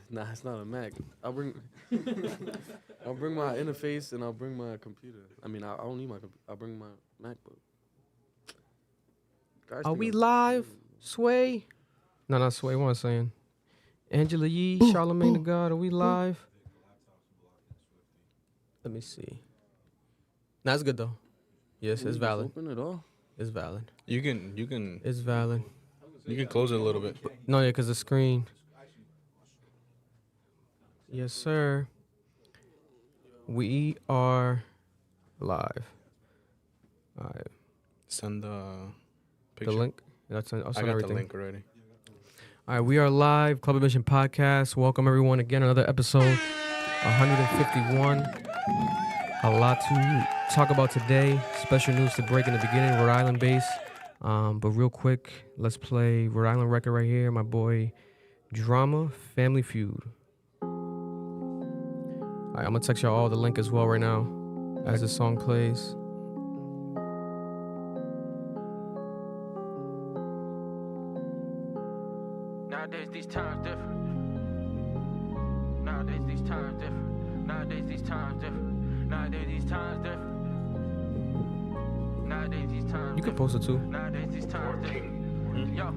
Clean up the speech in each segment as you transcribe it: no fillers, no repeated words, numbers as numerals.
Nah, it's not a Mac. I'll bring my interface and I'll bring my computer. I mean, I don't need my computer. I'll bring my MacBook. Guys Are think we I'm live? crazy. Sway? No, not Sway. What am I saying? Angela Yee, Charlamagne the God. Are we live? Let me see. Nah, it's good though. Yes, Can it's you just valid. Open it all. It's valid. You can It's valid. close it a little bit. No, yeah, because the screen. Yes, sir. We are live. All right. Send the The picture. link. I'll send I got everything. the link already. All right, we are live. Club Ambition Podcast. Welcome everyone again. Another episode, 151. A lot to talk about today. Special news to break in the beginning. Rhode Island based. But real quick, let's play Rhode Island record right here. My boy Drama, Family Feud. All right, I'm gonna text y'all all the link as well right now as this song plays. Nowadays these times different. Nowadays these times different. Nowadays these times different. Nowadays these times different. Nowadays these times. You can post it too. Nowadays these times different. Yo.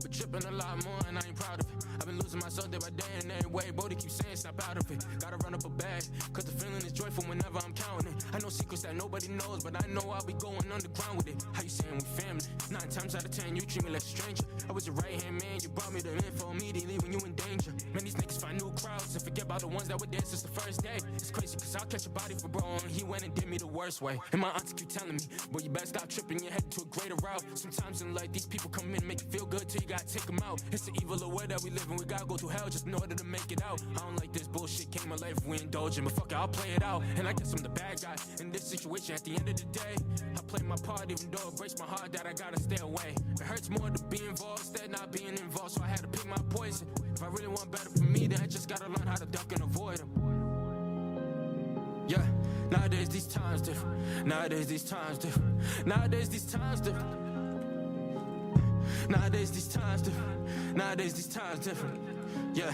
But tripping a lot more and I ain't proud of it. I've been losing myself day by day and every way. Bodie keeps saying snap out of it. Gotta run up a bag, cause the feeling is joyful whenever I'm counting it. I know secrets that nobody knows, but I know I'll be going underground with it. How you saying we family? 9 times out of 10, you treat me like a stranger. I was your right hand man, you brought me the info immediately when you in danger. Man, these niggas find new crowds and forget about the ones that were there since the first day. It's crazy cause I'll catch a body for bro and he went and did me the worst way. And my auntie keep telling me, boy, you better stop tripping, you're headed to a greater route. Sometimes in life, these people come in and make you feel good till you gotta take them out. It's the evil of where that we live and we gotta go through hell just in order to make it out. I don't like this bullshit, came my life if we indulging, but fuck it, I'll play it out. And I guess I'm the bad guy in this situation at the end of the day. I play my part even though it breaks my heart that I gotta stay away. It hurts more to be involved instead not being involved, so I had to pick my poison. If I really want better for me, then I just gotta learn how to duck and avoid them. Yeah, nowadays these times different. Nowadays these times different. Nowadays these times different. Nowadays these times different. Nowadays these times different. Yeah.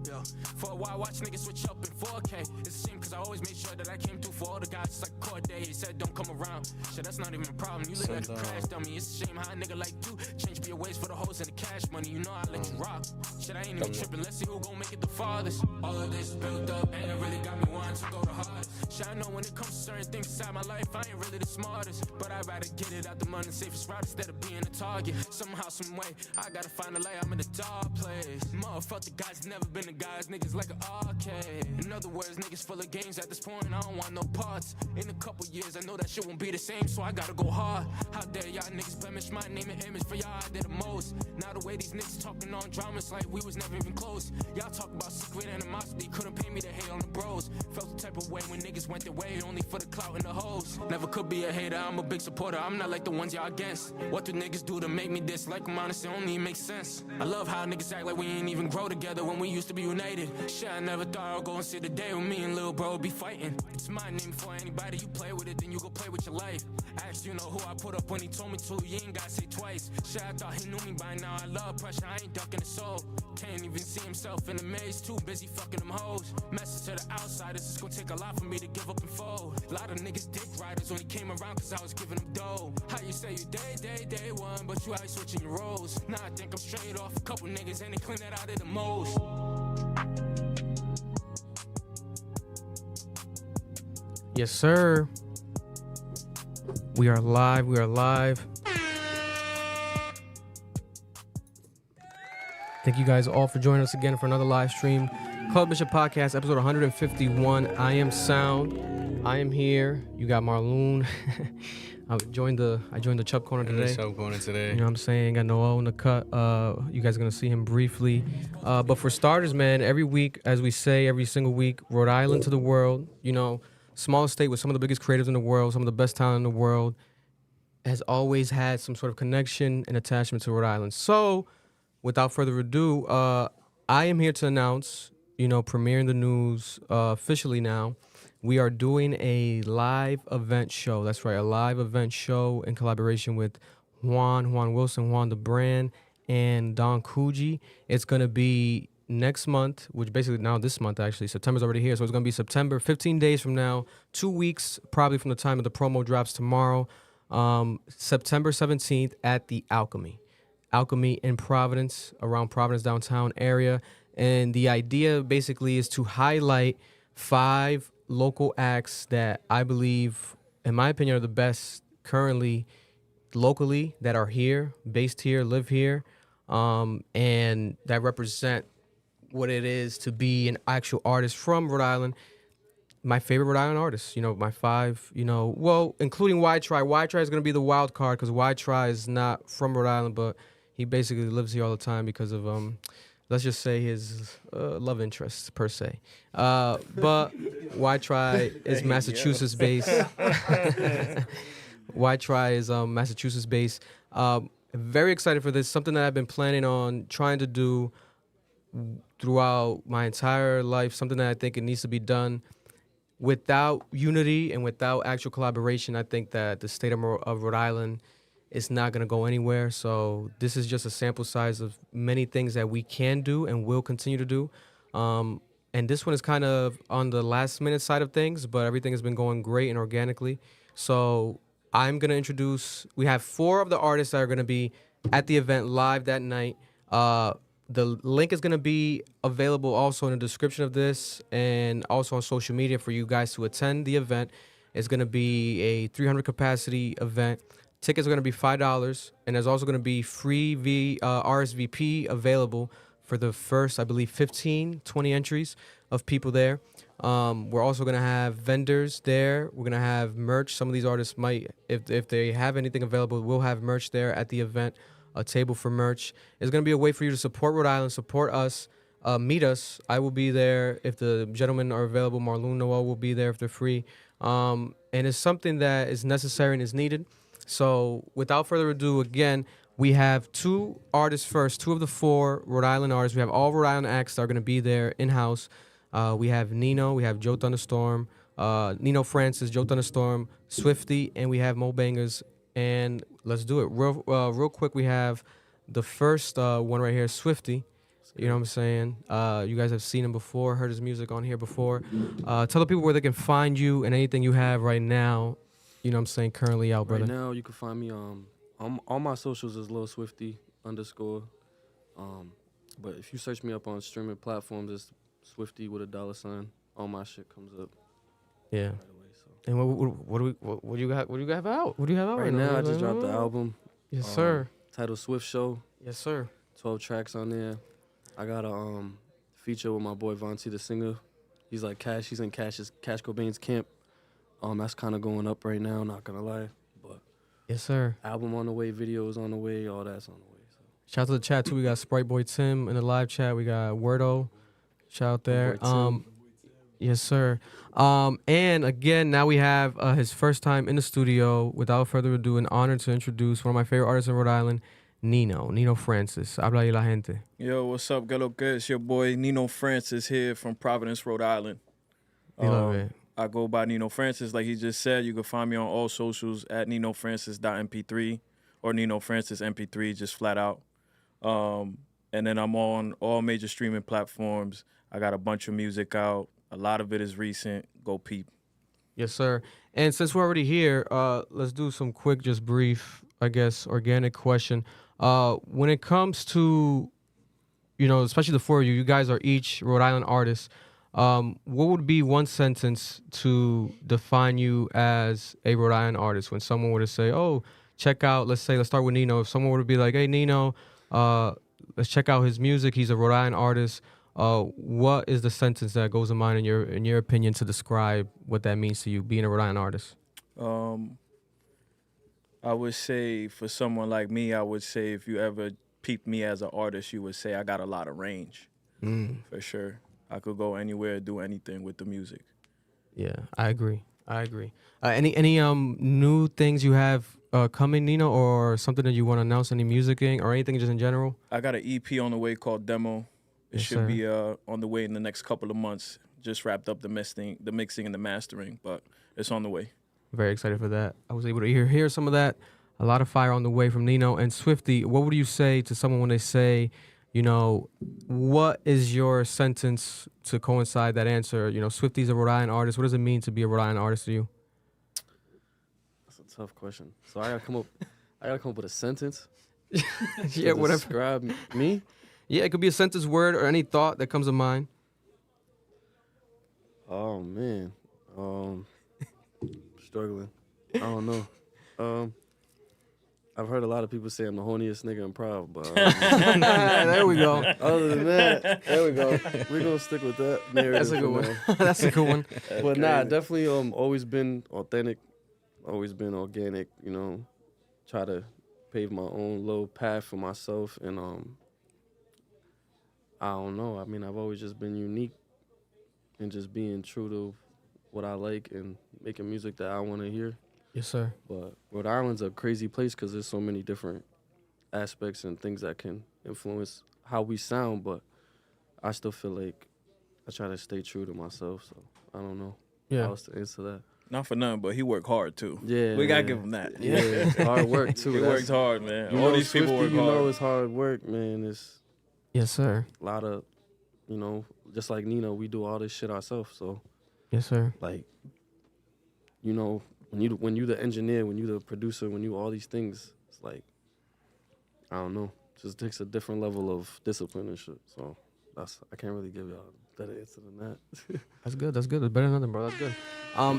Yo. For a while, watch niggas switch up in 4K. It's a shame cause I always made sure that I came through for all the guys. It's like court day, he said don't come around. Shit, that's not even a problem. You look like a crash dummy. It's a shame how a nigga like you change your ways for the hoes and the cash money. You know I let you rock. Shit, I ain't even tripping. Let's see who gon' make it the farthest. All of this built up and it really got me wanting to go the hardest. Shit, I know when it comes to certain things inside my life, I ain't really the smartest. But I'd rather get it out the money, safest route instead of being a target. Somehow, some way, I gotta find a light. I'm in a dark place. Motherfucker, guys never been the guys. Niggas like an arcade. In other words, niggas full of games at this point. I don't want no parts. In a couple years, I know that shit won't be the same, so I gotta go hard. How dare y'all niggas blemish my name and image? For y'all, I did the most. Now the way these niggas talking on dramas like we was never even close. Y'all talk about secret animosity, couldn't pay me to hate on the bros. Felt the type of way when niggas went their way only for the clout and the hoes. Never could be a hater, I'm a big supporter. I'm not like the ones y'all against. What do niggas do to make me dislike them? Honestly, only makes sense. I love how niggas act like we ain't even grow together when we used to be united. Shit, I never thought I'd go and see the day when me and lil' bro would be fighting. It's my name before anybody, you play with it, then you go play with your life. Asked you know who I put up when he told me to, you ain't gotta say twice. Shit, I thought he knew me by now, I love pressure, I ain't ducking the soul. Can't even see himself in the maze, too busy fucking them hoes. Message to the outsiders, it's gonna take a lot for me to give up and fold. A lot of niggas dick riders when he came around cause I was giving them dough. How you say you day one, but you out switching your roles. Now I think I'm straight off a couple niggas and they clean that out of the most. Yes, sir. We are live. We are live. Thank you guys all for joining us again for another live stream. Club Bishop Podcast, episode 151. I am Sound. I am here. You got Marloon. I joined the Chubb Corner today. Chubb Corner today. You know what I'm saying? Got Noel in the cut. You guys are gonna see him briefly. But for starters, man, every week, as we say, every single week, Rhode Island to the world. You know, small state with some of the biggest creatives in the world, some of the best talent in the world, has always had some sort of connection and attachment to Rhode Island. So, without further ado, I am here to announce, you know, premiering the news officially now. We are doing a live event show. That's right, a live event show in collaboration with Juan Wilson, Juan the brand, and Don Coogee. It's going to be next month, which basically now this month, actually. September's already here, so it's going to be September, 15 days from now, 2 weeks probably from the time of the promo drops tomorrow. September 17th at the Alchemy in Providence, around Providence downtown area. And the idea basically is to highlight 5 local acts that I believe, in my opinion, are the best currently locally that are here, based here, live here, and that represent what it is to be an actual artist from Rhode Island. My favorite Rhode Island artists, my 5, well, including Y Try. Y Try is going to be the wild card because Y Try is not from Rhode Island, but he basically lives here all the time because of, let's just say his love interest, per se. But Y Try is Massachusetts-based. Y Try is Massachusetts-based. Very excited for this, something that I've been planning on trying to do throughout my entire life, something that I think it needs to be done. Without unity and without actual collaboration, I think that the state of Rhode Island is not going to go anywhere. So this is just a sample size of many things that we can do and will continue to do. And this one is kind of on the last minute side of things, but everything has been going great and organically. So I'm going to introduce, we have 4 of the artists that are going to be at the event live that night. The link is going to be available also in the description of this and also on social media for you guys to attend the event. It's going to be a 300 capacity event. Tickets are going to be $5, and there's also going to be free RSVP available for the first, I believe, 20 entries of people there. We're also going to have vendors there. We're going to have merch. Some of these artists might, if they have anything available, we'll have merch there at the event. A table for merch. It's going to be a way for you to support Rhode Island, support us, meet us. I will be there if the gentlemen are available. Marloon, Noel will be there if they're free. And it's something that is necessary and is needed. So without further ado, again, we have 2 artists first, 2 of the 4 Rhode Island artists. We have all Rhode Island acts that are going to be there in-house. We have Nino, we have Joe Thunderstorm, Nino Francis, Joe Thunderstorm, Swifty, and we have Mo Bangers. And let's do it. Real quick, we have the first one right here, Swifty. You know what I'm saying? You guys have seen him before, heard his music on here before. Tell the people where they can find you and anything you have right now, you know what I'm saying, currently out, brother. Right now, you can find me on all my socials is Lil Swifty _. But if you search me up on streaming platforms, it's Swifty with a $. All my shit comes up. Yeah. Right away, so. And what do you got? What do you have out? What do you have out right now? I just dropped the album. Yes, sir. Titled Swift Show. Yes, sir. 12 tracks on there. I got a feature with my boy Vontae the singer. He's like Cash. He's in Cash Cobain's camp. That's kind of going up right now. Not gonna lie, but yes, sir. Album on the way, videos on the way, all that's on the way. So. Shout out to the chat too. We got Sprite Boy Tim in the live chat. We got Wordo. Shout out there. Yes, sir. And again, now we have his first time in the studio. Without further ado, an honor to introduce one of my favorite artists in Rhode Island, Nino Francis. Habla ahí la gente. Yo, what's up? Get up, good. It's your boy Nino Francis here from Providence, Rhode Island. We love it. I go by Nino Francis, like he just said. You can find me on all socials at ninofrancis.mp3 or Nino Francis MP3, just flat out. And then I'm on all major streaming platforms. I got a bunch of music out. A lot of it is recent. Go peep. Yes, sir. And since we're already here, let's do some quick, just brief, I guess, organic question. When it comes to, especially the 4 of you, you guys are each Rhode Island artists. What would be one sentence to define you as a Rhode Island artist? When someone were to say, oh, check out, let's start with Nino. If someone were to be like, hey, Nino, let's check out his music. He's a Rhode Island artist. What is the sentence that goes in mind in your opinion to describe what that means to you, being a Rhode Island artist? I would say for someone like me, I would say if you ever peeped me as an artist, you would say I got a lot of range, for sure. I could go anywhere, do anything with the music. Yeah, I agree. Any new things you have coming, Nino, or something that you want to announce? Any musicing or anything just in general? I got an EP on the way called Demo. It Yes, should sir. be on the way in the next couple of months. Just wrapped up the mixing and the mastering, but it's on the way. Very excited for that. I was able to hear some of that A lot of fire on the way from Nino and Swifty. What would you say to someone when they say, you know, what is your sentence to coincide that answer? You know, Swifty's a Rhode Island artist. What does it mean to be a Rhode Island artist to you? That's a tough question. So I gotta come up with a sentence. Yeah, to whatever. Describe me. Yeah, it could be a sentence, word, or any thought that comes to mind. Oh man, struggling. I don't know. I've heard a lot of people say I'm the horniest nigga in Proud, but There we go. other than that, there we go. We're gonna stick with that narrative. That's a good for one. now. That's a good one. But nah, definitely always been authentic, always been organic, you know, try to pave my own little path for myself and I don't know. I mean, I've always just been unique and just being true to what I like and making music that I want to hear. Yes, sir. But Rhode Island's a crazy place because there's so many different aspects and things that can influence how we sound, but I still feel like I try to stay true to myself, so I don't know how Yeah. else to answer that. Not for nothing, but he worked hard too. Yeah, We gotta man. give him that. Yeah, it's hard work too. He That's- worked hard, man. You All know, these people Swifty, work you hard. know it's hard work, man. It's Yes, sir. a lot of, you know, just like Nino, we do all this shit ourselves. So, Yes, sir. like, you know, when you the engineer, when you the producer, when you all these things, it's like, I don't know, just takes a different level of discipline and shit. So I can't really give y'all a better answer than that. That's good. That's good. That's better than nothing, bro. That's good.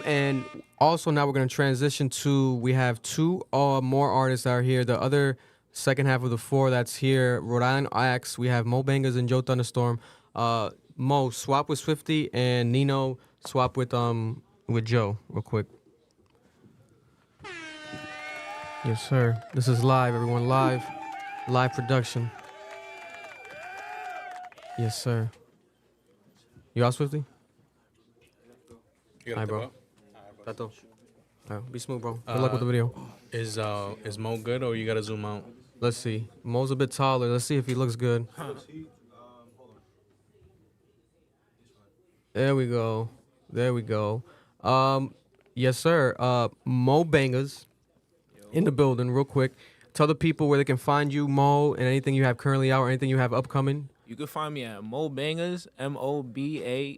And also now we're gonna transition to we have two more artists that are here. The other second half of the four that's here, Rhode Island acts. We have Mo Bangers and Joe Thunderstorm. Mo, swap with Swifty, and Nino swap with Joe real quick. Yes, sir. This is live, everyone. Live production. Yes, sir. You out, Swifty? You Hi, got bro. bro. Tato. All right, be smooth, bro. Good luck with the video. Is Mo good or you gotta zoom out? Let's see. Mo's a bit taller. Let's see if he looks good. There we go. There we go. Yes, sir. Mo Bangers in the building, real quick. Tell the people where they can find you, Mo, and anything you have currently out or anything you have upcoming. You can find me at Mo Bangers, MoBangaz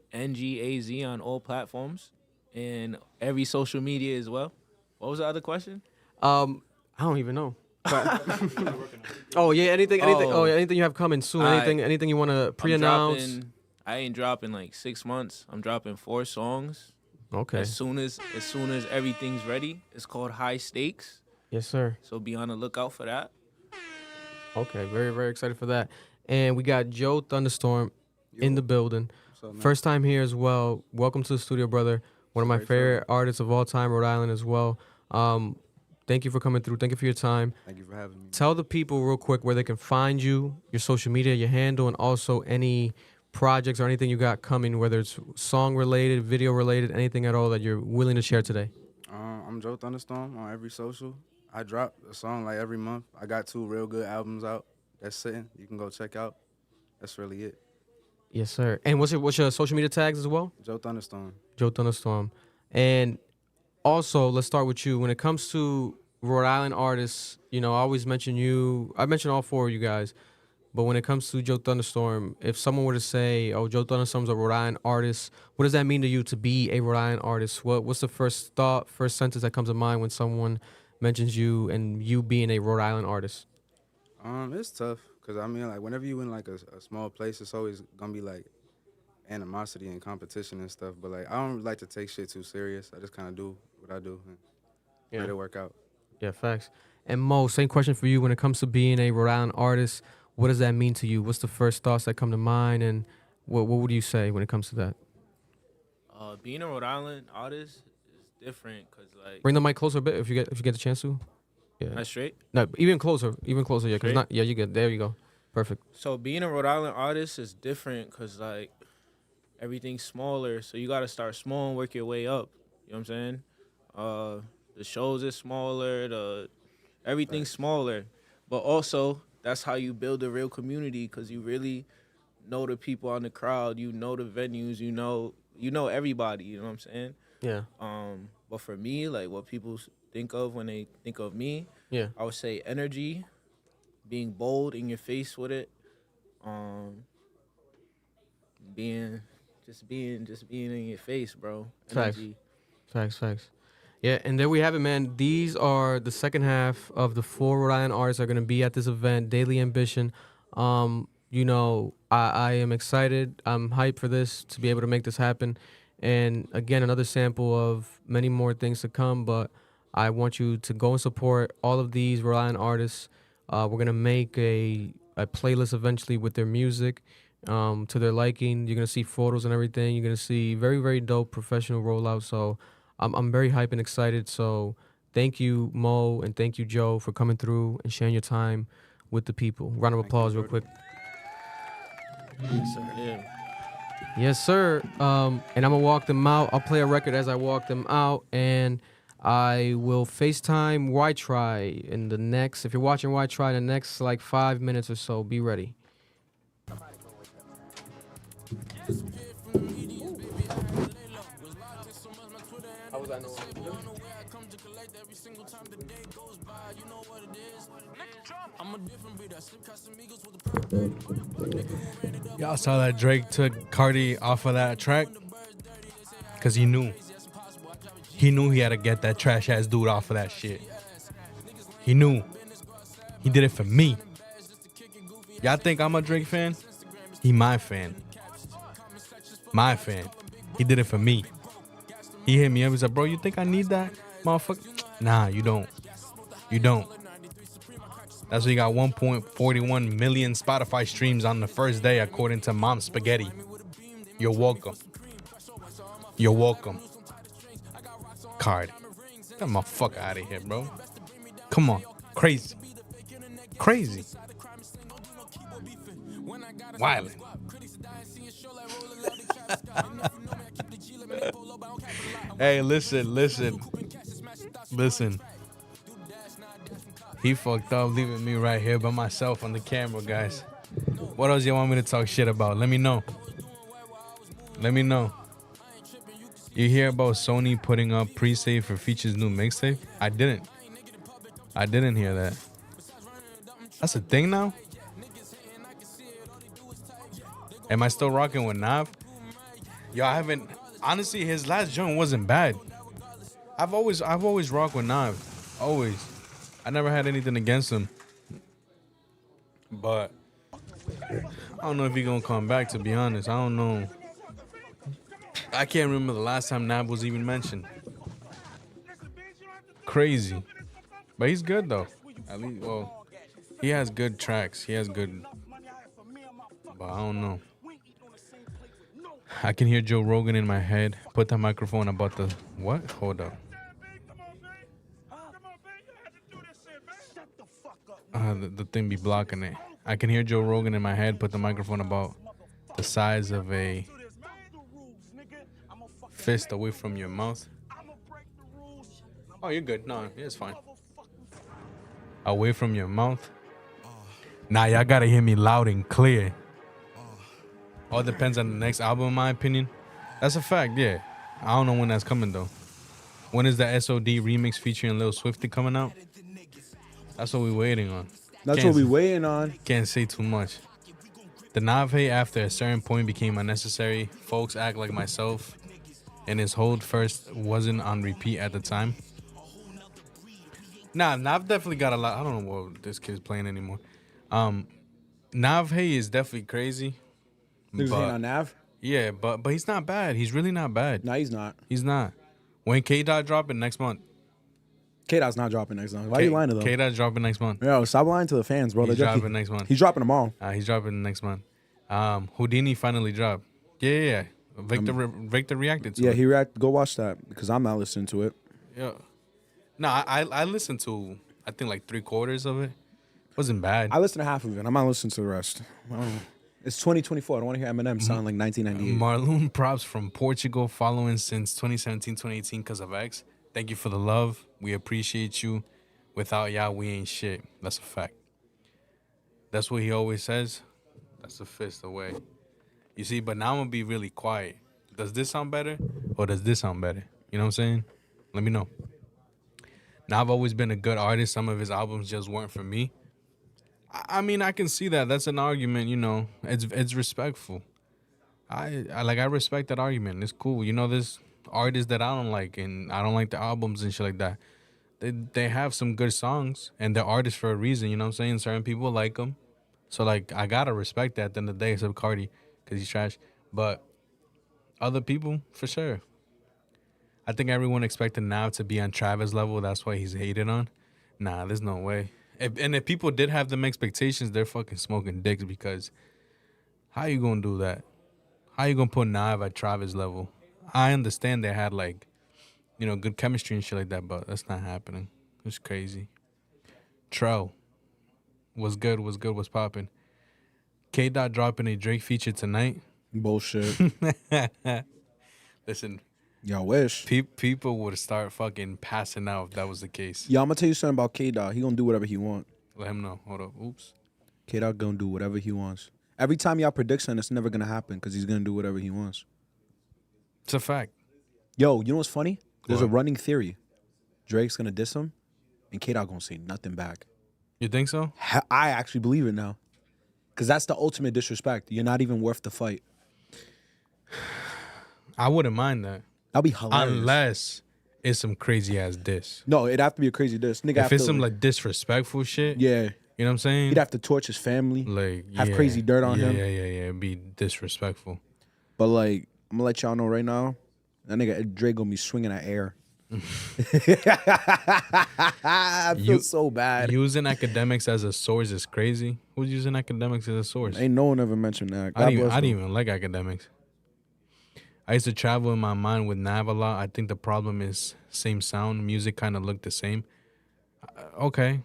on all platforms and every social media as well. What was the other question? I don't even know. Oh yeah, anything. Oh yeah, anything you have coming soon. Anything you want to pre-announce. I ain't dropping like 6 months. I'm dropping 4 songs. Okay. As soon as everything's ready. It's called High Stakes. Yes, sir. So be on the lookout for that. Okay, very, very excited for that. And we got Joe Thunderstorm in the building. First time here as well. Welcome to the studio, brother. One of my favorite artists of all time, Rhode Island as well. Thank you for coming through. Thank you for your time. Thank you for having me. Tell the people real quick where they can find you, your social media, your handle, and also any projects or anything you got coming, whether it's song related, video related, anything at all that you're willing to share today. I'm Joe Thunderstorm on every social. I drop a song like every month. I got 2 real good albums out that's sitting. You can go check out. That's really it. Yes, sir. And what's your social media tags as well? Joe Thunderstorm. Joe Thunderstorm. And also, let's start with you. When it comes to Rhode Island artists, you know, I always mention you. I mention all 4 of you guys. But when it comes to Joe Thunderstorm, if someone were to say, oh, Joe Thunderstorm's a Rhode Island artist, what does that mean to you to be a Rhode Island artist? What's the first thought, first sentence that comes to mind when someone mentions you and you being a Rhode Island artist? It's tough because, I mean, like, whenever you in, like, a small place, it's always going to be, like, animosity and competition and stuff. But, like, I don't like to take shit too serious. I just kind of do what I do and let it work out. Yeah, facts. And Mo, same question for you. When it comes to being a Rhode Island artist, what does that mean to you? What's the first thoughts that come to mind, and what would you say when it comes to that? Being a Rhode Island artist is different because, like, Bring the mic closer a bit if you get the chance to. Yeah. not straight. No, even closer. Yeah, because Straight? not. Yeah, you good. There you go. Perfect. So being a Rhode Island artist is different because, like, everything's smaller. So you got to start small and work your way up. You know what I'm saying? The shows is smaller. Everything's smaller. But also, that's how you build a real community because you really know the people on the crowd. You know the venues. You know everybody. You know what I'm saying? Yeah. But for me, like, what people think of when they think of me, Yeah. I would say energy, being bold in your face with it, being in your face, bro. Facts. Energy. Facts. Yeah, and there we have it, man. These are the second half of the 4 Rhode Island artists are going to be at this event, Daily Ambition. You know, I am excited. I'm hyped for this, to be able to make this happen. And again, another sample of many more things to come, but I want you to go and support all of these Rhode Island artists. We're going to make a playlist eventually with their music to their liking. You're going to see photos and everything. You're going to see very, very dope professional rollout. So I'm very hyped and excited. So thank you, Mo, and thank you, Joe, for coming through and sharing your time with the people. Round of applause real quick. Yes, sir. Yeah. Yes, sir. And I'm going to walk them out. I'll play a record as I walk them out. And I will FaceTime Why Try in the next, if you're watching Why Try, in the next like 5 minutes or so. Be ready. How was that? Y'all saw that Drake took Carti off of that track? Because he knew. He knew he had to get that trash ass dude off of that shit. He knew. He did it for me. Y'all think I'm a Drake fan? He my fan. My fan. He did it for me. He hit me up. He's like, bro, you think I need that, motherfucker? Nah, you don't. You don't. That's why you got 1.41 million Spotify streams on the first day, according to Mom Spaghetti. You're welcome. You're welcome. Cardi. Get that motherfucker out of here, bro. Come on. Crazy. Crazy. Wildin'. Hey, listen. He fucked up leaving me right here by myself on the camera, guys. What else you want me to talk shit about? Let me know. You hear about Sony putting up pre-save for Feature's new mixtape? I didn't hear that. That's a thing now? Am I still rocking with Nav? Yo, I haven't. Honestly, his last joint wasn't bad. I've always rocked with Nav. Always. I never had anything against him. But I don't know if he's gonna come back, to be honest. I don't know. I can't remember the last time Nav was even mentioned. Crazy. But he's good though. At least, well, he has good tracks. He has good. But I don't know. I can hear Joe Rogan in my head. Put the microphone about the what? Hold up. The thing be blocking it. I can hear Joe Rogan in my head. Put the microphone about the size of a fist away from your mouth. Oh, you're good. No, it's fine. Away from your mouth. Nah, y'all gotta hear me loud and clear. All depends on the next album, in my opinion. That's a fact, yeah. I don't know when that's coming, though. When is the SOD remix featuring Lil Swifty coming out? That's what we're waiting on. That's what we're waiting on. Can't say too much. The Nave after a certain point became unnecessary. Folks act like myself. And his hold first wasn't on repeat at the time. Nah, Nav definitely got a lot. I don't know what this kid's playing anymore. Nav is definitely crazy. Niggas hating on Nav? Yeah, but he's not bad. He's really not bad. No, he's not. He's not. When K-Dot dropping next month? K-Dot's not dropping next month. Why are you lying to them? K-Dot's dropping next month. Yo, stop lying to the fans, bro. He's dropping next month. He's dropping them all. He's dropping next month. Houdini finally dropped. Yeah. Victor reacted to it. Yeah, he reacted. Go watch that because I'm not listening to it. Yeah. No, I listened to, I think, like 3/4 of it. Wasn't bad. I listened to half of it. I'm not listening to the rest. It's 2024. I don't want to hear Eminem sound like 1998. Marloon props from Portugal, following since 2017, 2018 because of X. Thank you for the love. We appreciate you. Without y'all, we ain't shit. That's a fact. That's what he always says. That's a fist away. You see, but now I'm going to be really quiet. Does this sound better or does this sound better? You know what I'm saying? Let me know. Now, I've always been a good artist. Some of his albums just weren't for me. I mean, I can see that. That's an argument, you know. It's respectful. I respect that argument. It's cool. You know, there's artists that I don't like, and I don't like the albums and shit like that. They have some good songs, and they're artists for a reason. You know what I'm saying? Certain people like them, so like I gotta respect that. At the end of the day, except Carti, because he's trash. But other people, for sure. I think everyone expected Nav to be on Travis level. That's why he's hated on. Nah, there's no way. If people did have them expectations, they're fucking smoking dicks, because how you gonna do that? How you gonna put Nav at Travis level? I understand they had like, you know, good chemistry and shit like that, but that's not happening. It's crazy. Trell. Was good, was popping. K-Dot dropping a Drake feature tonight. Bullshit. Listen, Y'all wish. people would start fucking passing out if that was the case. Yo, I'm gonna tell you something about K-Dot. He gonna do whatever he want. Let him know. Hold up. Oops. K-Dot gonna do whatever he wants. Every time y'all predict something, it's never gonna happen because he's gonna do whatever he wants. It's a fact. Yo, you know what's funny? There's a What? running theory. Drake's gonna diss him, and K-Dot gonna say nothing back. You think so? I actually believe it now. Because that's the ultimate disrespect. You're not even worth the fight. I wouldn't mind that. That'd be hilarious. Unless it's some crazy ass diss. No, it'd have to be a crazy diss. Nigga If have it's to, some like disrespectful shit, yeah, you know what I'm saying? he'd have to torch his family. Like have yeah, crazy dirt on him. Yeah. It'd be disrespectful. But like, I'm gonna let y'all know right now, that nigga Drake gonna be swinging at air. I feel so bad. Using academics as a source is crazy. Who's using academics as a source? Ain't no one ever mentioned that. I didn't even like academics. I used to travel in my mind with Nav a lot. I think the problem is same sound. Music kind of looked the same. Okay.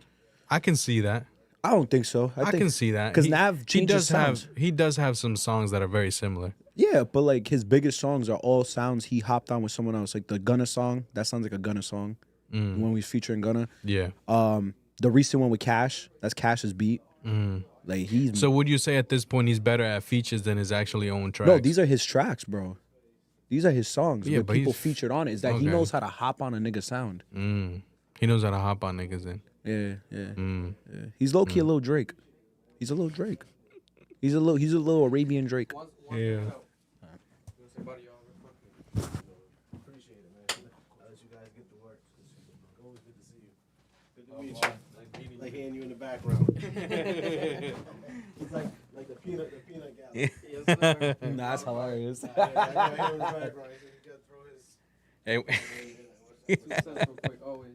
I can see that. I don't think so. I can see that. Because Nav changes sounds. He does have some songs that are very similar. Yeah, but like his biggest songs are all sounds he hopped on with someone else. Like the Gunna song, that sounds like a Gunna song. When we was featuring Gunna. Yeah. The recent one with Cash, that's Cash's beat. Like he's So would you say at this point he's better at features than his actually own tracks? no, these are his tracks, bro. These are his songs. Yeah, What but people he's- featured on it is that he okay. knows how to hop on a nigga sound. He knows how to hop on niggas then. Yeah. He's low key a little Drake. He's a little Drake. He's a little Arabian Drake. Yeah. Like hearing you in the background. It's like the peanut gallery. Nah, that's hilarious. I got him in the background. He got to throw his.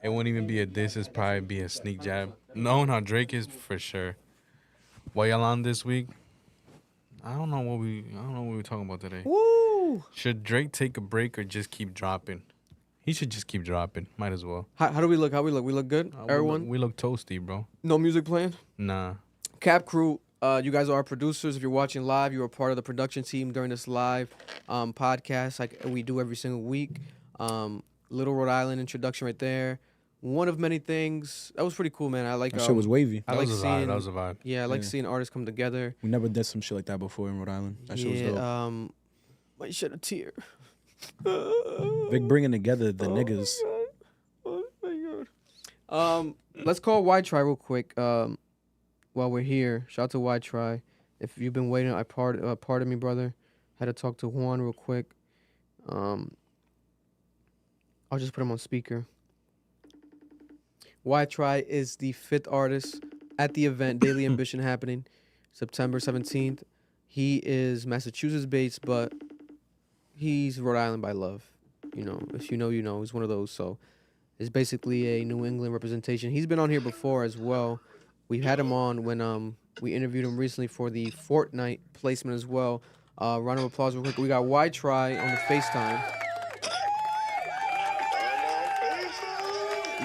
It wouldn't even be a diss. It's probably be a sneak jab. Knowing how Drake is, for sure. What y'all on this week? I don't know what we talking about today. Woo! Should Drake take a break or just keep dropping? He should just keep dropping. Might as well. How do we look? We look good? Everyone? We look toasty, bro. No music playing? Nah. Cap Crew, you guys are our producers. If you're watching live, you are part of the production team during this live podcast like we do every single week. Little Rhode Island introduction right there. One of many things. That was pretty cool, man. I like That shit was wavy. I like seeing. That was a vibe. Yeah, I like seeing artists come together. We never did some shit like that before in Rhode Island. That shit was dope. Might shed a tear. Big bringing together the niggas. Oh my god. Let's call Y Try real quick. While we're here, shout out to Y Try. If you've been waiting, pardon me, brother. Had to talk to Juan real quick. I'll just put him on speaker. Y Try is the 5th artist at the event Daily Ambition happening September 17th. He is Massachusetts based, but he's Rhode Island by love. You know, if you know, you know. He's one of those. So it's basically a New England representation. He's been on here before as well. We had him on when we interviewed him recently for the Fortnite placement as well. Round of applause real quick. We got Y Try on the FaceTime.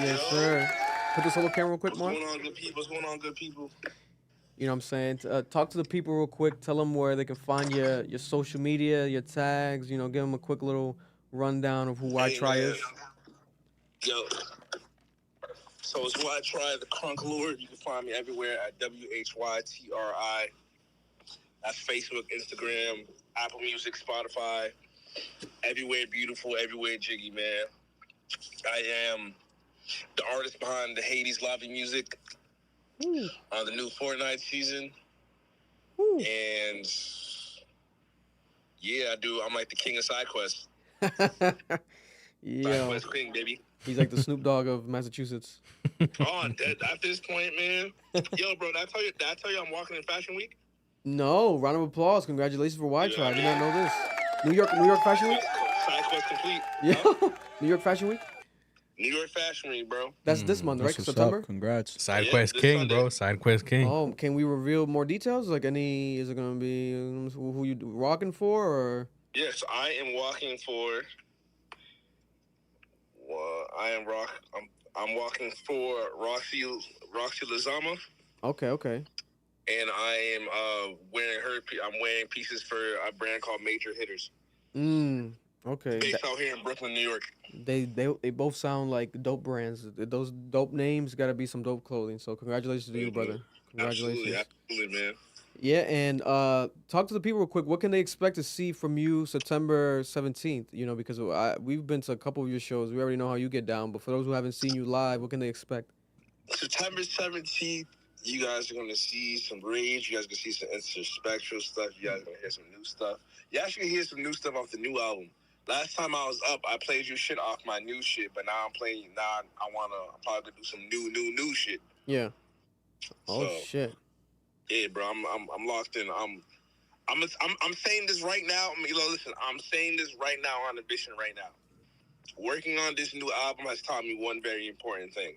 Yes, sir. Put the solo camera real quick, Mark. What's going on, good people? What's going on, good people? You know what I'm saying? Talk to the people real quick. Tell them where they can find your social media, your tags. You know, give them a quick little rundown of who Y Try is. Yo. So it's Y Try, the Crunk Lord. You can find me everywhere at WHYTRI. That's Facebook, Instagram, Apple Music, Spotify. Everywhere Beautiful, Everywhere Jiggy, man. I am the artist behind the Hades Lobby music on the new Fortnite season. And yeah, I'm like the king of side quests. Side quest king, baby. He's like the Snoop Dogg of Massachusetts. At this point, man. Yo, bro, did I tell you I'm walking in Fashion Week? No, round of applause. Congratulations for White Tribe. I did not know this. New York Fashion Week? Side quest complete. Yeah. Huh? New York Fashion Week? New York Fashion Week, bro. That's this month, right? That's what's September? up. Congrats. Side quest king, Sunday. bro. Side quest king. Oh, can we reveal more details? Like is it going to be who you rocking for or? Yes, I am walking for. I'm walking for Roxy Lazama. Okay. And I am I'm wearing pieces for a brand called Major Hitters. Okay. Based out here in Brooklyn, New York. They both sound like dope brands. Those dope names got to be some dope clothing. So congratulations to you, brother. Congratulations. Absolutely, man. Yeah, and talk to the people real quick. What can they expect to see from you September 17th? You know, because we've been to a couple of your shows. We already know how you get down. But for those who haven't seen you live, what can they expect? September 17th, you guys are going to see some rage. You guys are going to see some introspectual stuff. You guys are going to hear some new stuff. You actually hear some new stuff off the new album. Last time I was up, I played you shit off my new shit, but now I'm playing. Now I'm probably gonna do some new shit. Yeah. Oh shit. Yeah, bro. I'm locked in. I'm saying this right now. Listen. I'm saying this right now on the mission right now. Working on this new album has taught me one very important thing,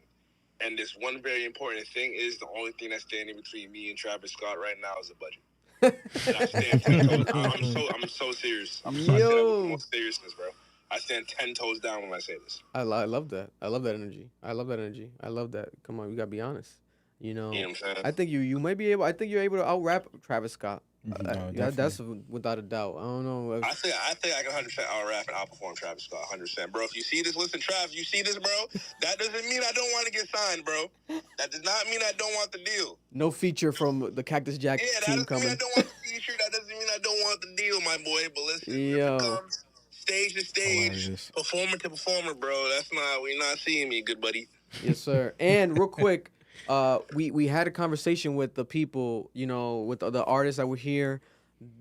and this one very important thing is the only thing that's standing between me and Travis Scott right now is the budget. And I stand 10 toes. I'm so serious. I say that with the most seriousness, bro. I stand 10 toes down when I say this. I love that. I love that energy. I love that. Come on, we gotta be honest. You know, You know what I'm saying? I think you may be able. I think you're able to out rap Travis Scott. That's without a doubt. I don't know. I think I can 100% out rap and outperform Travis Scott 100%, bro. If you see this, listen, Trav, you see this, bro? That doesn't mean I don't want to get signed, bro. That does not mean I don't want the deal. No feature from the Cactus Jack team coming. Mean I don't want the feature. That doesn't mean I don't want the deal, my boy. But listen, when it comes stage to stage, performer to performer, bro, we're not seeing me, good buddy. Yes, sir. And real quick, we had a conversation with the people, you know, with the artists that were here.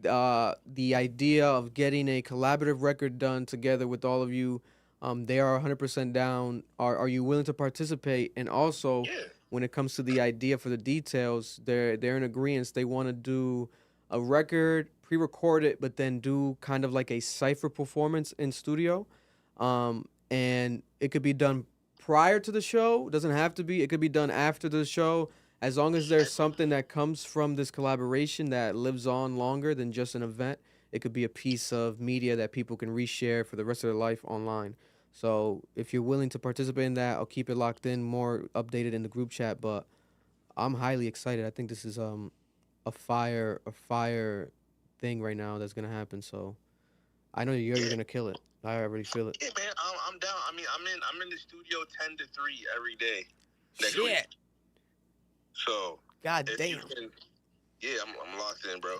The idea of getting a collaborative record done together with all of you, they are 100% down. Are you willing to participate? And also, when it comes to the idea for the details, they're in agreement. They want to do a record, pre-record it, but then do kind of like a cypher performance in studio. And it could be done prior to the show. Doesn't have to be. It could be done after the show. As long as there's something that comes from this collaboration that lives on longer than just an event, it could be a piece of media that people can reshare for the rest of their life online. So if you're willing to participate in that, I'll keep it locked in, more updated in the group chat. But I'm highly excited. I think this is a fire thing right now that's gonna happen. So I know you're gonna kill it. I already feel it. Yeah, man, I'm down. I mean, I'm in the studio 10 to 3 every day next week. So God damn. I'm locked in, bro.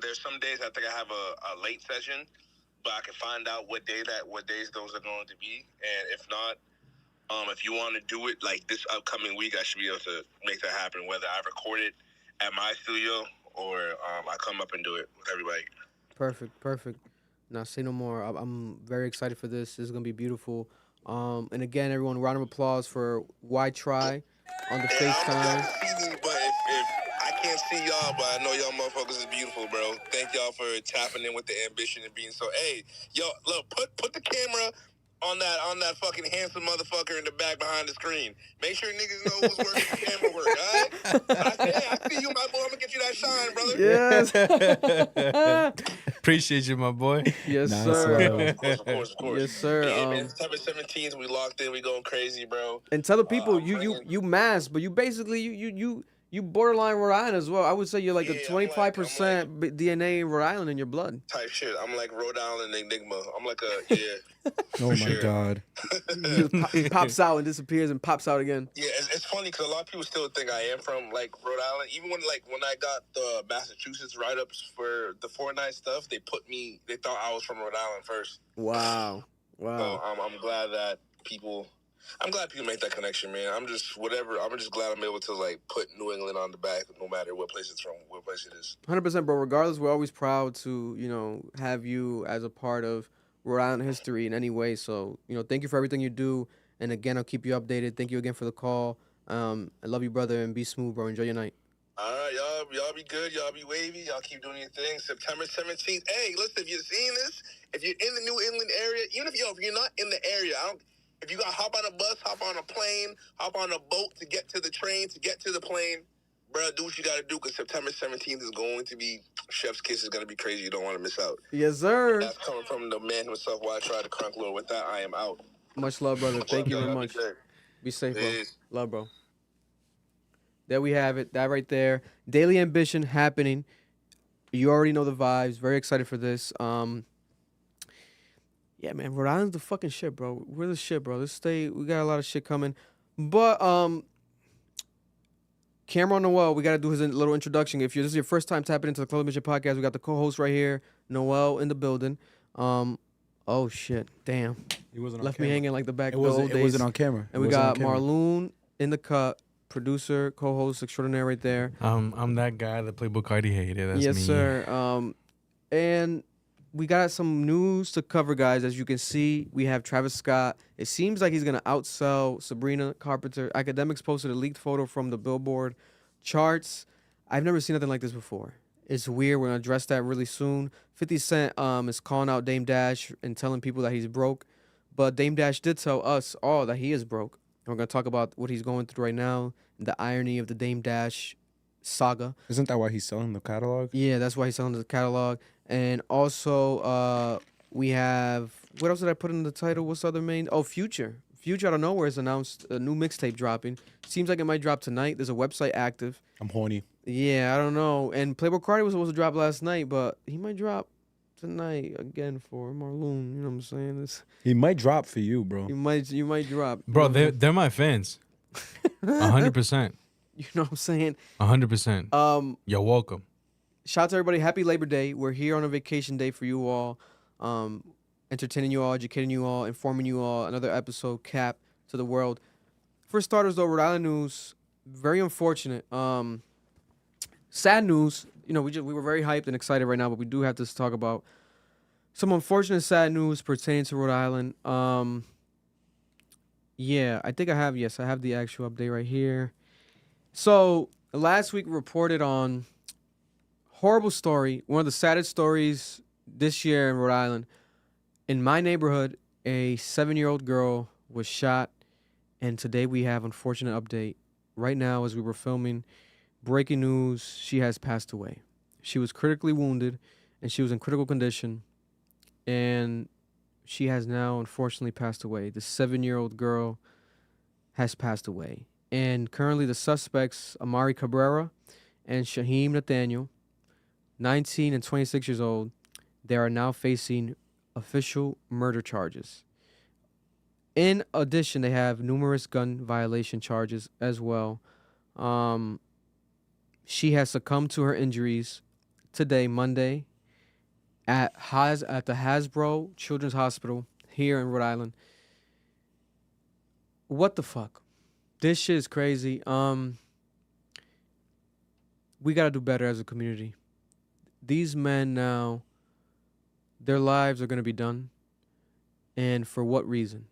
There's some days I think I have a late session, but I can find out what days those are going to be. And if not, if you want to do it like this upcoming week, I should be able to make that happen, whether I record it at my studio or I come up and do it with everybody. Perfect. Now say no more. I'm very excited for this. This is gonna be beautiful. And again, everyone, round of applause for Why Try on the FaceTime. But if I can't see y'all, but I know y'all motherfuckers is beautiful, bro. Thank y'all for tapping in with the ambition and being so. Hey, yo, look, put the camera on that fucking handsome motherfucker in the back behind the screen. Make sure niggas know who's working the camera work, all right? I see you, my boy. I'm gonna get you that shine, brother. Yes. Appreciate you, my boy. Yes, sir. Of course. Yes, sir. Yeah, man, September 17th, we locked in. We going crazy, bro. And tell the people you mask, but you basically you You borderline Rhode Island as well. I would say you're like a Yeah, 25% DNA in Rhode Island in your blood. type shit. I'm like Rhode Island Enigma. I'm like a Oh my sure. God. He pops out and disappears and pops out again. Yeah, it's funny because a lot of people still think I am from like Rhode Island. Even when I got the Massachusetts write-ups for the Fortnite stuff, they thought I was from Rhode Island first. Wow. So I'm glad that people make that connection, man. I'm just glad I'm able to like put New England on the back, no matter what place it's from, what place it is. 100%, bro. Regardless, we're always proud to, have you as a part of Rhode Island history in any way. So, thank you for everything you do. And again, I'll keep you updated. Thank you again for the call. I love you, brother, and be smooth, bro. Enjoy your night. All right, y'all be good. Y'all be wavy. Y'all keep doing your thing. September 17th. Hey, listen, if you're seeing this, if you're in the New England area, even if you're not in the area, if you got to hop on a bus, hop on a plane, hop on a boat to get to the train, to get to the plane, bro, do what you got to do because September 17th is going to be, Chef's Kiss is going to be crazy. You don't want to miss out. Yes, sir. And that's coming from the man himself. Why I try to crunk Lord. With that, I am out. Much love, brother. Thank you very much. Be safe, bro. Love, bro. There we have it. That right there. Daily Ambition happening. You already know the vibes. Very excited for this. Yeah, man, Rhode Island's the fucking shit, bro. We're the shit, bro. This state, we got a lot of shit coming. But Cameron Noel, we got to do his little introduction. If this is your first time tapping into the Club Mission podcast, we got the co-host right here, Noel, in the building. Oh, shit. Damn. He wasn't on Left camera. me hanging like the back It of the old wasn't, days. it wasn't on camera. And we got Marloon in the cut, producer, co-host extraordinaire right there. I'm that guy that Playboi Carti hated. That's yes, me. sir. And we got some news to cover, guys. As you can see, we have Travis Scott. It seems like he's going to outsell Sabrina, Carpenter. Academics posted a leaked photo from the Billboard charts. I've never seen nothing like this before. It's weird. We're going to address that really soon. 50 Cent is calling out Dame Dash and telling people that he's broke. But Dame Dash did tell us all that he is broke. And we're going to talk about what he's going through right now, the irony of the Dame Dash saga. Isn't that why he's selling the catalog? Yeah, that's why he's selling the catalog. And also, we have, what else did I put in the title? What's the other main? Oh, Future. Future out of nowhere has announced a new mixtape dropping. Seems like it might drop tonight. There's a website active. I'm horny. Yeah, I don't know. And Playboi Carti was supposed to drop last night, but he might drop tonight again for Marloon. You know what I'm saying? He might drop for you, bro. You might drop. Bro, they're my fans. 100%. You know what I'm saying? 100%. You're welcome. Shout out to everybody. Happy Labor Day. We're here on a vacation day for you all. Entertaining you all, educating you all, informing you all. Another episode cap to the world. For starters, though, Rhode Island news. Very unfortunate. Sad news. We were very hyped and excited right now, but we do have to talk about some unfortunate, sad news pertaining to Rhode Island. Yeah, I think I have the actual update right here. So last week we reported on horrible story, one of the saddest stories this year in Rhode Island. In my neighborhood, a 7-year-old girl was shot, and today we have unfortunate update. Right now, as we were filming, breaking news, she has passed away. She was critically wounded, and she was in critical condition, and she has now unfortunately passed away. The 7-year-old girl has passed away. And currently the suspects, Amari Cabrera and Shaheem Nathaniel, 19 and 26 years old, they are now facing official murder charges. In addition, they have numerous gun violation charges as well. She has succumbed to her injuries today, Monday, at the Hasbro Children's Hospital here in Rhode Island. What the fuck? This shit is crazy. We gotta do better as a community. These men now, their lives are gonna be done. And for what reason?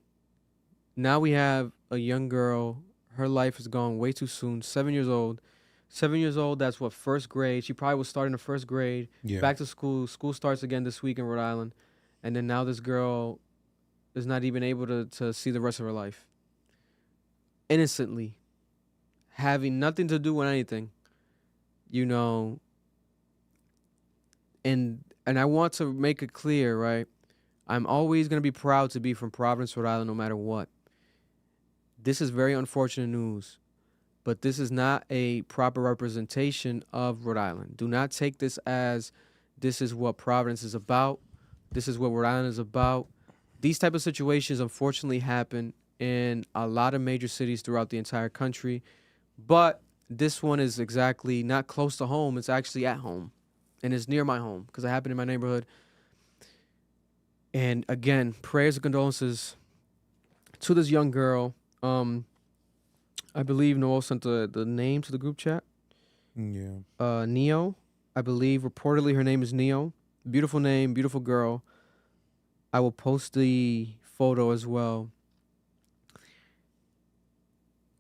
Now we have a young girl. Her life is gone way too soon. 7 years old. 7 years old, that's what, first grade. She probably was starting the first grade. Yeah. Back to school. School starts again this week in Rhode Island. And then now this girl is not even able to see the rest of her life. Innocently. Having nothing to do with anything. And I want to make it clear, right? I'm always going to be proud to be from Providence, Rhode Island, no matter what. This is very unfortunate news. but this is not a proper representation of Rhode Island. Do not take this as this is what Providence is about. This is what Rhode Island is about. These type of situations unfortunately happen in a lot of major cities throughout the entire country, but this one is exactly not close to home. It's actually at home, and it's near my home because it happened in my neighborhood. And again, prayers and condolences to this young girl. I believe Noel sent the name to the group chat. Yeah. Neo, I believe. Reportedly, her name is Neo. Beautiful name, beautiful girl. I will post the photo as well.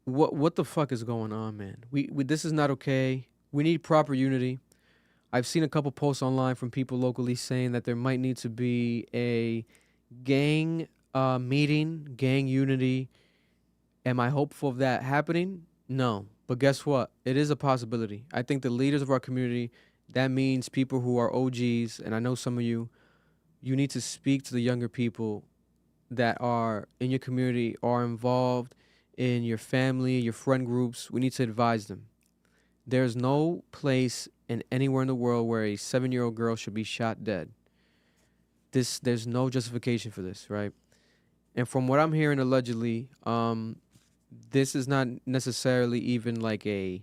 What the fuck is going on, man? We this is not okay. We need proper unity. I've seen a couple posts online from people locally saying that there might need to be a gang meeting, gang unity. Am I hopeful of that happening? No. But guess what? It is a possibility. I think the leaders of our community, that means people who are OGs, and I know some of you need to speak to the younger people that are in your community, are involved in your family, your friend groups. We need to advise them. There's no place in anywhere in the world where a 7-year-old girl should be shot dead. There's no justification for this, right? And from what I'm hearing allegedly, this is not necessarily even like a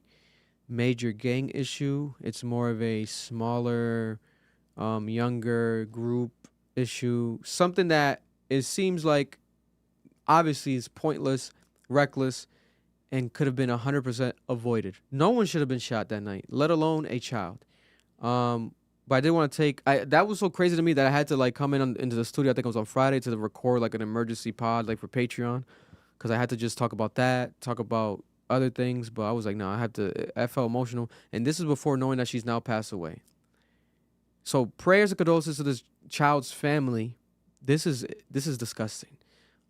major gang issue. It's more of a smaller, younger group issue. Something that it seems like obviously is pointless, reckless, and could have been 100% avoided. No one should have been shot that night, let alone a child. But I did want to take, that was so crazy to me that I had to like come into the studio, I think it was on Friday, to record like an emergency pod like for Patreon, because I had to just talk about that, talk about other things, but I was like, no, I felt emotional. And this is before knowing that she's now passed away. So prayers and condolences to this child's family. This is disgusting.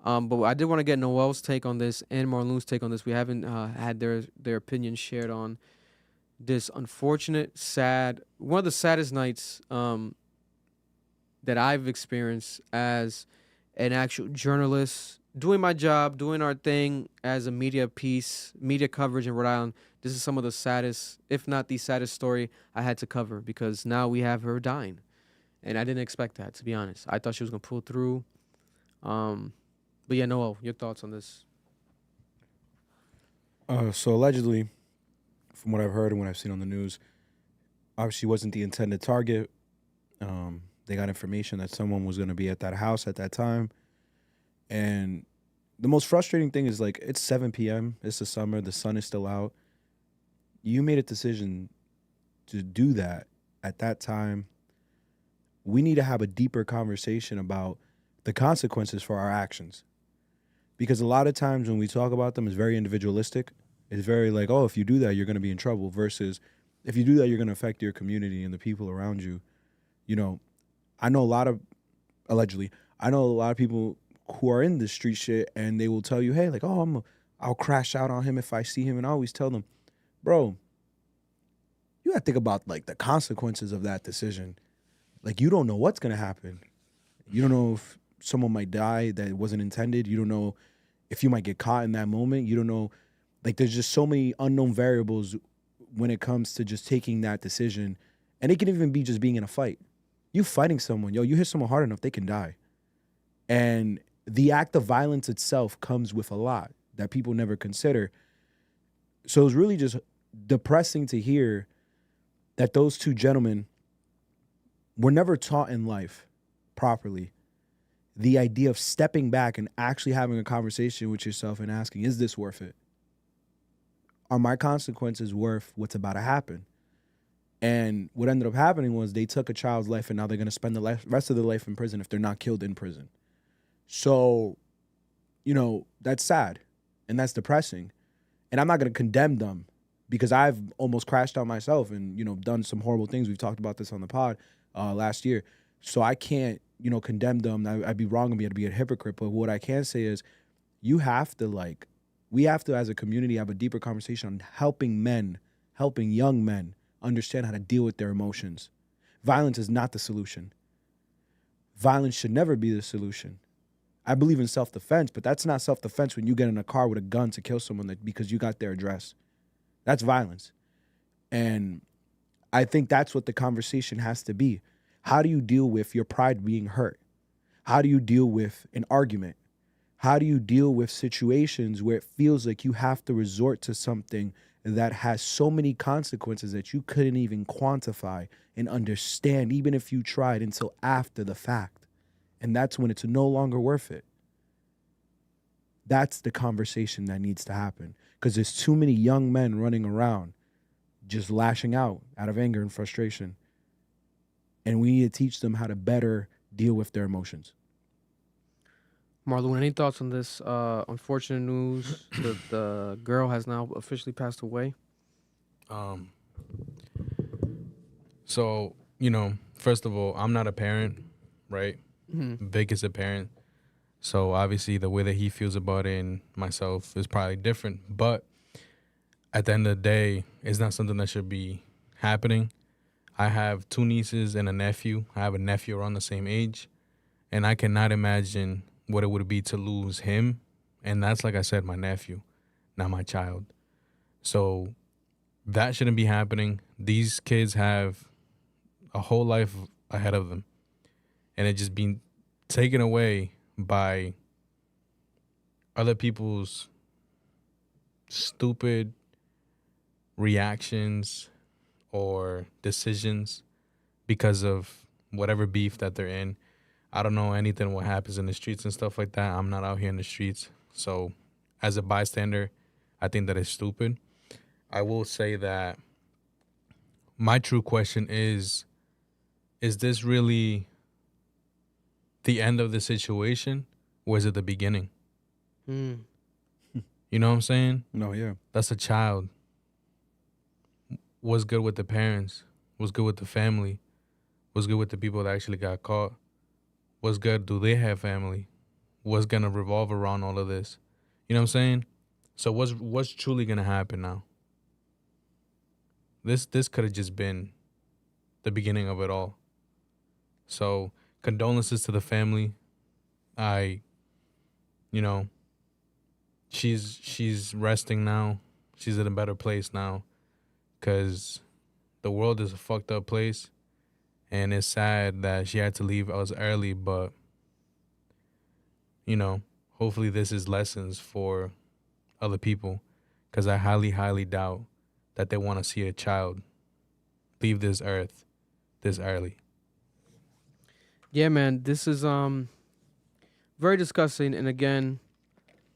But I did want to get Noel's take on this and Marloon's take on this. We haven't had their opinions shared on this unfortunate, sad, one of the saddest nights that I've experienced as an actual journalist, doing my job, doing our thing as a media piece, media coverage in Rhode Island. This is some of the saddest, if not the saddest story I had to cover, because now we have her dying. And I didn't expect that, to be honest. I thought she was going to pull through. But yeah, Noel, your thoughts on this? So allegedly, from what I've heard and what I've seen on the news, obviously wasn't the intended target. They got information that someone was going to be at that house at that time. And the most frustrating thing is, like, it's 7 p.m. It's the summer. The sun is still out. You made a decision to do that at that time. We need to have a deeper conversation about the consequences for our actions. Because a lot of times when we talk about them, it's very individualistic. It's very like, oh, if you do that, you're going to be in trouble, versus if you do that, you're going to affect your community and the people around you. You know, I know a lot of people who are in this street shit, and they will tell you, hey, like, oh, I'll crash out on him if I see him. And I always tell them, bro, you got to think about, like, the consequences of that decision. Like, you don't know what's going to happen. You don't know if someone might die that wasn't intended. You don't know if you might get caught in that moment. You don't know. Like, there's just so many unknown variables when it comes to just taking that decision. And it can even be just being in a fight. You fighting someone, you hit someone hard enough, they can die. And the act of violence itself comes with a lot that people never consider. So it's really just depressing to hear that those two gentlemen were never taught in life properly the idea of stepping back and actually having a conversation with yourself and asking, is this worth it? Are my consequences worth what's about to happen? And what ended up happening was they took a child's life, and now they're going to spend the rest of their life in prison if they're not killed in prison. So, you know, that's sad and that's depressing. And I'm not going to condemn them, because I've almost crashed out myself and, you know, done some horrible things. We've talked about this on the pod last year. So I can't, you know, condemn them. I'd be wrong of me. I'd be a hypocrite. But what I can say is we have to, as a community, have a deeper conversation on helping young men understand how to deal with their emotions. Violence is not the solution. Violence should never be the solution. I believe in self-defense, but that's not self-defense when you get in a car with a gun to kill someone because you got their address. That's violence. And I think that's what the conversation has to be. How do you deal with your pride being hurt? How do you deal with an argument? How do you deal with situations where it feels like you have to resort to something that has so many consequences that you couldn't even quantify and understand, even if you tried, until after the fact? And that's when it's no longer worth it. That's the conversation that needs to happen, because there's too many young men running around just lashing out of anger and frustration. And we need to teach them how to better deal with their emotions. Marloon, any thoughts on this unfortunate news? The girl has now officially passed away. So, first of all, I'm not a parent, right? Vic is a parent. So obviously the way that he feels about it and myself is probably different. But at the end of the day, it's not something that should be happening. I have 2 nieces and a nephew. I have a nephew around the same age. And I cannot imagine what it would be to lose him. And that's, like I said, my nephew, not my child. So that shouldn't be happening. These kids have a whole life ahead of them. And it just being taken away by other people's stupid reactions or decisions because of whatever beef that they're in. I don't know anything what happens in the streets and stuff like that. I'm not out here in the streets. So as a bystander, I think that is stupid. I will say that my true question is this really the end of the situation, or is it the beginning? You know what I'm saying? No, yeah. That's a child. What's good with the parents? What's good with the family? What's good with the people that actually got caught? What's good? Do they have family? What's gonna revolve around all of this? You know what I'm saying? So what's truly gonna happen now? This could have just been the beginning of it all. So condolences to the family. She's resting now. She's in a better place now, because the world is a fucked up place, and it's sad that she had to leave us early, but hopefully this is lessons for other people, because I highly, highly doubt that they want to see a child leave this earth this early. Yeah, man, this is very disgusting. And again,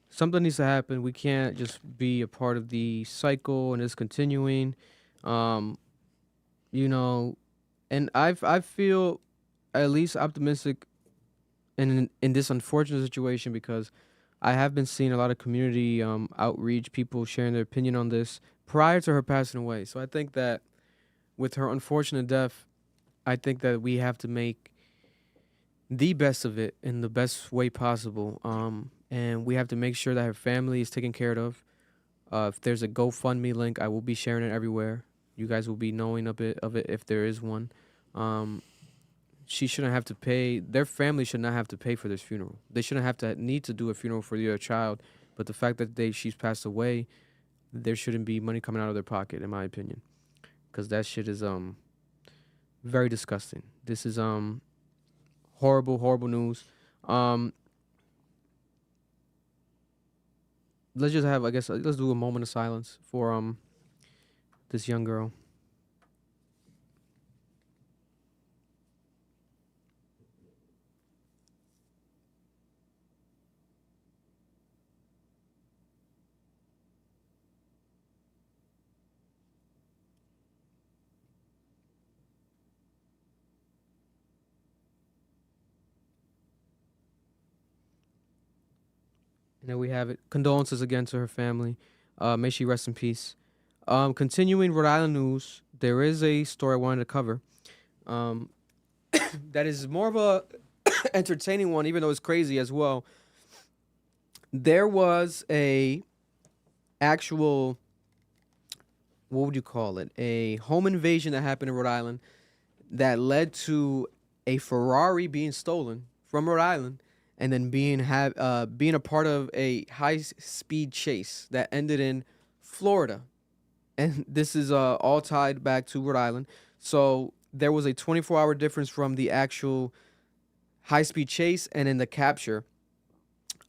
something needs to happen. We can't just be a part of the cycle and it's continuing. And I feel at least optimistic in this unfortunate situation, because I have been seeing a lot of community outreach, people sharing their opinion on this prior to her passing away. So I think that with her unfortunate death, I think that we have to make the best of it in the best way possible. And we have to make sure that her family is taken care of. If there's a GoFundMe link, I will be sharing it everywhere. You guys will be knowing a bit of it if there is one. She shouldn't have to pay. Their family should not have to pay for this funeral. They shouldn't have to need to do a funeral for their child. But the fact that she's passed away, there shouldn't be money coming out of their pocket, in my opinion, because that shit is very disgusting. This is horrible, horrible news. Let's just have, let's do a moment of silence for this young girl. And there we have it. Condolences again to her family. May she rest in peace. Continuing Rhode Island news, there is a story I wanted to cover that is more of a entertaining one, even though it's crazy as well. There was a actual, what would you call it? A home invasion that happened in Rhode Island that led to a Ferrari being stolen from Rhode Island, and then being a part of a high-speed chase that ended in Florida. and this is all tied back to Rhode Island. So there was a 24-hour difference from the actual high-speed chase and in the capture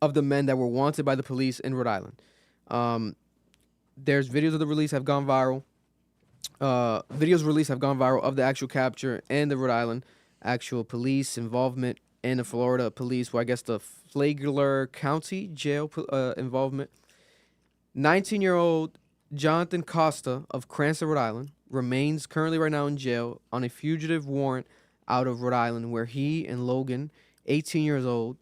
of the men that were wanted by the police in Rhode Island. There's videos of the release have gone viral. Videos released have gone viral of the actual capture and the Rhode Island actual police involvement and the Florida police, well, I guess the Flagler County Jail involvement. 19-year-old Jonathan Costa of Cranston, Rhode Island, remains currently right now in jail on a fugitive warrant out of Rhode Island, where he and Logan, 18 years old,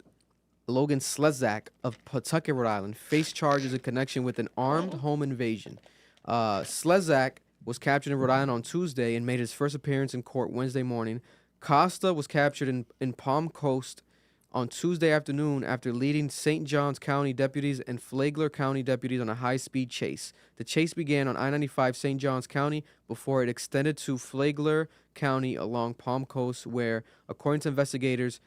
Logan Slezak of Pawtucket, Rhode Island, face charges in connection with an armed home invasion. Slezak was captured in Rhode Island on Tuesday and made his first appearance in court Wednesday morning. Costa was captured in Palm Coast on Tuesday afternoon after leading St. Johns County deputies and Flagler County deputies on a high-speed chase. The chase began on I-95 St. Johns County before it extended to Flagler County along Palm Coast, where, according to investigators,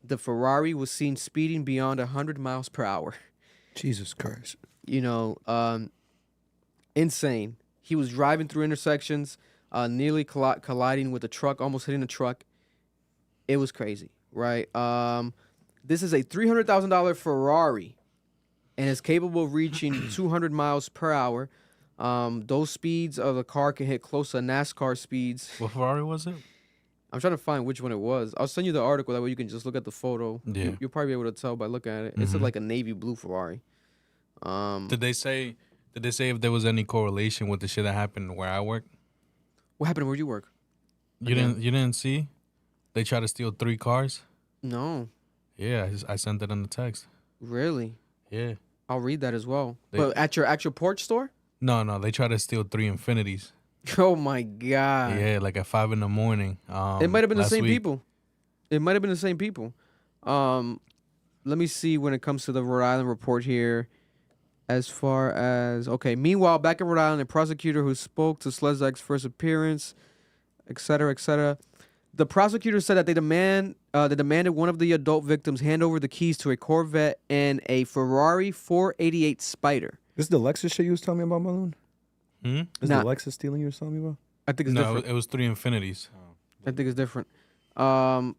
the Ferrari was seen speeding beyond 100 miles per hour. Jesus Christ. You know, insane. He was driving through intersections, nearly colliding with a truck, almost hitting a truck. It was crazy, right? This is a $300,000 Ferrari and is capable of reaching 200 miles per hour. Those speeds of the car can hit close to NASCAR speeds. What Ferrari was it? I'm trying to find which one it was. I'll send you the article. That way you can just look at the photo. Yeah. You'll probably be able to tell by looking at it. It's like a navy blue Ferrari. Did they say if there was any correlation with the shit that happened where I work? What happened where you work? You didn't see? They tried to steal 3 cars? No. Yeah, I sent it on the text. Really? Yeah. I'll read that as well. But at your actual porch store? No, they tried to steal 3 Infinities. Oh my God. Yeah, like at 5 a.m. It might have been the same week. people. It might have been the same people. Let me see when it comes to the Rhode Island report here. As far as, okay, meanwhile, back in Rhode Island, a prosecutor who spoke to Slezak's first appearance, et cetera, et cetera. The prosecutor said that they demanded one of the adult victims hand over the keys to a Corvette and a Ferrari 488 Spider. This is the Lexus shit you was telling me about, Marloon? Is Nah. the Lexus stealing you was telling me about? I think it's different. No, it was 3 Infinities. I think it's different. Let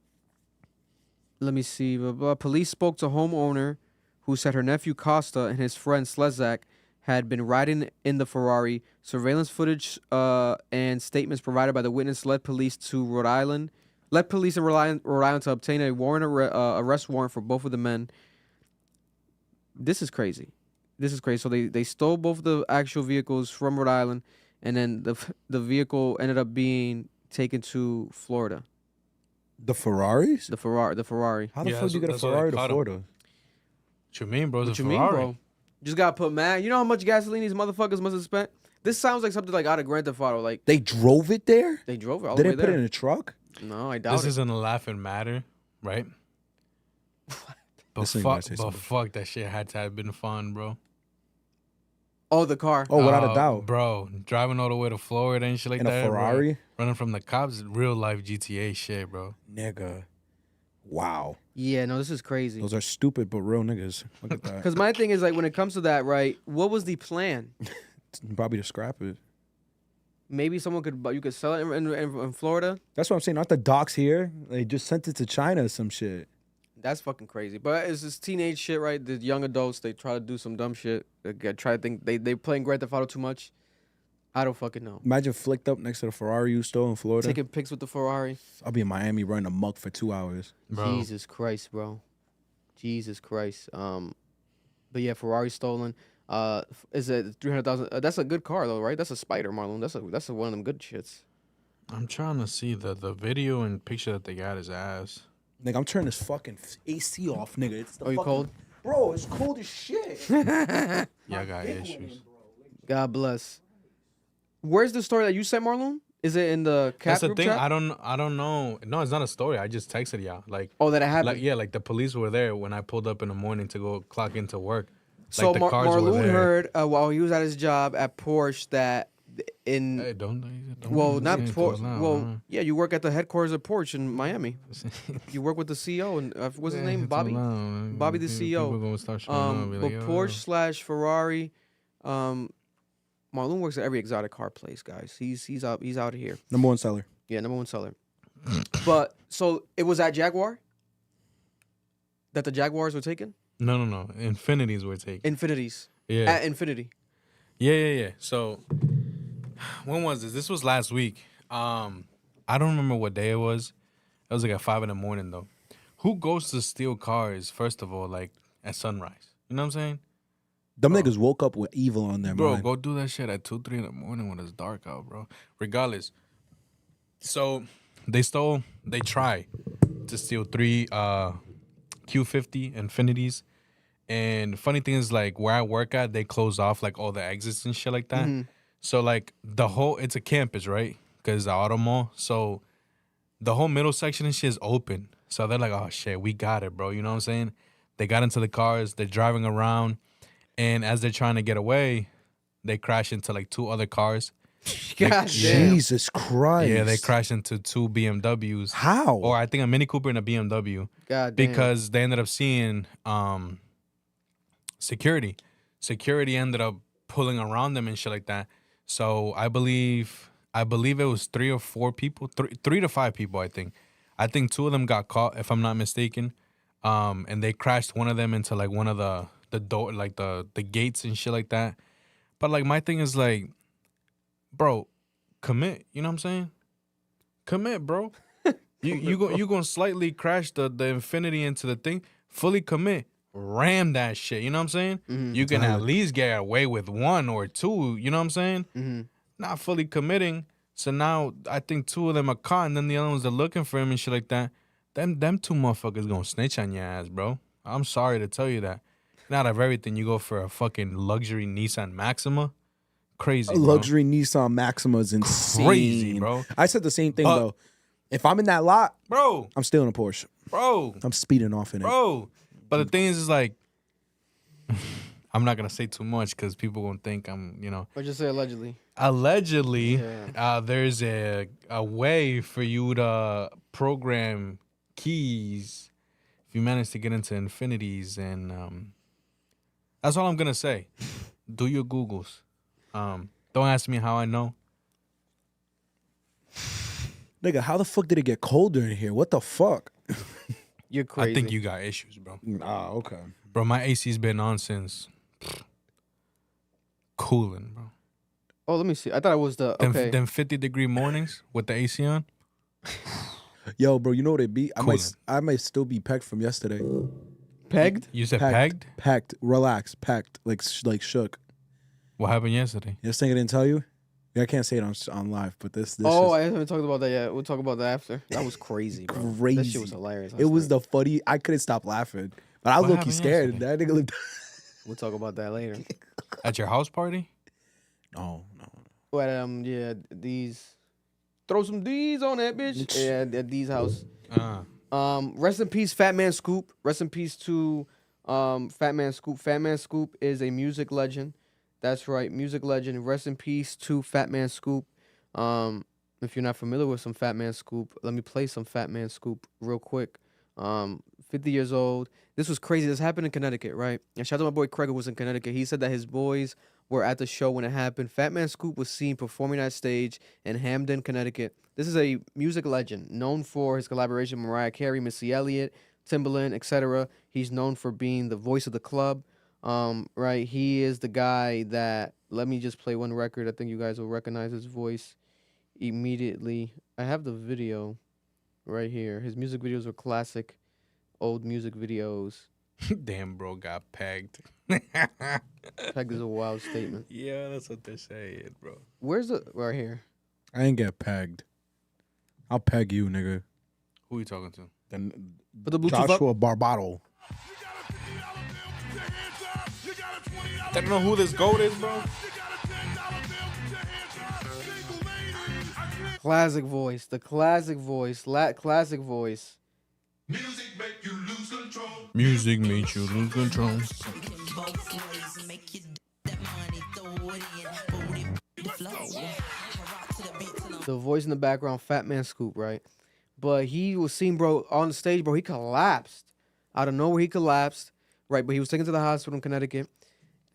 me see. Police spoke to homeowner who said her nephew Costa and his friend Slezak had been riding in the Ferrari. Surveillance footage and statements provided by the witness led police in Rhode Island to obtain a arrest warrant for both of the men. This is crazy. So they stole both the actual vehicles from Rhode Island, and then the vehicle ended up being taken to Florida. The Ferraris? The Ferrari. How the Yeah, fuck you get a that's what they Ferrari to caught 'em. Florida? What you mean, bro? What It's you a mean, Ferrari. bro? Just gotta put mad. You know how much gasoline these motherfuckers must have spent? This sounds like something like out of Grand Theft Auto. Like They drove it there? they drove it all They the way didn't put there. it in a truck? No, I doubt This it. isn't a laughing matter, right? But This nigga might say fuck, something. fuck, that shit had to have been fun, bro. Oh, the car. Oh, without a doubt. Bro, driving all the way to Florida and shit like In a that. bro. Ferrari? Running from the cops, real life GTA shit, bro. Nigga. Wow. Yeah, no, this is crazy. Those are stupid but real niggas. Look at that. Because my thing is, like, when it comes to that, right, what was the plan? Probably to scrap it. Maybe someone you could sell it in Florida? That's what I'm saying. Not the docks here. They just sent it to China or some shit. That's fucking crazy. But it's this teenage shit, right? The young adults, they try to do some dumb shit. They try to think they playing Grand Theft Auto too much. I don't fucking know. Imagine flicked up next to the Ferrari you stole in Florida. Taking pics with the Ferrari. I'll be in Miami running amok for 2 hours. Bro. Jesus Christ, bro. Jesus Christ. But yeah, Ferrari stolen. Is it 300,000? That's a good car though, right? That's a Spider, Marloon. That's one of them good shits. I'm trying to see the video and picture that they got his ass. Nigga, I'm turning this fucking AC off, nigga. It's the Are you fucking- cold? Bro, it's cold as shit. Yeah, I got issues. God bless. Where's the story that you sent, Marloon? Is it in the cat That's the group thing. chat? I don't know. No, it's not a story. I just texted y'all. Like, Oh, that it happened. like yeah, like the police were there when I pulled up in the morning to go clock into work. So Like the cars were Marloon there. heard while he was at his job at Porsche that in Hey, don't well, not say it Porsche. too loud, Well, huh? yeah, you work at the headquarters of Porsche in Miami. You work with the CEO and what's his Yeah, name? it's Bobby. too loud. Bobby the People CEO. gonna start showing up, be But like, yo, Porsche / Ferrari, Marloon works at every exotic car place, guys. He's out of here. Number one seller. Yeah, number one seller. But so it was at Jaguar that the Jaguars were taken? No. Infinities were taken. Infinities. Yeah. At Infinity. Yeah. So when was this? This was last week. I don't remember what day it was. It was like at 5 a.m. though. Who goes to steal cars, first of all, like at sunrise? You know what I'm saying? Them niggas woke up with evil on their Bro, mind. go do that shit at 2, 3 in the morning when it's dark out, bro. Regardless. So they tried to steal 3 Q50 Infinities. And funny thing is, like, where I work at, they closed off, like, all the exits and shit like that. Mm-hmm. So, like, it's a campus, right? Because it's the auto mall. So the whole middle section and shit is open. So they're like, oh, shit, we got it, bro. You know what I'm saying? They got into the cars. They're driving around. And as they're trying to get away, they crash into, like, 2 other cars. God damn. Jesus Christ. Yeah, they crashed into 2 BMWs. How? Or I think a Mini Cooper and a BMW. God damn. Because they ended up seeing security. Security ended up pulling around them and shit like that. So I believe it was 3 or 4 people, 3 to 5 people, I think. I think 2 of them got caught, if I'm not mistaken. And they crashed one of them into like one of the door, like the gates and shit like that. But like my thing is like, bro, commit. You know what I'm saying? Commit, bro. You gonna slightly crash the Infinity into the thing. Fully commit. Ram that shit. You know what I'm saying? Mm-hmm. You can at least get away with 1 or 2. You know what I'm saying? Mm-hmm. Not fully committing. So now I think 2 of them are caught, and then the other ones are looking for him and shit like that. Them 2 motherfuckers gonna snitch on your ass, bro. I'm sorry to tell you that. Not of everything, you go for a fucking luxury Nissan Maxima. Crazy, A bro. luxury Nissan Maxima is insane. Crazy, bro. I said the same thing, though. If I'm in that lot, Bro, I'm stealing a Porsche. bro, I'm speeding off in it. bro. But the thing is like, I'm not gonna say too much because people gonna think I'm, Or just say allegedly. Allegedly, Yeah. there's a way for you to program keys if you manage to get into Infinities, and that's all I'm gonna say. Do your Googles. Don't ask me how I know. Nigga, how the fuck did it get colder in here? What the fuck? You're crazy. I think you got issues, bro. Ah, okay. Bro, my AC's been on since cooling, bro. Oh, let me see. I thought it was the okay. Them 50-degree mornings with the AC on. Yo, bro, you know what it be? Cooling. I might still be pegged from yesterday. Pegged? You said pegged? Packed. Relax. Packed. Like shook. What happened yesterday? This thing I didn't tell you? Yeah, I can't say it on live, but this Oh, is I haven't talked about that yet. We'll talk about that after. That was crazy, bro. crazy. That shit was hilarious. It was the funny. I couldn't stop laughing. But I was What low-key happened scared. yesterday? That nigga looked... We'll talk about that later. At your house party? No. But yeah, these throw some D's on that bitch. Yeah, at D's house. Rest in peace, Fatman Scoop. Rest in peace to Fatman Scoop. Fatman Scoop is a music legend. That's right, music legend. Rest in peace to Fatman Scoop. If you're not familiar with some Fatman Scoop, let me play some Fatman Scoop real quick. 50 years old. This was crazy. This happened in Connecticut, right? And shout out to my boy Craig, who was in Connecticut. He said that his boys were at the show when it happened. Fatman Scoop was seen performing that stage in Hamden, Connecticut. This is a music legend known for his collaboration with Mariah Carey, Missy Elliott, Timbaland, etc. He's known for being the voice of the club. Right? He is the guy that, let me just play one record. I think you guys will recognize his voice immediately. I have the video right here. His music videos were classic old music videos. Damn, bro, got pegged. Pegged is a wild statement. Yeah, that's what they're saying, bro. Where's the right here? I ain't get pegged. I'll peg you, nigga. Who you talking to? Then Put the Bluetooth Joshua Barbado. I don't know who this goat is, bro. Classic voice. The classic voice. Classic voice. Music make you lose control. Music makes you lose control. The voice in the background, Fatman Scoop, right? But he was seen, bro, on the stage, bro. He collapsed. Out of nowhere, he collapsed, right? But he was taken to the hospital in Connecticut.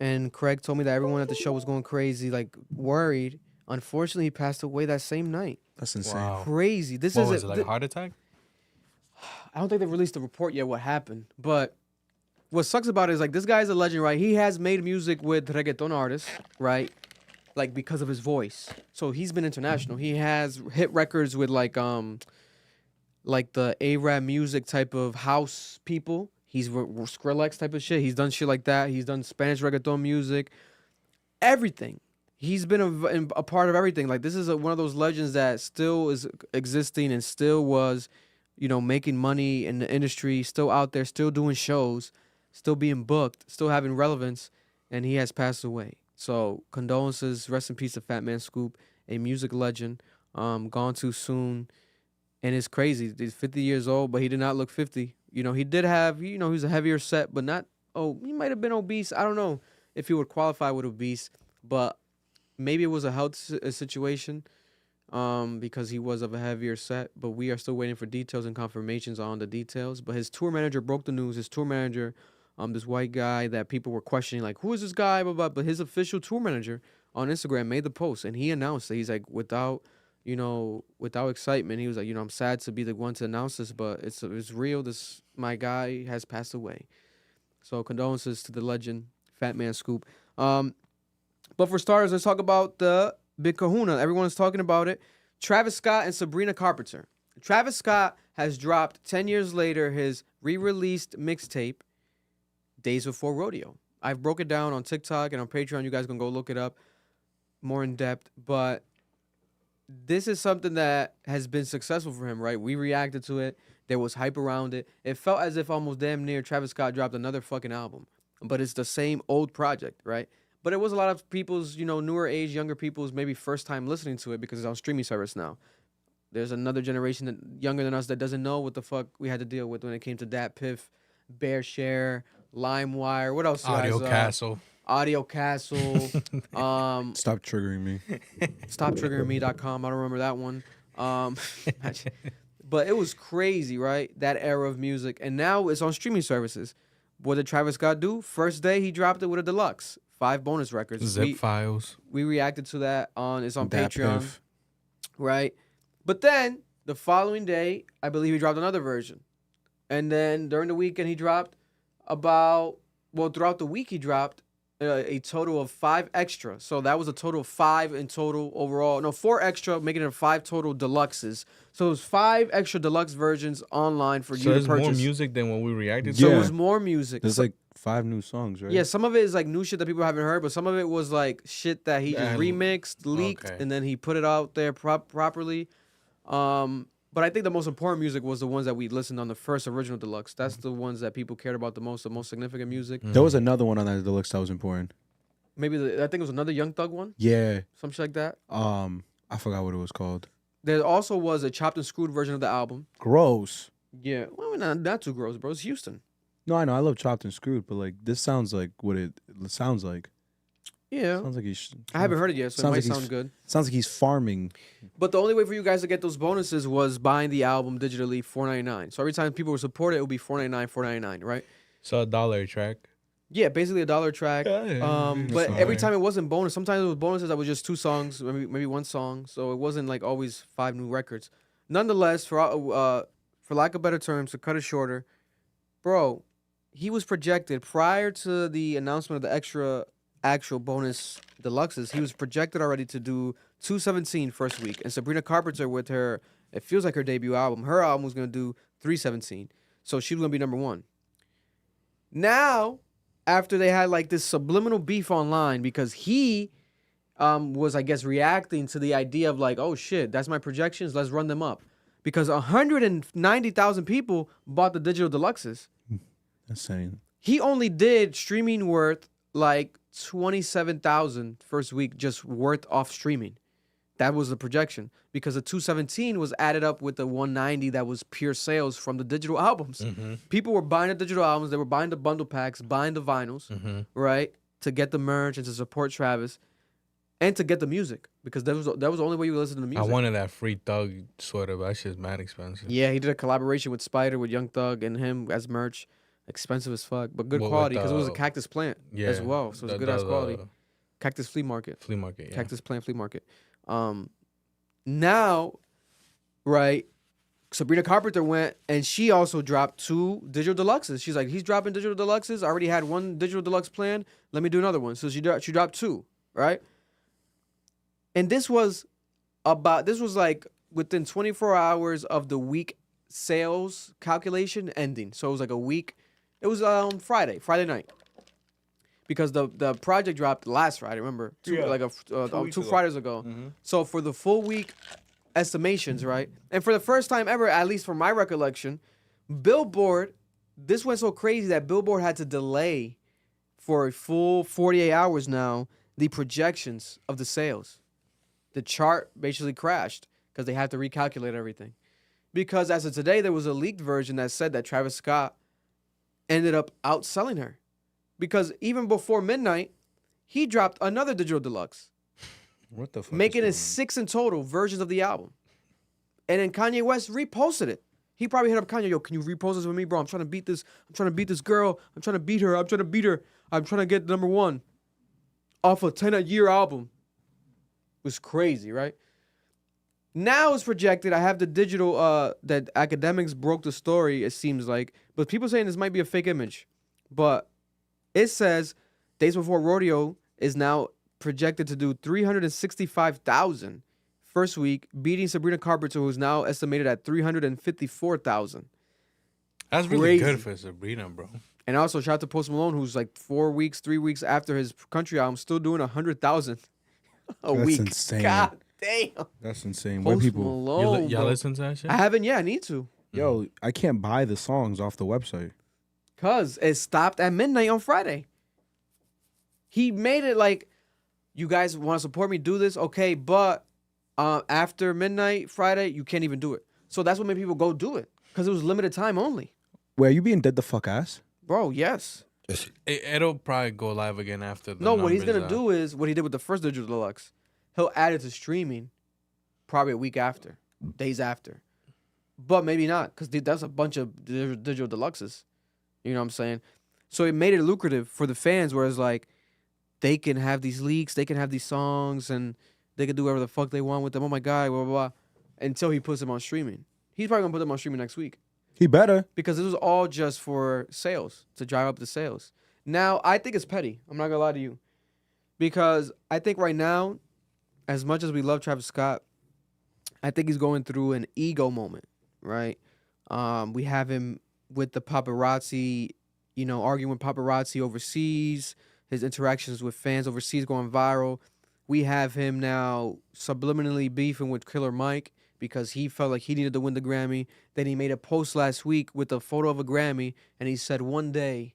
and Craig told me that everyone at the show was going crazy, like worried. Unfortunately, he passed away that same night. That's insane. Wow. Crazy. This What is was it, like a heart attack? I don't think they released the report yet what happened, but what sucks about it is like this guy's a legend, right? He has made music with reggaeton artists, right? Like because of his voice. So he's been international. He has hit records with like the A-rap music type of house people. He's Skrillex type of shit. He's done shit like that. He's done Spanish reggaeton music. Everything. He's been a part of everything. Like this is one of those legends that still is existing and still was, you know, making money in the industry, still out there, still doing shows, still being booked, still having relevance, and he has passed away. So condolences, rest in peace to Fatman Scoop, a music legend, gone too soon, and it's crazy. He's 50 years old, but he did not look 50. You know, he did have, you know, he was a heavier set, but not. Oh, he might have been obese. I don't know if he would qualify with obese, but maybe it was a health situation. Because he was of a heavier set, but we are still waiting for details and confirmations on the details. But his tour manager broke the news. His tour manager, this white guy that people were questioning, like, who is this guy? Blah, blah. But his official tour manager on Instagram made the post, and he announced that he's like, without excitement, he was like, you know, I'm sad to be the one to announce this, but it's real. This my guy has passed away. So condolences to the legend, Fatman Scoop. But for starters, let's talk about the Big Kahuna. Everyone's talking about it. Travis Scott and Sabrina Carpenter. Travis Scott has dropped 10 years later his re-released mixtape, Days Before Rodeo. I've broke it down on TikTok and on Patreon. You guys can go look it up more in depth. But this is something that has been successful for him, right? We reacted to it. There was hype around it. It felt as if almost damn near Travis Scott dropped another fucking album. But it's the same old project, right? But it was a lot of people's, you know, newer age, younger people's maybe first time listening to it because it's on streaming service now. There's another generation that younger than us that doesn't know what the fuck we had to deal with when it came to Dat Piff, Bear Share, LimeWire. What else? Audio Castle. Audio Castle. Stop triggering me. StopTriggeringMe.com. I don't remember that one. But it was crazy, right? That era of music. And now it's on streaming services. What did Travis Scott do? First day, he dropped it with a deluxe. 5 bonus records. Zip files. We reacted to that it's on Dat Patreon. Piff. Right? But then, the following day, I believe he dropped another version. And then during the weekend, he dropped throughout the week, he dropped a total of 5 extra. So that was a total of 5 in total overall. No, 4 extra, making it 5 total deluxes. So it was 5 extra deluxe versions online for you to purchase. So there's more music than what we reacted to? So Yeah. it was more music. There's like 5 new songs, right? Yeah, some of it is like new shit that people haven't heard, but some of it was like shit that he just remixed, leaked, Okay. and then he put it out there properly. But I think the most important music was the ones that we listened on the first original deluxe. That's the ones that people cared about the most significant music. There was another one on that deluxe that was important. Maybe I think it was another Young Thug one, Yeah. some shit like that. I forgot what it was called. There also was a chopped and screwed version of the album. Gross. Yeah, well, not too gross, bro. It's Houston. No, I know. I love Chopped and Screwed, but like this sounds like what it sounds like. Yeah, Sounds like he's. I haven't heard it yet, so it sounds might like he's- sound good. Sounds like he's farming. But the only way for you guys to get those bonuses was buying the album digitally, $4.99. So every time people would support it, it would be $4.99, $4.99, right? So $1 a track. Yeah, basically $1 track. But fine. every time it wasn't bonus. Sometimes it was bonuses that was just 2 songs, maybe 1 song. So it wasn't like always 5 new records. Nonetheless, for lack of better terms, to cut it shorter, bro, he was projected prior to the announcement of the actual bonus deluxes. He was projected already to do 217 first week, and Sabrina Carpenter with her, it feels like her debut album. Her album was gonna do 317, so she was gonna be number 1. Now, after they had like this subliminal beef online because he was, I guess, reacting to the idea of like, oh shit, that's my projections, let's run them up, because 190,000 people bought the digital deluxes. Insane. He only did streaming worth like 27,000 first week, just worth off streaming. That was the projection, because the 217 was added up with the 190 that was pure sales from the digital albums. People were buying the digital albums, they were buying the bundle packs, buying the vinyls, right, to get the merch and to support Travis and to get the music, because that was the only way you would listen to the music. I wanted that Free Thug sweater, but that shit's mad expensive. Yeah, he did a collaboration with Spider, with Young Thug and him as merch. expensive as fuck, but good What, with quality because it was a the- cactus plant Yeah. as well. So it's good ass quality. Cactus flea market. Flea market. Yeah. Cactus plant flea market. Now, right, Sabrina Carpenter went and she also dropped 2 digital deluxes. She's like, he's dropping digital deluxes. I already had 1 digital deluxe plan. Let me do another one. So she dropped 2, right? And this was like within 24 hours of the week sales calculation ending. So it was like a week. It was Friday night. Because the project dropped last Friday, remember? 2 Fridays ago. So for the full week estimations, right? And for the first time ever, at least from my recollection, Billboard, this went so crazy that Billboard had to delay for a full 48 hours now the projections of the sales. The chart basically crashed because they had to recalculate everything. Because as of today, there was a leaked version that said that Travis Scott ended up outselling her. Because even before midnight, he dropped another digital deluxe. What the fuck? Making it 6 in total versions of the album. And then Kanye West reposted it. He probably hit up Kanye, yo, can you repost this with me, bro? I'm trying to beat this. I'm trying to beat this girl. I'm trying to beat her. I'm trying to beat her. I'm trying to get number 1 off a 10-a-year album. It was crazy, right? Now it's projected. I have the digital that academics broke the story, it seems like. But people saying this might be a fake image. But it says Days Before Rodeo is now projected to do 365,000 first week, beating Sabrina Carpenter, who's now estimated at 354,000. That's really Crazy. good for Sabrina, bro. And also shout out to Post Malone, who's like 3 weeks after his country album, still doing 100,000 a That's week. insane. God damn. That's insane. Where Post people, Malone, Y'all bro. listen to that shit? I haven't yet. I need to. yo, I can't buy the songs off the website. Because it stopped at midnight on Friday. He made it like, you guys want to support me, do this, okay, but after midnight Friday, you can't even do it. So that's what made people go do it. Because it was limited time only. Wait, are you being dead the fuck ass? Bro, yes. It'll probably go live again after the No, what he's going to numbers, do is what he did with the first digital deluxe. He'll add it to streaming probably a week after, days after. But maybe not, because that's a bunch of digital deluxes. You know what I'm saying? So it made it lucrative for the fans, whereas like they can have these leaks, they can have these songs, and they can do whatever the fuck they want with them. Oh my God, blah, blah, blah. Until he puts them on streaming. He's probably going to put them on streaming next week. He better. Because this was all just for sales, to drive up the sales. Now, I think it's petty. I'm not going to lie to you. Because I think right now, as much as we love Travis Scott, I think he's going through an ego moment, right? We have him with the paparazzi, you know, arguing with paparazzi overseas, his interactions with fans overseas going viral. We have him now subliminally beefing with Killer Mike because he felt like he needed to win the Grammy. Then he made a post last week with a photo of a Grammy, and he said one day,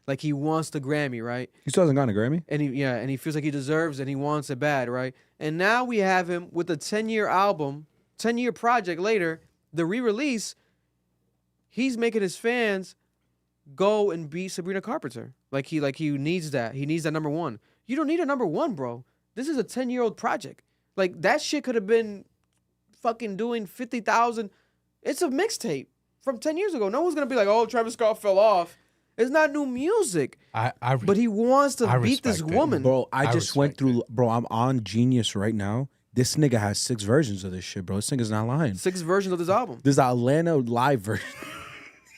like he wants the Grammy, right? He still hasn't gotten a Grammy? And he feels like he deserves it and he wants it bad, right? And now we have him with a 10-year album, 10-year project later, the re-release. He's making his fans go and beat Sabrina Carpenter. Like he needs that. He needs that number 1. You don't need a number 1, bro. This is a 10-year-old project. Like that shit could have been fucking doing 50,000. It's a mixtape from 10 years ago. No one's gonna be like, oh, Travis Scott fell off. It's not new music. But he wants to beat this woman. Bro, I just went through, bro, I'm on Genius right now. This nigga has 6 versions of this shit, bro. This nigga's not lying. 6 versions of this album. There's an Atlanta live version.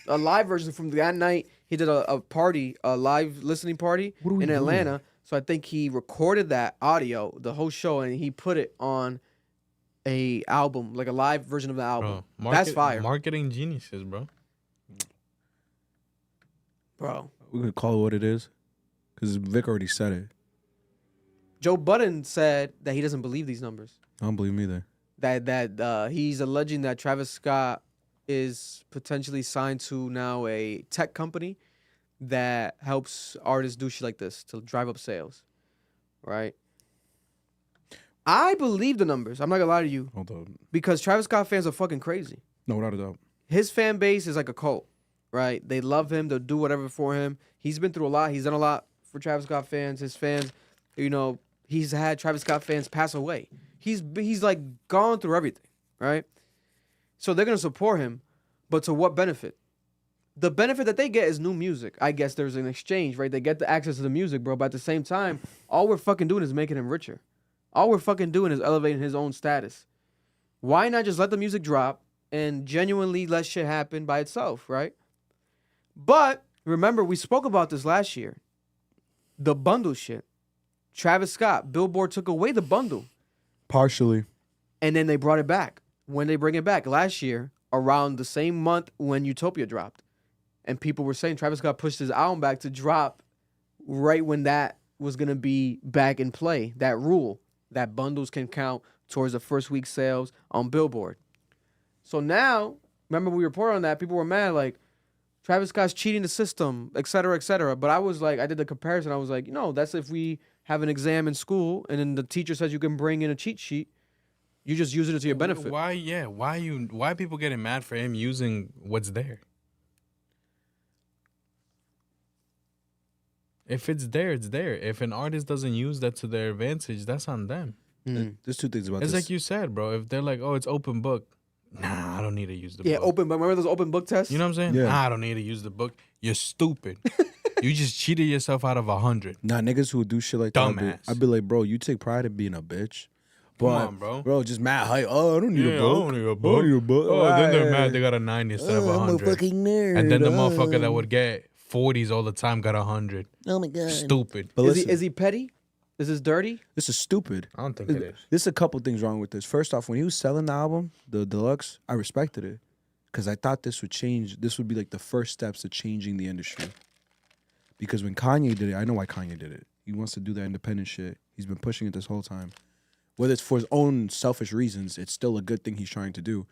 A live version from that night. He did a party, a live listening party in Atlanta. So I think he recorded that audio, the whole show, and he put it on a album, like a live version of the album. Bro, that's fire. Marketing geniuses, bro. Bro. We're going to call it what it is because Vic already said it. Joe Budden said that he doesn't believe these numbers. I don't believe him either. That he's alleging that Travis Scott is potentially signed to now a tech company that helps artists do shit like this to drive up sales, right? I believe the numbers. I'm not gonna lie to you. Hold on. Because Travis Scott fans are fucking crazy. No, without a doubt. His fan base is like a cult, right? They love him. They'll do whatever for him. He's been through a lot. He's done a lot for Travis Scott fans. His fans, you know, he's had Travis Scott fans pass away. He's like gone through everything, right? So they're gonna support him, but to what benefit? the benefit that they get is new music. I guess there's an exchange, right? They get the access to the music, bro. But at the same time, all we're fucking doing is making him richer. All we're fucking doing is elevating his own status. Why not just let the music drop and genuinely let shit happen by itself, right? But remember, we spoke about this last year. The bundle shit. Travis Scott, Billboard took away the bundle. Partially. And then they brought it back. When they bring it back? Last year, around the same month when Utopia dropped. And people were saying Travis Scott pushed his album back to drop right when that was going to be back in play. That rule that bundles can count towards the first week sales on Billboard. So now, remember we reported on that, people were mad like, Travis Scott's cheating the system, et cetera, et cetera. But I was like, I did the comparison. I was like, that's if we have an exam in school and then the teacher says you can bring in a cheat sheet. You just use it to your benefit. Why people getting mad for him using what's there? If it's there, it's there. If an artist doesn't use that to their advantage, that's on them. There's two things about it's this. It's like you said, bro. If they're like, oh, it's open book. Nah, I don't need to use the book. Yeah, open. But remember those open book tests? You know what I'm saying? Yeah. Nah, I don't need to use the book. You're stupid. You just cheated yourself out of 100. Nah, niggas who do shit like Dumbass. that, I'd be like, bro, you take pride in being a bitch. But, Come on, bro. Bro, just mad hype. Oh, I don't need a book. I don't need a book. Oh, then they're mad they got a 90 instead of 100. I'm a fucking nerd. And then the motherfucker that would get 40s all the time got 100. Oh my God. Stupid. But Is he petty? Is this dirty? This is stupid. I don't think it is. There's a couple things wrong with this. First off, when he was selling the album, the deluxe, I respected it. Because I thought this would change. This would be like the first steps to changing the industry. Because when Kanye did it, I know why Kanye did it. He wants to do that independent shit. He's been pushing it this whole time. Whether it's for his own selfish reasons, it's still a good thing he's trying to do.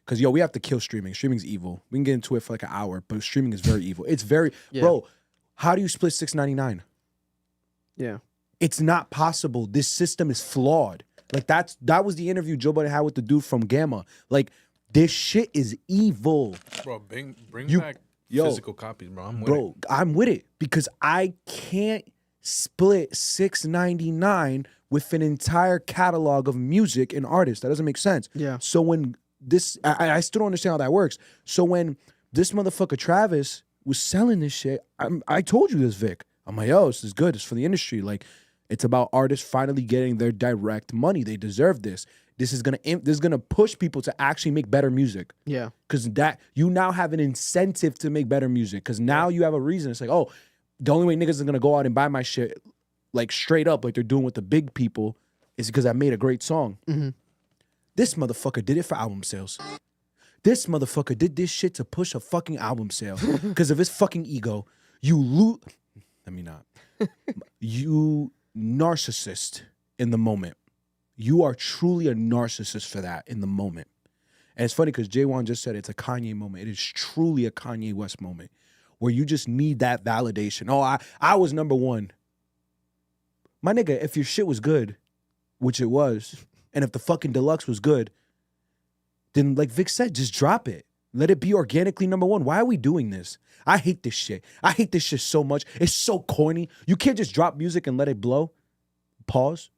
Because, we have to kill streaming. Streaming's evil. We can get into it for like an hour, but streaming is very evil. It's very... Yeah. Bro, how do you split $6.99? Yeah. It's not possible. This system is flawed. Like, that was the interview Joe Budden had with the dude from Gamma. Like, this shit is evil. Bro, bring You- back yo, physical copies, bro. I'm with it because I can't split $6.99 with an entire catalog of music and artists. That doesn't make sense. Yeah. So when this, I still don't understand how that works. So when this motherfucker Travis was selling this shit, I told you this, Vic. I'm like, yo, this is good. It's for the industry. Like, it's about artists finally getting their direct money. They deserve this. This is gonna push people to actually make better music. Yeah. Because that you now have an incentive to make better music. Because now you have a reason. It's like, oh, the only way niggas are gonna go out and buy my shit, like straight up, like they're doing with the big people, is because I made a great song. Mm-hmm. This motherfucker did it for album sales. This motherfucker did this shit to push a fucking album sale because of his fucking ego. Let me not. You narcissist in the moment. You are truly a narcissist for that in the moment. And it's funny because J1 just said it's a Kanye moment. It is truly a Kanye West moment where you just need that validation. Oh, I was number one. My nigga, if your shit was good, which it was, and if the fucking deluxe was good, then like Vic said, just drop it. Let it be organically number one. Why are we doing this? I hate this shit. I hate this shit so much. It's so corny. You can't just drop music and let it blow. Pause.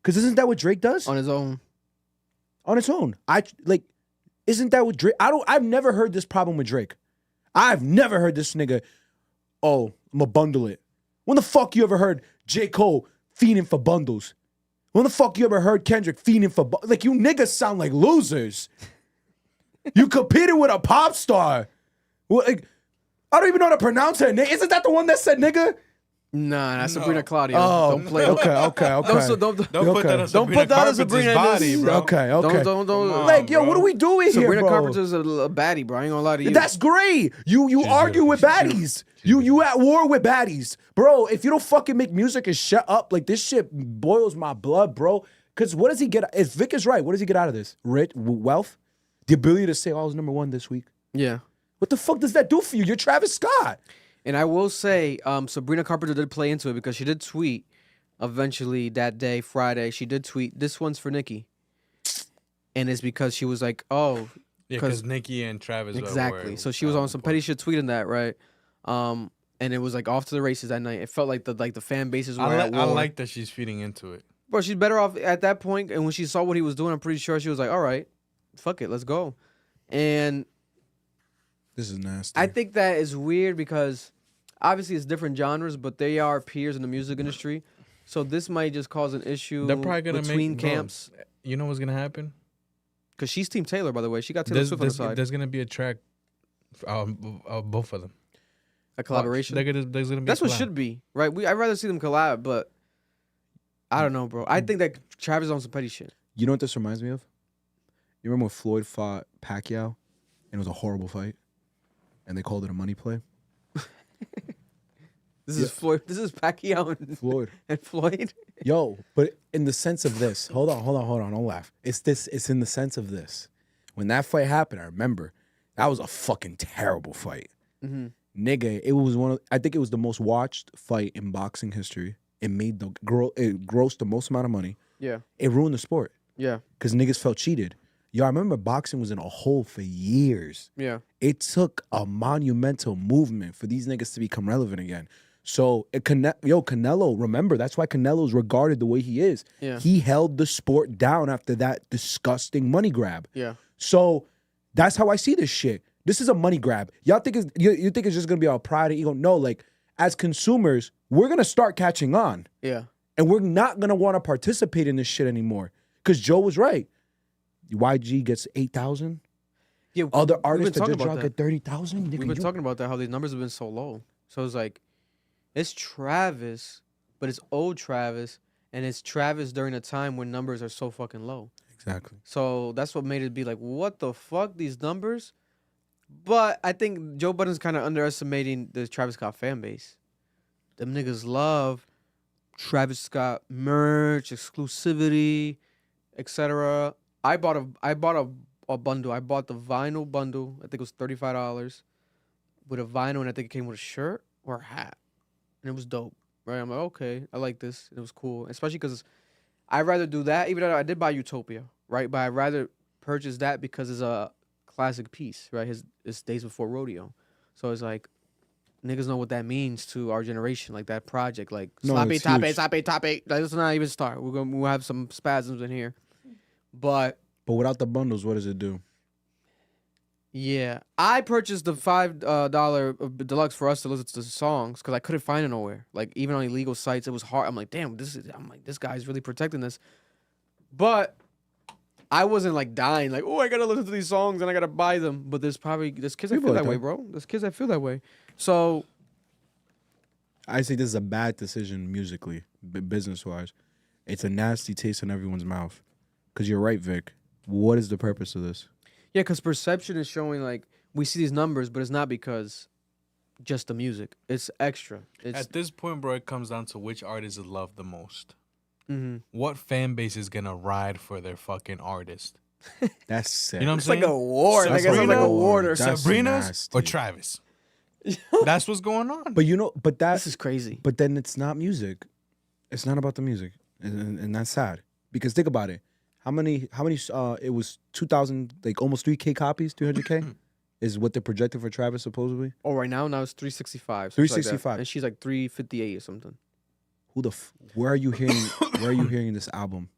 Because isn't that what Drake does? On his own. On its own. Isn't that what Drake... I've never heard this problem with Drake. I've never heard this nigga, oh, I'm gonna bundle it. When the fuck you ever heard J. Cole fiending for bundles? When the fuck you ever heard Kendrick fiending for... Like, you niggas sound like losers. You competed with a pop star. Well, like, I don't even know how to pronounce her name. Isn't that the one that said nigga? Nah, that's Sabrina Claudio. Oh, Don't play. Okay. Don't put that on Don't put that on Carpenter's Sabrina in body, this. bro. Okay. Don't. Like, yo, what are we doing here, Sabrina bro? Carpenter's a baddie, bro. I ain't gonna lie to you. That's great. You argue with baddies. You at war with baddies. Bro, if you don't fucking make music and shut up, like this shit boils my blood, bro. Cause what does he get? If Vic is right, what does he get out of this? Wealth? The ability to say, oh, I was number one this week. Yeah. What the fuck does that do for you? You're Travis Scott. And I will say, Sabrina Carpenter did play into it because she did tweet eventually that day, Friday. She did tweet, this one's for Nicki. And it's because she was like, oh. Yeah, because Nicki and Travis exactly. were So she was on some petty shit tweeting that, right? And it was like off to the races that night. It felt like the fan bases were at war. I like that she's feeding into it. Bro, she's better off at that point. And when she saw what he was doing, I'm pretty sure she was like, all right, fuck it, let's go. And This is nasty. I think that is weird because obviously it's different genres, but they are peers in the music industry. So this might just cause an issue They're probably gonna between make, bro, camps. You know what's gonna happen? Because she's Team Taylor, by the way. She got Taylor Swift on the side. There's gonna be a track, both of them. A collaboration. There's gonna be. That's a what collab. should be, right? I'd rather see them collab, but I don't know, bro. I think that Travis is on some petty shit. You know what this reminds me of? You remember when Floyd fought Pacquiao, and it was a horrible fight, and they called it a money play. This is Floyd. This is Pacquiao and Floyd. and Floyd. Yo, but in the sense of this, hold on, don't laugh. It's in the sense of this. When that fight happened, I remember that was a fucking terrible fight. Mm-hmm. Nigga, I think it was the most watched fight in boxing history. It made it grossed the most amount of money. Yeah. It ruined the sport. Yeah. Because niggas felt cheated. Yo, I remember boxing was in a hole for years. Yeah. It took a monumental movement for these niggas to become relevant again. So, Canelo, remember, that's why Canelo's regarded the way he is. Yeah. He held the sport down after that disgusting money grab. Yeah. So, that's how I see this shit. This is a money grab. Y'all think you think it's just gonna be our pride and ego? No, like, as consumers, we're gonna start catching on. Yeah. And we're not gonna wanna participate in this shit anymore. Because Joe was right. YG gets 8,000. Yeah. Other we've artists been that talking just about dropped that. at 30,000. We've been talking about that, how these numbers have been so low. So it's like, it's Travis, but it's old Travis, and it's Travis during a time when numbers are so fucking low. Exactly. So that's what made it be like, what the fuck, these numbers? But I think Joe Budden's kind of underestimating the Travis Scott fan base. Them niggas love Travis Scott merch, exclusivity, etc. I bought a bundle. I bought the vinyl bundle. I think it was $35 with a vinyl, and I think it came with a shirt or a hat, and it was dope. Right? I'm like, okay, I like this. It was cool, especially because I'd rather do that. Even though I did buy Utopia, right? But I'd rather purchase that because it's a classic piece, right? It's Days Before Rodeo, so it's like niggas know what that means to our generation, like that project, like sloppy topic. Like, let's not even start. We'll have some spasms in here, but without the bundles, what does it do? yeah, I purchased the $5 deluxe for us to listen to the songs because I couldn't find it nowhere. Like even on illegal sites, it was hard. I'm like, damn, this guy's really protecting this. But I wasn't like dying, like, oh, I gotta listen to these songs and I gotta buy them. But there's kids that feel that way, bro. There's kids that feel that way. So I say this is a bad decision musically, business wise. It's a nasty taste in everyone's mouth. Because you're right, Vic. What is the purpose of this? yeah, because perception is showing like we see these numbers, but it's not because just the music. It's extra. It's At this point, bro, it comes down to which artist is loved the most. mhm. What fan base is gonna ride for their fucking artist? That's sick. You know what I'm It's saying? like a war. Like, it sounds like a Sabrina war. Or That's Sabrina's nasty. or Travis? That's what's going on. But you know, but This is crazy. but then it's not music. It's not about the music, and that's sad. Because think about it. How many? It was 2,000, like almost 3K copies, 300K, is what they're projected for Travis supposedly. Oh, right now it's 365. 365. And she's like 358 or something. Where are you hearing? Where are you hearing this album?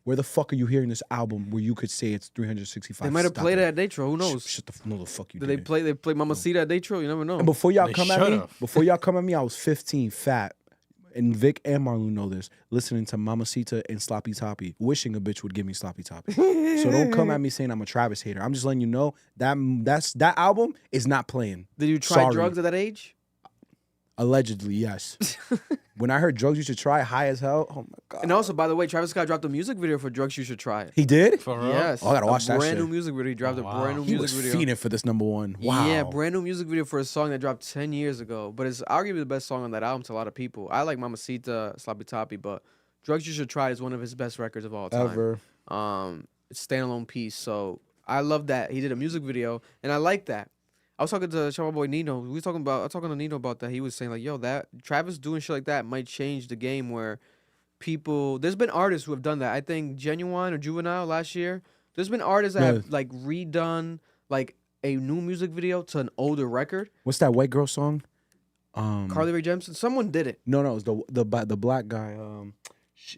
Where the fuck are you hearing this album where you could say it's 365? They might have Stop played it. it at Datro. Who knows? No, the fuck you Did didn't. they play Mamacita at Datro? You never know. And before y'all They come at me, should've. I was 15, fat, and Vic and Marloon know this. Listening to Mamacita and Sloppy Toppy, wishing a bitch would give me Sloppy Toppy. So don't come at me saying I'm a Travis hater. I'm just letting you know that album is not playing. Did you try Sorry. drugs at that age? Allegedly, yes. When I heard Drugs You Should Try, high as hell. Oh my god. And also, by the way, Travis Scott dropped a music video for Drugs You Should Try It. He did? For real? Yes. Oh, I gotta watch that brand shit. new music video. He dropped a brand new He music was video. fiending for this #1. Wow. Yeah, brand new music video for a song that dropped 10 years ago. But it's arguably the best song on that album to a lot of people. I like Mamacita, Sloppy Toppy, but Drugs You Should Try is one of his best records of all time. Ever. It's standalone piece. So I love that. He did a music video, and I like that. I was talking to my boy Nino. I was talking to Nino about that. He was saying like, yo, that Travis doing shit like that might change the game where people, there's been artists who have done that. I think Genuine or Juvenile last year, there's been artists that have like redone like a new music video to an older record. What's that white girl song? Carly Rae Jepsen, someone did it. No, it was the black guy.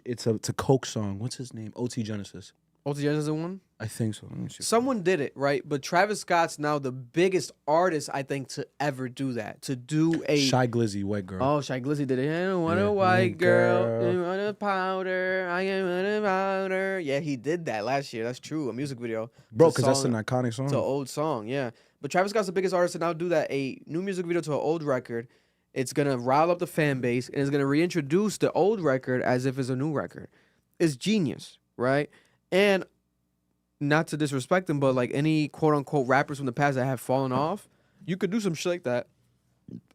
It's a Coke song. What's his name? OT Genesis. Ultra isn't one. I think so. Let me see. Someone did it, right? But Travis Scott's now the biggest artist, I think, to ever do that. To do a Shy Glizzy, white girl. Oh, Shy Glizzy did it. I don't want Yeah, a white girl. girl. I want a powder. I want a powder. Yeah, he did that last year. That's true. A music video. Bro, It's a because that's an song- iconic song. It's an old song, yeah. But Travis Scott's the biggest artist to now do that. A new music video to an old record. It's going to rile up the fan base, and it's going to reintroduce the old record as if it's a new record. It's genius, right? And not to disrespect them, but like any quote-unquote rappers from the past that have fallen off, you could do some shit like that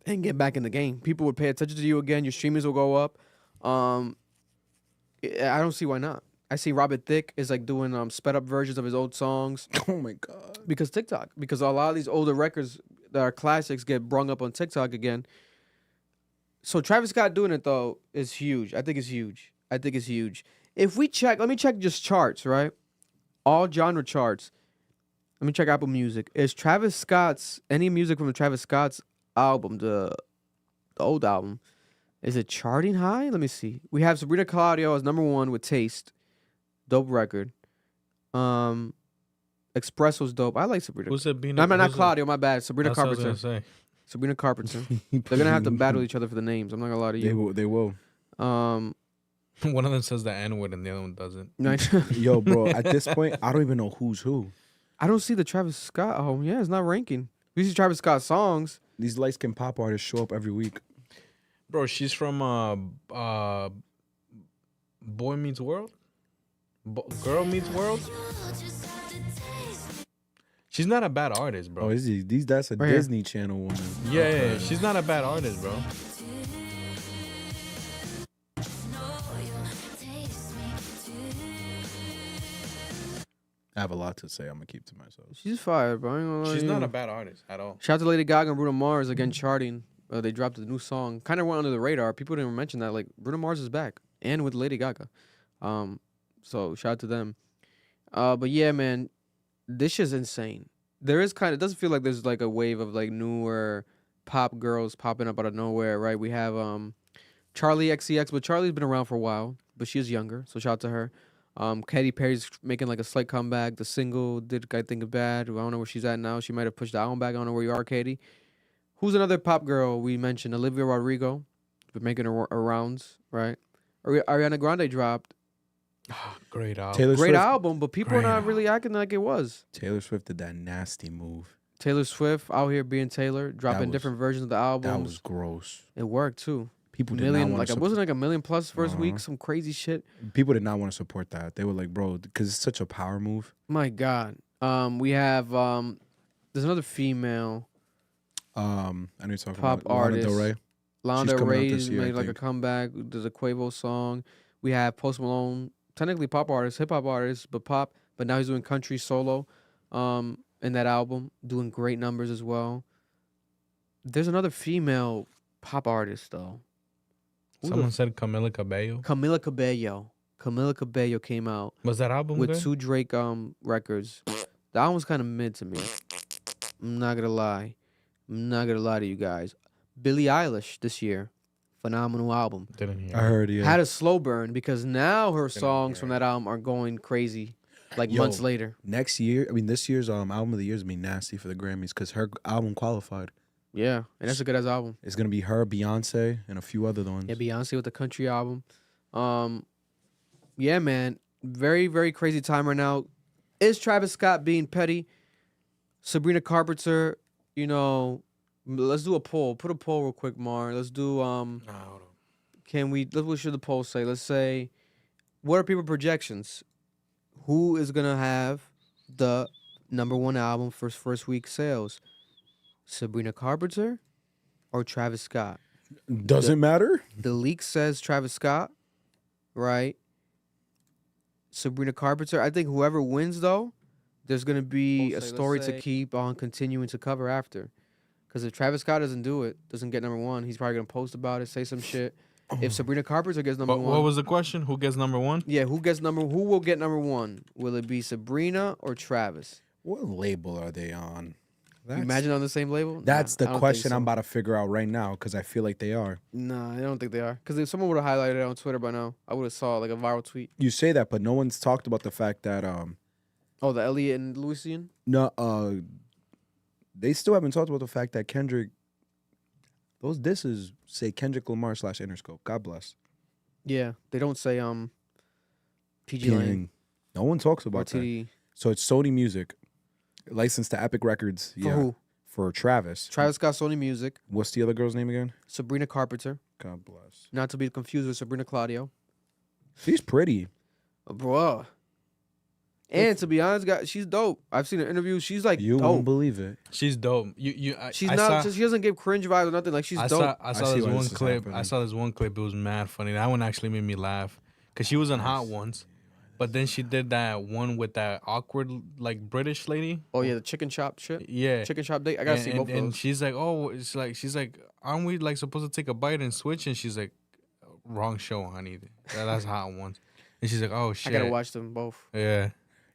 and get back in the game. People would pay attention to you again. Your streamings will go up. I don't see why not. I see Robert Thicke is like doing sped up versions of his old songs. Oh my god. Because TikTok. Because a lot of these older records that are classics get brung up on TikTok again. So Travis Scott doing it though is huge. I think it's huge. If we check, let me check just charts, right? All genre charts. Let me check Apple Music. Is Travis Scott's any music from the Travis Scott's album, the old album, is it charting high? Let me see. We have Sabrina Claudio as #1 with Taste. Dope record. Espresso's dope. I like Sabrina. Who's it being? No, not Claudio, my bad. Sabrina That's what I was Carpenter. gonna say. Sabrina Carpenter. They're gonna have to battle each other for the names. I'm not gonna lie to you. They will. One of them says the N-word and the other one doesn't. Yo, bro, at this point, I don't even know who's who. I don't see the Travis Scott. Oh, yeah, it's not ranking. We see Travis Scott songs. These light-skinned pop artists show up every week. Bro, she's from Boy Meets World? Girl Meets World? She's not a bad artist, bro. Oh, is he? That's a Right here. Disney Channel woman. Yeah, she's not a bad artist, bro. I have a lot to say. I'm gonna keep to myself. She's fired, bro. I ain't gonna lie She's to not you. a bad artist at all. Shout out to Lady Gaga and Bruno Mars again charting. They dropped a new song. Kind of went under the radar. People didn't mention that. Like Bruno Mars is back and with Lady Gaga. So shout out to them. But yeah, man, this is insane. There is it doesn't feel like there's like a wave of like newer pop girls popping up out of nowhere, right? We have Charlie XCX, but Charlie's been around for a while, but she's younger, so shout out to her. Katy Perry's making like a slight comeback. The single did I think bad. I don't know where she's at now. She might have pushed the album back. I don't know where you are, Katy. Who's another pop girl we mentioned? Olivia Rodrigo, been making her rounds, right? Ariana Grande dropped. Great album. Taylor Great Swift. album, but people are not really acting like it was. Taylor Swift did that nasty move. Taylor Swift out here being Taylor, dropping was- different versions of the albums. That was gross. It worked too. People did not Million, want like to. it wasn't like 1 million plus first Uh-huh. week, some crazy shit. People did not want to support that. They were like, bro, because it's such a power move. My God. We have there's another female I know you're talking pop about Lana Del artist. Rey. Lana Del coming out Rey this year, I made like a think. comeback. There's a Quavo song. We have Post Malone, technically pop artist, hip hop artist, but pop. But now he's doing country solo, in that album, doing great numbers as well. There's another female pop artist though. Someone said Camila Cabello. Camila Cabello. Camila Cabello came out Was that album with good? 2 Drake records. The album was kind of mid to me. I'm not gonna lie. To you guys. Billie Eilish this year, phenomenal album. Didn't hear. I heard it. Had a slow burn because now her songs from that album are going crazy, like Yo. months later. Next year, I mean, this year's album of the year is gonna be nasty for the Grammys because her album qualified. Yeah, and that's a good ass album. It's gonna be her, Beyonce, and a few other ones. Yeah, Beyonce with the country album. Yeah, man, very very crazy time right now. Is Travis Scott being petty? Sabrina Carpenter, let's do a poll. Put a poll real quick, Mar. Let's do Hold on. what should the poll say? Let's say, what are people's projections? Who is gonna have the #1 album for first week sales? Sabrina Carpenter or Travis Scott? Doesn't matter. The leak says Travis Scott, right? Sabrina Carpenter. I think whoever wins, though, there's going to be a story to keep on continuing to cover after. Because if Travis Scott doesn't do it, doesn't get #1, he's probably going to post about it, say some shit. If Sabrina Carpenter gets #1. But what was the question? Who gets #1? Yeah, who will get #1? Will it be Sabrina or Travis? What label are they on? You imagine on the same label? That's Nah, the I don't question think so. I'm about to figure out right now because I feel like they are. Nah, I don't think they are. Because if someone would have highlighted it on Twitter by now, I would have saw like a viral tweet. You say that, but no one's talked about the fact that Oh, the Elliot and Louisian? no they still haven't talked about the fact that Kendrick, those disses say Kendrick Lamar / Interscope. God bless. Yeah, they don't say PG Lane No one talks or about that. TDE. So it's Sony Music, licensed to Epic Records. For who? For Travis. Travis Scott, Sony Music. What's the other girl's name again? Sabrina Carpenter. God bless. Not to be confused with Sabrina Claudio. She's pretty. Bro. And to be honest, guys, she's dope. I've seen her interview. She's like You dope. won't believe it. She's dope. She's I not. saw- She doesn't give cringe vibes or nothing. Like she's dope. I saw see this why one this is clip. happening. I saw this one clip. It was mad funny. That one actually made me laugh because she was on Hot Ones, but then she did that one with that awkward like British lady. Oh yeah, the chicken chop shit. Yeah, Chicken chop date. I gotta see both of and those. she's like, oh, she's like, aren't we like supposed to take a bite and switch? And she's like, wrong show, honey. That's Hot Ones. And she's like, oh shit. I gotta watch them both. Yeah.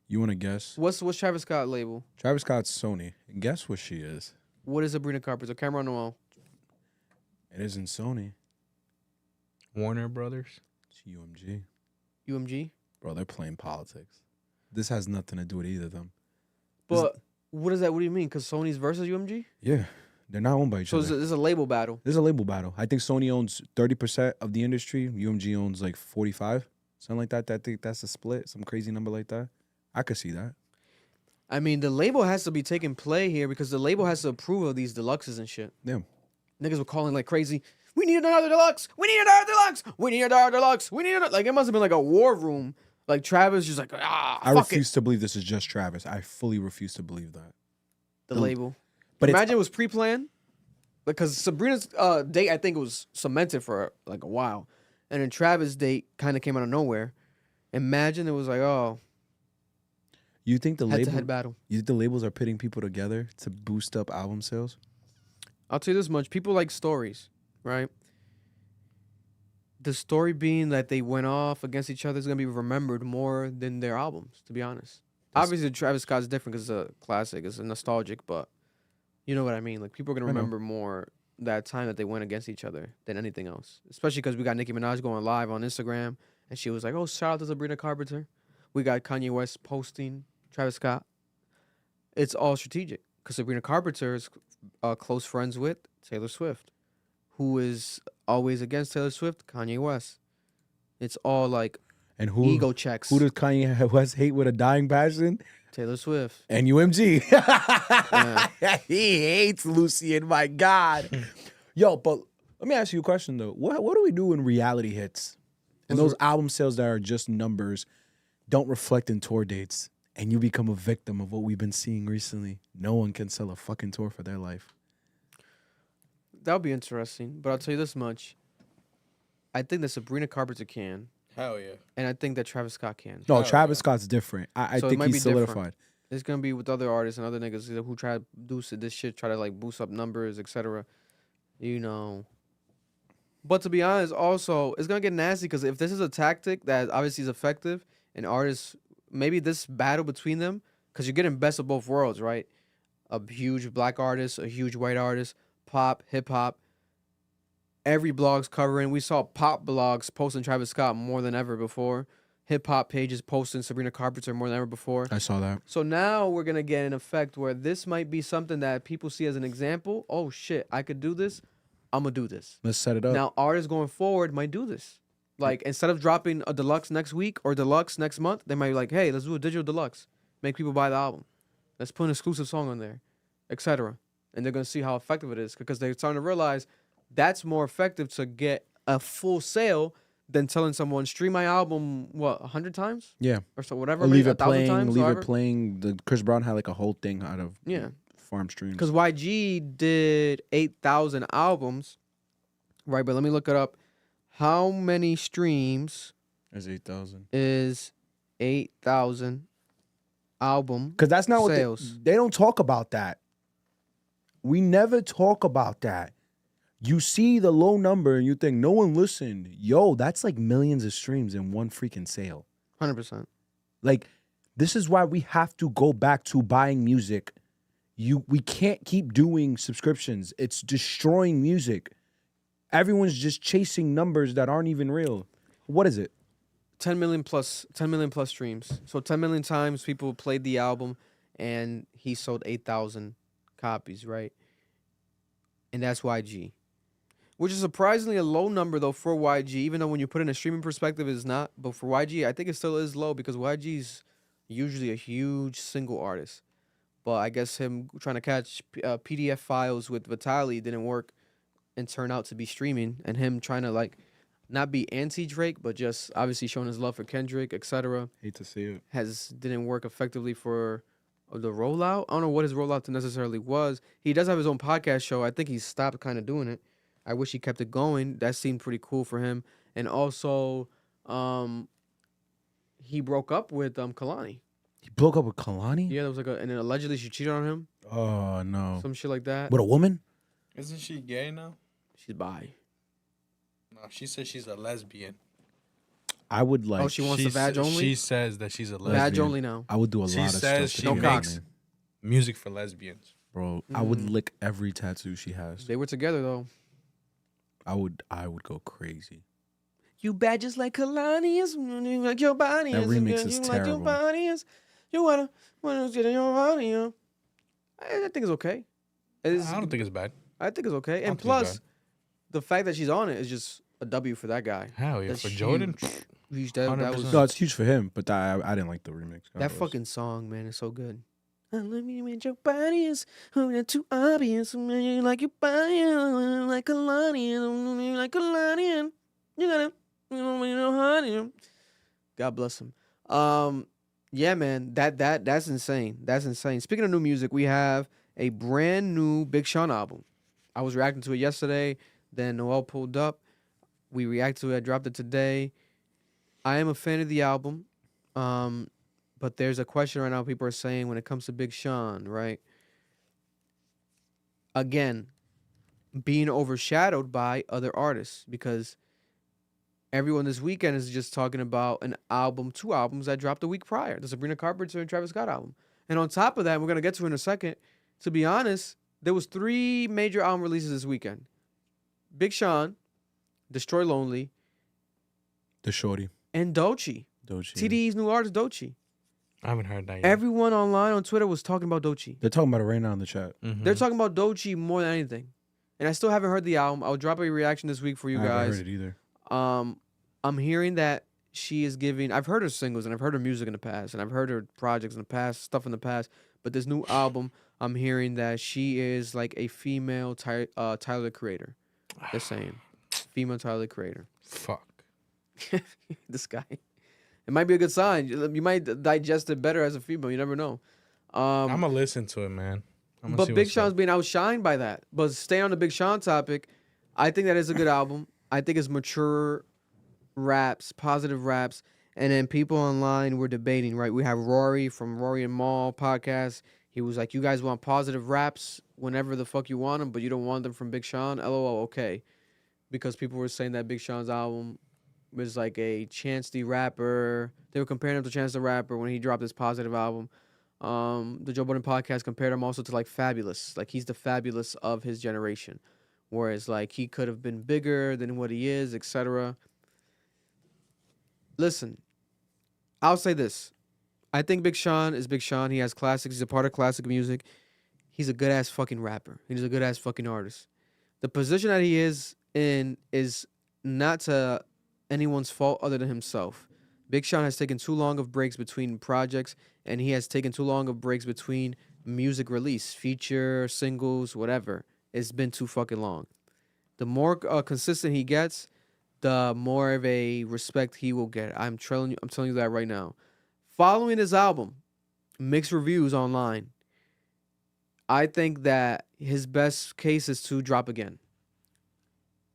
You want to guess? What's Travis Scott label? Travis Scott's Sony. And guess what she is? What is Sabrina Carpenter? Cameron Noel. It isn't Sony. Warner Brothers. It's UMG. UMG. Bro, they're playing politics. This has nothing to do with either of them. But what is that? What do you mean? Because Sony's versus UMG? Yeah. They're not owned by each So other. this is a label battle. There's a label battle. I think Sony owns 30% of the industry. UMG owns like 45. Something like that. I think that's a split. Some crazy number like that. I could see that. I mean, the label has to be taking play here because the label has to approve of these deluxes and shit. Yeah. Niggas were calling like crazy. We need another deluxe. We need another deluxe. We need another deluxe. We need another. Like it must have been like a war room. Like Travis just like I refuse to believe this is just Travis. I fully refuse to believe that. The label. But imagine it was pre-planned because Sabrina's date I think was cemented for like a while, and then Travis' date kind of came out of nowhere. Imagine it was like You think the head-to-head label? battle. You think the labels are pitting people together to boost up album sales? I'll tell you this much: people like stories, right? The story being that they went off against each other is gonna be remembered more than their albums. To be honest, obviously Travis Scott's different because it's a classic, it's a nostalgic, but you know what I mean. Like people are gonna remember more that time that they went against each other than anything else. Especially because we got Nicki Minaj going live on Instagram, and she was like, "Oh, shout out to Sabrina Carpenter." We got Kanye West posting Travis Scott. It's all strategic because Sabrina Carpenter is close friends with Taylor Swift, who is always against Taylor Swift, Kanye West. It's all like And who ego checks. Who does Kanye West hate with a dying passion? Taylor Swift. And UMG. Yeah. He hates Lucian, my God. Yo, but let me ask you a question though. What do we do when reality hits? And those album sales that are just numbers don't reflect in tour dates, and you become a victim of what we've been seeing recently. No one can sell a fucking tour for their life. That would be interesting. But I'll tell you this much. I think that Sabrina Carpenter can, Hell yeah. and I think that Travis Scott can. No, Travis Scott's different. I So it think might he's be different. solidified. It's gonna be with other artists and other niggas who try to do this shit, try to like boost up numbers, etc. You know. But to be honest, also it's gonna get nasty because if this is a tactic that obviously is effective, and artists maybe this battle between them, because you're getting best of both worlds, right? A huge black artist, a huge white artist, pop, hip hop. Every blog's covering. We saw pop blogs posting Travis Scott more than ever before. Hip hop pages posting Sabrina Carpenter more than ever before. I saw that. So now we're gonna get an effect where this might be something that people see as an example. Oh shit, I could do this. I'm gonna do this. Let's set it up. Now artists going forward might do this. Like instead of dropping a deluxe next week or deluxe next month, they might be like, hey, let's do a digital deluxe. Make people buy the album. Let's put an exclusive song on there, etc. And they're gonna see how effective it is because they're starting to realize that's more effective to get a full sale than telling someone stream my album 100 times? Yeah. Or so whatever. Or maybe leave it 1,000 playing. times, Leave however. it playing. The Chris Brown had like a whole thing out of farm streams. Because YG did 8,000 albums, right? But let me look it up. How many streams There's 8,000. is 8,000 album? Because that's not sales. what they don't talk about that. We never talk about that. You see the low number and you think no one listened. Yo, that's like millions of streams in one freaking sale. 100%. Like, this is why we have to go back to buying music We can't keep doing subscriptions. It's destroying music. Everyone's just chasing numbers that aren't even real. What is it? 10 million plus streams. So 10 million times people played the album, and he sold 8,000 copies, right? And that's YG, which is surprisingly a low number though for YG. Even though when you put it in a streaming perspective, it's not. But for YG, I think it still is low because YG's usually a huge single artist. But I guess him trying to catch PDF files with Vitaly didn't work, and turn out to be streaming, and him trying to like not be anti-Drake, but just obviously showing his love for Kendrick, etc. Hate to see it. Didn't work effectively for the rollout. I don't know what his rollout necessarily was. He does have his own podcast show. I think he stopped kind of doing it. I wish he kept it going. That seemed pretty cool for him. And also, he broke up with Kalani. He broke up with Kalani? Yeah, there was and then allegedly she cheated on him. Oh no. Some shit like that. With a woman? Isn't she gay now? She's bi. No, she says she's a lesbian. I would like. Oh, she wants the vag only? She says that she's a lesbian. Vag only now. I would do a She lot of says stuff. she to No get makes cocks. money. music for lesbians. Bro, I would lick every tattoo she has. They were together though. I would go crazy. You bad just like Kalani is, like your body That is. remix is Like your terrible. body is. You wanna get in your body. Yeah. I think it's okay. I don't think it's bad. I think it's okay. I And don't think it's plus, bad. the fact that she's on it is just a W for that guy. Hell yeah, That's for Jordan. Huge. That was 100%. No, it's huge for him, but I didn't like the remix. that fucking song, man, is so good. I love you when your body is too obvious. Like your body, like Kalani, like Kalani. You gotta, honey. God bless him. Yeah, man, that's insane. That's insane. Speaking of new music, we have a brand new Big Sean album. I was reacting to it yesterday. Then Noel pulled up. We reacted to it. I dropped it today. I am a fan of the album. But there's a question right now people are saying when it comes to Big Sean, right? Again, being overshadowed by other artists because everyone this weekend is just talking about two albums that dropped the week prior. The Sabrina Carpenter and Travis Scott album. And on top of that, we're going to get to it in a second, to be honest, there was 3 major album releases this weekend. Big Sean, Destroy Lonely, The Shorty. and Doechii. TDE's new artist, Doechii. I haven't heard that yet. Everyone online on Twitter was talking about Doechii. They're talking about it right now in the chat. Mhm. They're talking about Doechii more than anything. And I still haven't heard the album. I'll drop a reaction this week for you I haven't guys. heard it either. I'm hearing that she is giving... I've heard her singles and I've heard her music in the past. And I've heard her projects in the past, stuff in the past. But this new album, I'm hearing that she is like a female Tyler, the Creator. They're saying. Female Tyler, the Creator. Fuck. This guy. It might be a good sign. You might digest it better as a female. You never know. I'm going to listen to it, man. But Big Sean's being outshined by that. But staying on the Big Sean topic, I think that is a good album. I think it's mature raps, positive raps. And then people online were debating, right? We have Rory from Rory and Maul podcast. He was like, you guys want positive raps whenever the fuck you want them, but you don't want them from Big Sean? LOL, okay. Because people were saying that Big Sean's album was like a Chance the Rapper. They were comparing him to Chance the Rapper when he dropped his positive album. The Joe Budden podcast compared him also to like Fabulous. Like he's the Fabulous of his generation. Whereas like he could have been bigger than what he is, etc. Listen, I'll say this. I think Big Sean is Big Sean. He has classics. He's a part of classic music. He's a good-ass fucking rapper. He's a good-ass fucking artist. The position that he is in is not to anyone's fault other than himself. Big Sean has taken too long of breaks between projects, and he has taken too long of breaks between music release, feature, singles, whatever. It's been too fucking long. The more consistent he gets, the more of a respect he will get. I'm telling you that right now. Following his album, mixed reviews online, I think that his best case is to drop again.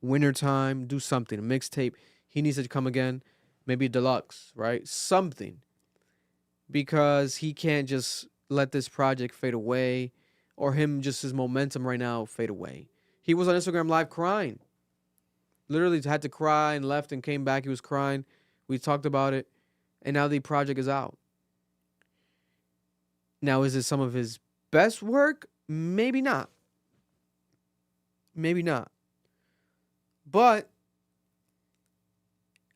Wintertime, do something. A mixtape. He needs to come again. Maybe a deluxe, right? Something. Because he can't just let this project fade away or his momentum right now fade away. He was on Instagram Live crying. Literally had to cry and left and came back. He was crying. We talked about it. And now the project is out. Now, is it some of his best work? Maybe not. Maybe not. But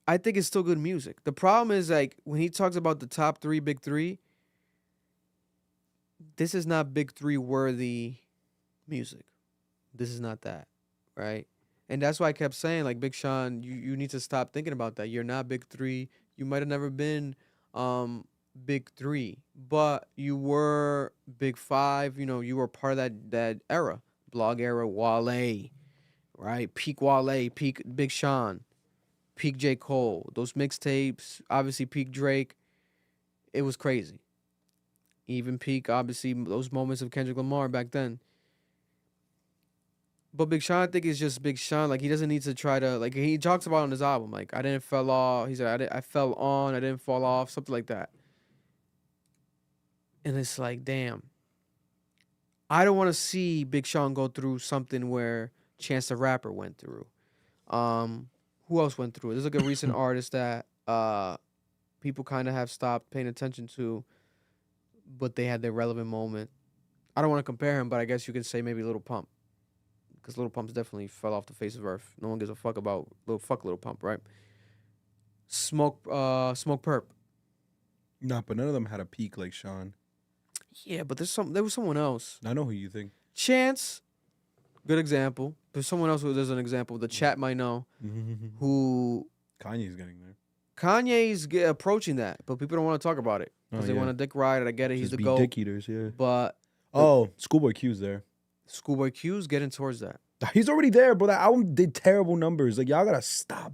I think it's still good music. The problem is, like, when he talks about the top three, big three, this is not big three worthy music. This is not that, right? And that's why I kept saying, like, Big Sean, you need to stop thinking about that. You're not big three. You might have never been big three, but you were big five. You know, you were part of that era, blog era, Wale, right? Peak Wale, peak Big Sean, peak J. Cole. Those mixtapes, obviously peak Drake. It was crazy. Even peak, obviously, those moments of Kendrick Lamar back then. But Big Sean, I think, is just Big Sean. Like, he doesn't need to try to, like, he talks about on his album, like, I didn't fall off. He said, I fell on, I didn't fall off, something like that. And it's like, damn. I don't want to see Big Sean go through something where Chance the Rapper went through. Who else went through it? There's like a recent artist that people kind of have stopped paying attention to, but they had their relevant moment. I don't want to compare him, but I guess you could say maybe Lil Pump. Because Lil Pump's definitely fell off the face of earth. No one gives a fuck about Lil Pump, right? Smoke Perp. Nah, but none of them had a peak like Sean. Yeah, but there was someone else. I know who you think. Chance, good example. There's someone else who there's an example. The chat might know who Kanye's getting there. Kanye's approaching that, but people don't want to talk about it because they want to dick ride it. I get it. He's the GOAT. Dick eaters, yeah. But Schoolboy Q's there. Schoolboy Q's getting towards that. He's already there, bro. That album did terrible numbers. Like, y'all gotta stop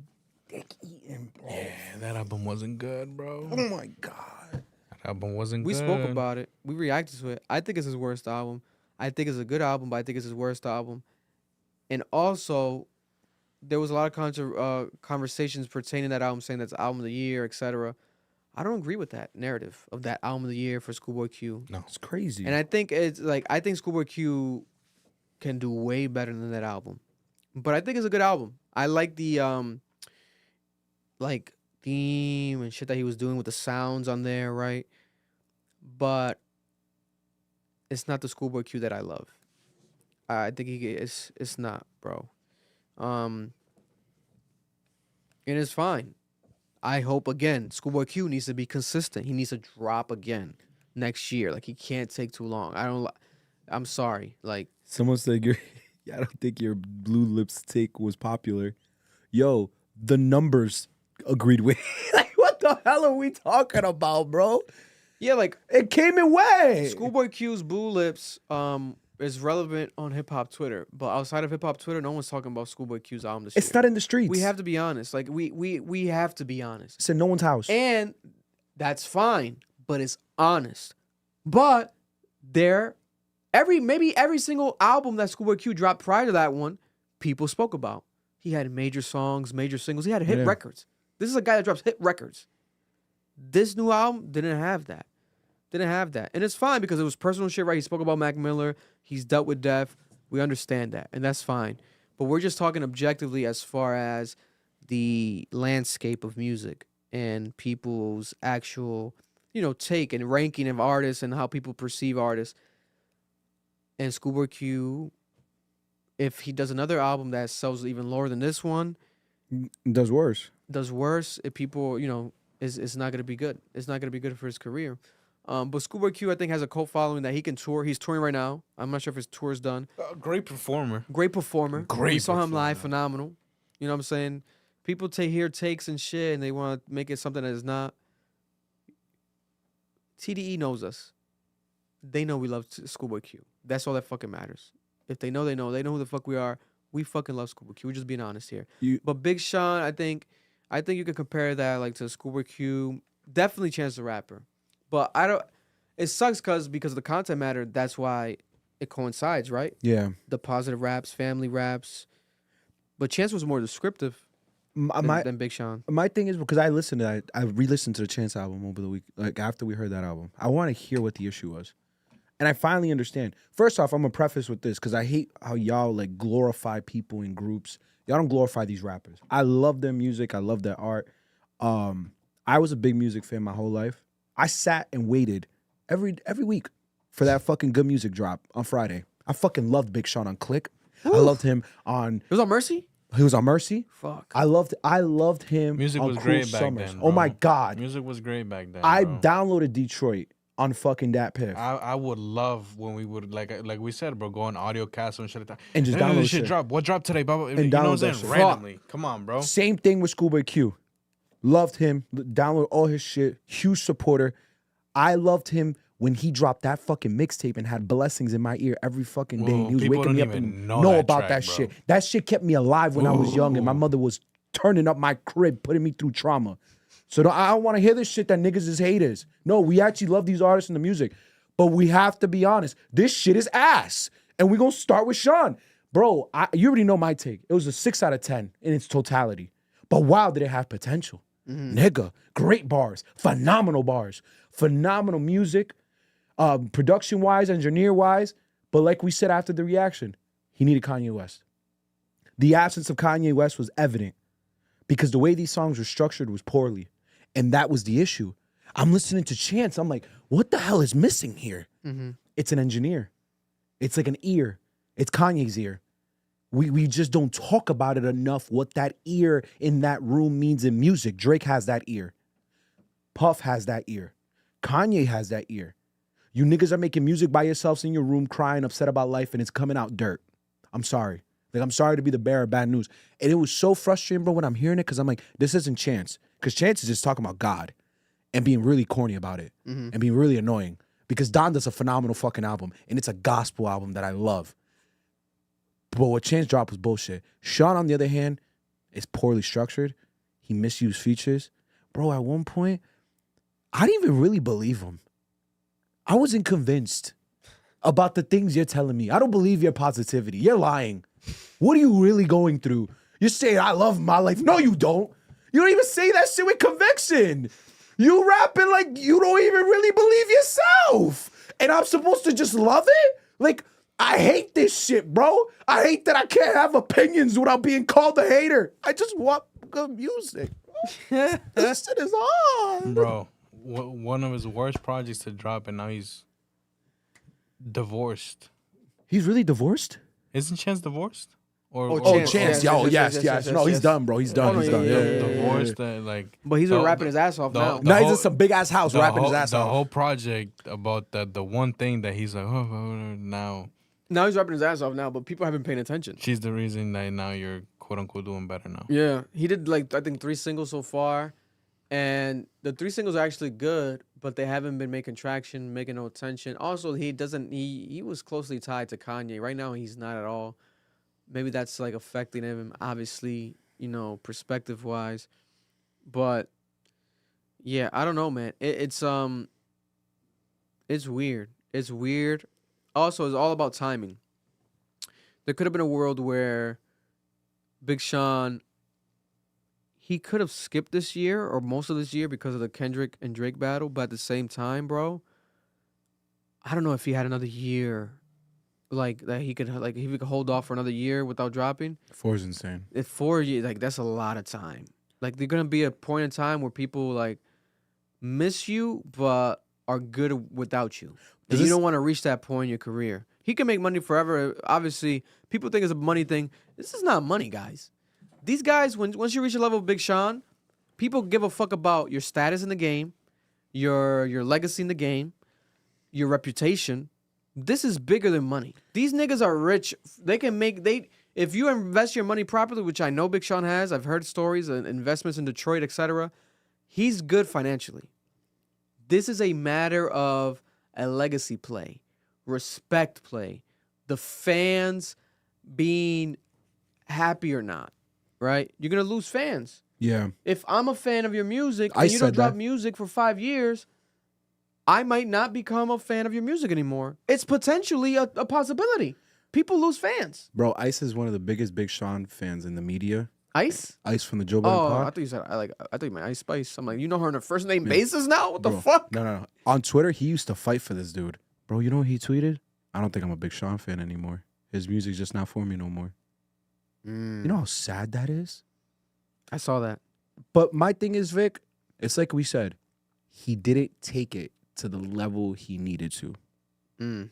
dick eating, bro. Yeah, that album wasn't good, bro. Oh my god. That album wasn't good. We spoke about it. We reacted to it. I think it's his worst album. I think it's a good album, but I think it's his worst album. And also, there was a lot of conversations pertaining to that album, saying that's album of the year, etc. I don't agree with that narrative of that album of the year for Schoolboy Q. No, it's crazy. And I think it's like, I think Schoolboy Q can do way better than that album. But I think it's a good album. I like the like theme and shit that he was doing with the sounds on there, right? But it's not the Schoolboy Q that I love. I think it's not, bro. And it's fine. I hope, again, Schoolboy Q needs to be consistent. He needs to drop again next year. Like, he can't take too long. I'm sorry. Like, someone said I don't think your Blue Lips take was popular. Yo, the numbers agreed with. Like, what the hell are we talking about, bro? yeah, like, It came in way. Schoolboy Q's Blue Lips is relevant on hip-hop Twitter. But outside of hip-hop Twitter, no one's talking about Schoolboy Q's album this year. It's not in the streets. We have to be honest. Like, we have to be honest. It's in no one's house. And that's fine, but it's honest. But maybe every single album that Schoolboy Q dropped prior to that one, people spoke about. He had major songs, major singles. He had hit records. This is a guy that drops hit records. This new album didn't have that. And it's fine because it was personal shit, right? He spoke about Mac Miller. He's dealt with death. We understand that, and that's fine. But we're just talking objectively as far as the landscape of music and people's actual, take and ranking of artists and how people perceive artists. And Schoolboy Q, if he does another album that sells even lower than this one, does worse. If people, it's not going to be good. It's not going to be good for his career. But Schoolboy Q, I think, has a cult following that he can tour. He's touring right now. I'm not sure if his tour is done. Great performer. We saw him live, phenomenal. You know what I'm saying? People hear takes and shit, and they want to make it something that is not. TDE knows us. They know we love Schoolboy Q. That's all that fucking matters. If they know, they know. They know who the fuck we are. We fucking love Schoolboy Q. We're just being honest here. But Big Sean, I think you could compare that like to Schoolboy Q. Definitely Chance the Rapper. But it sucks because of the content matter, that's why it coincides, right? Yeah. The positive raps, family raps. But Chance was more descriptive than Big Sean. My thing is, because I re-listened to the Chance album over the week, like after we heard that album. I want to hear what the issue was. And I finally understand. First off, I'm going to preface with this because I hate how y'all like glorify people in groups. Y'all don't glorify these rappers. I love their music. I love their art. I was a big music fan my whole life. I sat and waited every week for that fucking good music drop on Friday. I fucking loved Big Sean on Click. I loved him on. It was on Mercy? He was on Mercy. Fuck. I loved him. Music on was Cruel great back Summers. then. Oh my bro. God. Music was great back then. I bro. downloaded Detroit on fucking Dat Piff. I would love when we would like we said, bro, go on audio cast and shit. And just Hey, download this shit. shit. Drop. What dropped today, bro? And You know download what I'm that saying? shit. Randomly. Come on, bro. Same thing with Schoolboy Q. Loved him. Download all his shit. Huge supporter. I loved him when he dropped that fucking mixtape and had blessings in my ear every fucking day. Whoa, And he was people waking me don't up even and know know that about track, that bro. shit. That shit kept me alive when I was young, and my mother was turning up my crib, putting me through trauma. So I don't want to hear this shit that niggas is haters. No, we actually love these artists and the music. But we have to be honest. This shit is ass. And we're going to start with Sean. Bro, you already know my take. It was a 6 out of 10 in its totality. But wow, did it have potential. Nigga, great bars. Phenomenal music. Production-wise, engineer-wise. But like we said after the reaction, he needed Kanye West. The absence of Kanye West was evident because the way these songs were structured was poorly. And that was the issue. I'm listening to Chance. I'm like, what the hell is missing here? It's an engineer. It's like an ear. It's Kanye's ear. We just don't talk about it enough, what that ear in that room means in music. Drake has that ear. Puff has that ear. Kanye has that ear. You niggas are making music by yourselves in your room, crying, upset about life, and it's coming out dirt. I'm sorry. Like, I'm sorry to be the bearer of bad news. And it was so frustrating, bro, when I'm hearing it, because I'm like, this isn't Chance. Because Chance is just talking about God and being really corny about it and being really annoying. Because Don does a phenomenal fucking album, and it's a gospel album that I love. But what Chance dropped was bullshit. Sean, on the other hand, is poorly structured. He misused features. Bro, at one point, I didn't even really believe him. I wasn't convinced about the things you're telling me. I don't believe your positivity. You're lying. What are you really going through? You're saying, I love my life. No, you don't. You don't even say that shit with conviction. You rapping like you don't even really believe yourself. And I'm supposed to just love it? Like, I hate this shit, bro. I hate that I can't have opinions without being called a hater. I just want good music. This shit is on. Bro, one of his worst projects to drop, and now he's divorced. He's really divorced? Isn't Chance divorced? Or Chance. Yes. No, he's done, bro. He's done. He's done. Divorced, like. But he's been rapping his ass off now. Now he's in some big ass house rapping his ass the off. The whole project about the one thing that he's like, now. Now he's rapping his ass off now, but people haven't been paying attention. She's the reason that now you're quote unquote doing better now. Yeah, he did like I think 3 singles so far, and the 3 singles are actually good, but they haven't been making traction, making no attention. Also, he was closely tied to Kanye. Right now, he's not at all. Maybe that's like affecting him, obviously, perspective wise. But yeah, I don't know, man. It's weird. It's weird. Also, it's all about timing. There could have been a world where Big Sean, he could have skipped this year or most of this year because of the Kendrick and Drake battle, but at the same time, bro, I don't know if he had another year, like that he could if he could hold off for another year without dropping. 4 is insane. If 4 years, like that's a lot of time. Like there's gonna be a point in time where people like miss you, but are good without you. And you don't want to reach that point in your career. He can make money forever. Obviously, people think it's a money thing. This is not money, guys. These guys, once you reach a level of Big Sean, people give a fuck about your status in the game, your legacy in the game, your reputation. This is bigger than money. These niggas are rich. They can make if you invest your money properly, which I know Big Sean has. I've heard stories and investments in Detroit, etc. He's good financially. This is a matter of a legacy play, respect play, the fans being happy or not, right? You're going to lose fans. Yeah. If I'm a fan of your music and you don't drop music for 5 years, I might not become a fan of your music anymore. It's potentially a possibility. People lose fans. Bro, Ice is one of the biggest Big Sean fans in the media. Ice? Ice from the Joe Budden Pod. I thought you said I thought you meant Ice Spice. I'm like, you know her on a first name basis now? What the fuck? No. On Twitter, he used to fight for this dude. Bro, you know what he tweeted? I don't think I'm a Big Sean fan anymore. His music's just not for me no more. You know how sad that is? I saw that. But my thing is, Vic, it's like we said, he didn't take it to the level he needed to. Mm.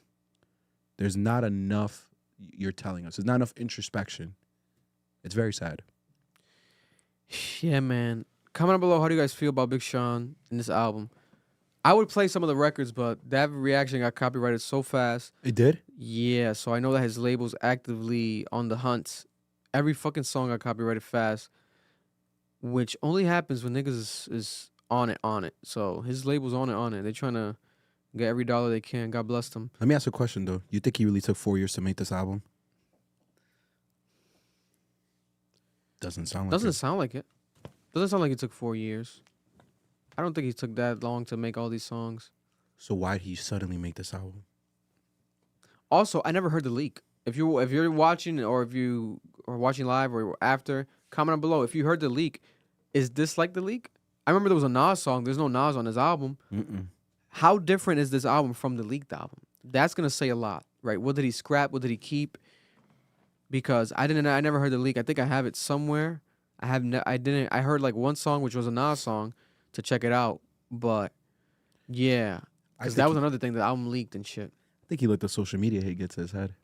There's not enough. You're telling us there's not enough introspection. It's very sad. Yeah, man. Comment below, how do you guys feel about Big Sean in this album? I would play some of the records, but that reaction got copyrighted so fast. It did? Yeah, so I know that his label's actively on the hunt. Every fucking song got copyrighted fast, which only happens when niggas is on it. So his label's on it. They're trying to get every dollar they can. God bless them. Let me ask a question, though. You think he really took 4 years to make this album? Doesn't sound like Doesn't it. sound like it. Doesn't sound like it took 4 years. I don't think he took that long to make all these songs. So why'd he suddenly make this album? Also, I never heard the leak. If you're watching, or if you are watching live or after, comment below. If you heard the leak, is this like the leak? I remember there was a Nas song. There's no Nas on his album. Mm-mm. How different is this album from the leaked album? That's gonna say a lot, right? What did he scrap? What did he keep? Because I never heard the leak. I think I have it somewhere. I heard like one song, which was a Nas song, to check it out. But yeah, because that was another thing. The album leaked and shit. I think he let the social media hate get to his head.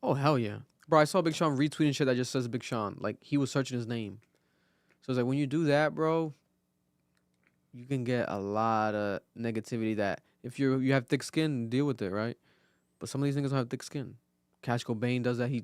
Oh, hell yeah. Bro, I saw Big Sean retweeting shit that just says Big Sean. Like, he was searching his name. So it's like, when you do that, bro, you can get a lot of negativity that if you have thick skin, deal with it, right? But some of these niggas don't have thick skin. Cash Cobain does that. He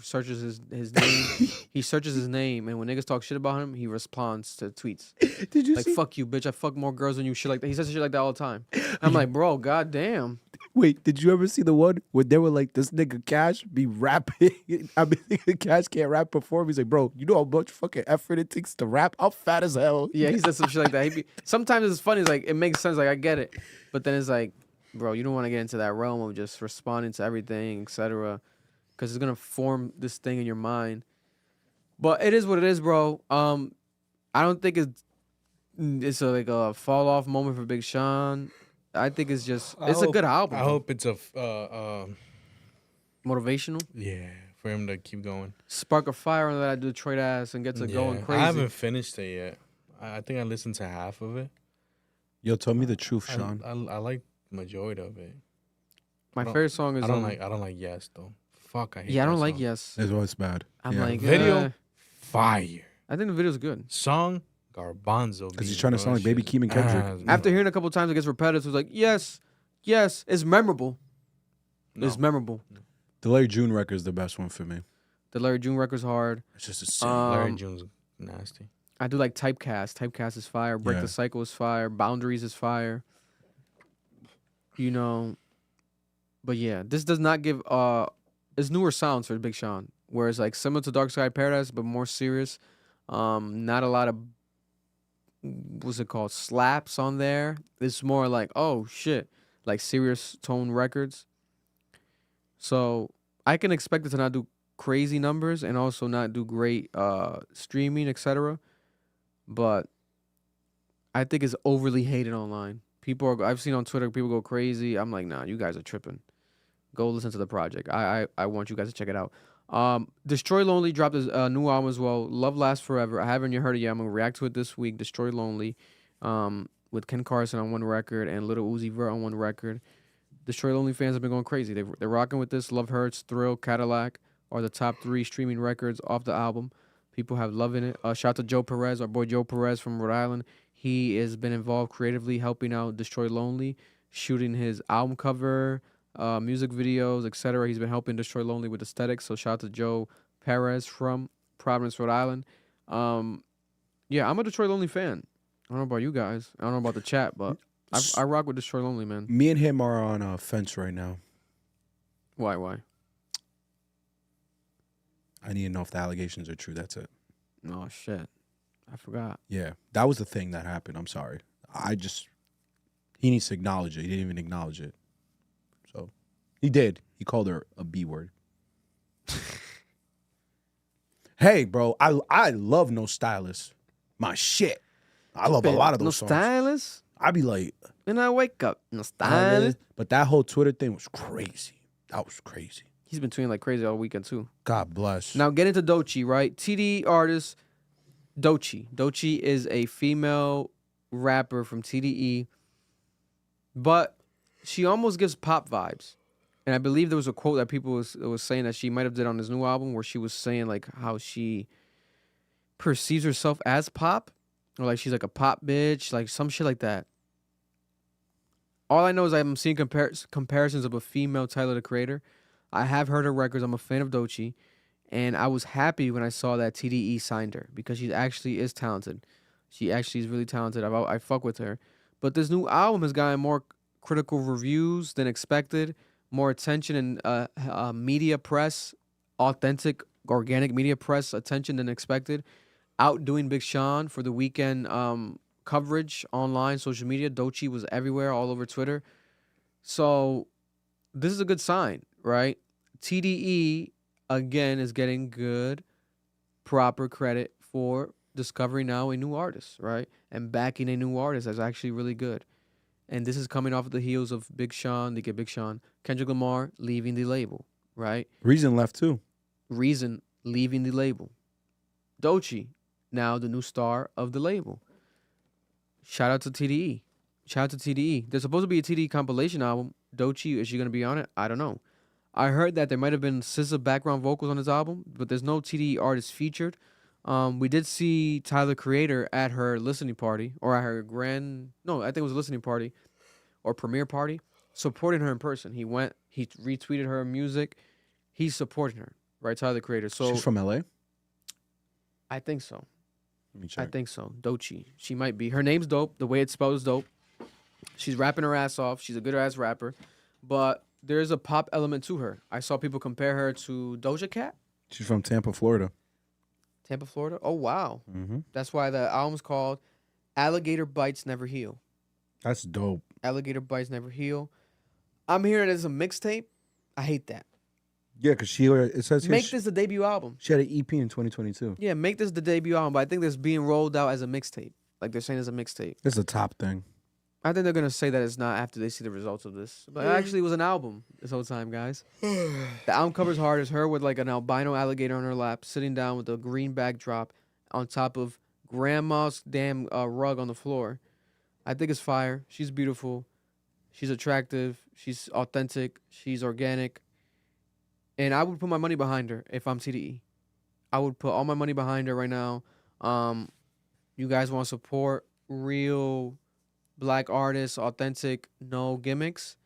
searches his name. He searches his name, and when niggas talk shit about him, he responds to tweets. Did you like, see? fuck you, bitch. I fuck more girls than you, shit like that. He says shit like that all the time. I'm like, bro, goddamn. Wait, did you ever see the one where they were like, this nigga Cash be rapping? I mean, Cash can't rap perform. He's like, bro, you know how much fucking effort it takes to rap? I'm fat as hell. Yeah, he says some shit like that. Sometimes it's funny. It's like, it makes sense. Like, I get it. But then it's like, bro, you don't want to get into that realm of just responding to everything, etc. Because it's going to form this thing in your mind. But it is what it is, bro. I don't think it's like a fall off moment for Big Sean. I think it's just a good album. I hope it's a motivational. Yeah, for him to keep going. Spark a fire under that Detroit ass and get to going crazy. I haven't finished it yet. I think I listened to half of it. Yo, tell me the truth, Sean. I like the majority of it. My favorite song is I don't like Yes though. Fuck, I hate I don't that like song. Yes. It's always bad. I'm like video fire. I think the video's good. Song garbanzo. Because he's trying to sound like Baby Keem and Kendrick. After hearing a couple times it gets repetitive, it's like, yes, it's memorable. No. It's memorable. The Larry June record is the best one for me. The Larry June record's hard. It's just a sick. Larry June's nasty. I do like Typecast. Typecast is fire. Break the Cycle is fire. Boundaries is fire. You know, but yeah, this does not give it's newer sounds for Big Sean. Whereas like similar to Dark Side Paradise, but more serious. Not a lot of what's it called? Slaps on there. It's more like, oh shit, like serious tone records. So I can expect it to not do crazy numbers and also not do great streaming, etc. But I think it's overly hated online. I've seen on Twitter people go crazy. I'm like, nah, you guys are tripping. Go listen to the project. I want you guys to check it out. Destroy Lonely dropped a new album as well. Love Lasts Forever. I haven't heard it yet. I'm gonna react to it this week. Destroy Lonely, with Ken Carson on one record and Lil Uzi Vert on one record. Destroy Lonely fans have been going crazy. They're rocking with this. Love Hurts, Thrill, Cadillac are the top 3 streaming records off the album. People have loving it. Shout out to Joe Perez, our boy Joe Perez from Rhode Island. He has been involved creatively helping out Destroy Lonely, shooting his album cover, music videos, etc. He's been helping Destroy Lonely with aesthetics. So shout out to Joe Perez from Providence, Rhode Island. Yeah, I'm a Destroy Lonely fan. I don't know about you guys. I don't know about the chat, but I rock with Destroy Lonely, man. Me and him are on a fence right now. Why? I need to know if the allegations are true. That's it. Oh, shit. I forgot. Yeah, that was the thing that happened. I'm sorry. He needs to acknowledge it. He didn't even acknowledge it. So, he did. He called her a B word. Hey, bro, I love No Stylist. My shit. I love a lot of those songs. No Stylist? I be like, when I wake up, No Stylist. But that whole Twitter thing was crazy. That was crazy. He's been tweeting like crazy all weekend, too. God bless. Now, get into Doechii, right? TDE artist Doechii. Doechii is a female rapper from TDE. But she almost gives pop vibes. And I believe there was a quote that people was saying that she might have did on this new album where she was saying like how she perceives herself as pop, or like she's like a pop bitch, like some shit like that. All I know is I'm seeing comparisons of a female Tyler the Creator. I have heard her records. I'm a fan of Doechii, and I was happy when I saw that TDE signed her because she actually is talented. She actually is really talented. I fuck with her. But this new album has gotten more critical reviews than expected, more attention and media press, authentic, organic media press attention than expected. Outdoing Big Sean for the weekend coverage online, social media. Doechii was everywhere, all over Twitter. So this is a good sign, right? TDE, again, is getting good, proper credit for discovering now a new artist, right? And backing a new artist that's actually really good. And this is coming off of the heels of Big Sean, Kendrick Lamar leaving the label, right? Reason left too. Reason leaving the label. Doechii, now the new star of the label. Shout out to TDE. Shout out to TDE. There's supposed to be a TDE compilation album. Doechii, is she going to be on it? I don't know. I heard that there might have been SZA background vocals on this album, but there's no TDE artist featured. We did see Tyler Creator at her listening party, or at her I think it was a listening party or premiere party, supporting her in person. He went, he retweeted her music. He's supporting her, right? Tyler Creator. So She's from LA? I think so. Let me check. I think so. Doechii. She might be. Her name's dope. The way it's spelled is dope. She's rapping her ass off. She's a good ass rapper. But there's a pop element to her. I saw people compare her to Doja Cat. She's from Tampa, Florida. Tampa, Florida? Oh, wow. Mm-hmm. That's why the album's called Alligator Bites Never Heal. That's dope. Alligator Bites Never Heal. I'm hearing it as a mixtape. I hate that. Yeah, because it says here Make this the debut album. she had an EP in 2022. Yeah, make this the debut album. But I think this being rolled out as a mixtape. Like they're saying it's a mixtape. It's a top thing. I think they're going to say that it's not after they see the results of this. But it actually was an album this whole time, guys. The album cover's hard as her with like an albino alligator on her lap, sitting down with a green backdrop on top of grandma's damn rug on the floor. I think it's fire. She's beautiful. She's attractive. She's authentic. She's organic. And I would put my money behind her if I'm TDE. I would put all my money behind her right now. You guys want to support real black artists, authentic, no gimmicks?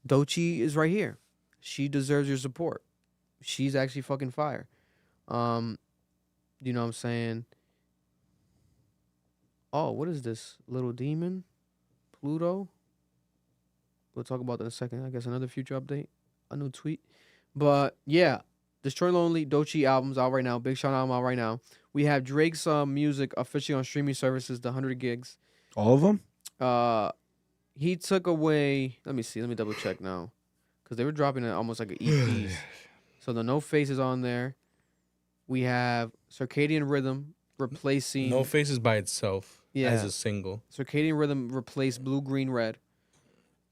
Doechii is right here. She deserves your support. She's actually fucking fire. You know what I'm saying? Oh, what is this? Little Demon? Pluto? We'll talk about that in a second. I guess another future update. A new tweet. But yeah, Destroy Lonely, Doechii albums out right now. Big Sean album out right now. We have Drake's music officially on streaming services, the 100 gigs. All of them? He took away, let me see, let me double check now. Because they were dropping it almost like an EP. So the No Face is on there. We have Circadian Rhythm replacing... No Faces by itself Yeah. as a single. Circadian Rhythm replaced Blue, Green, Red.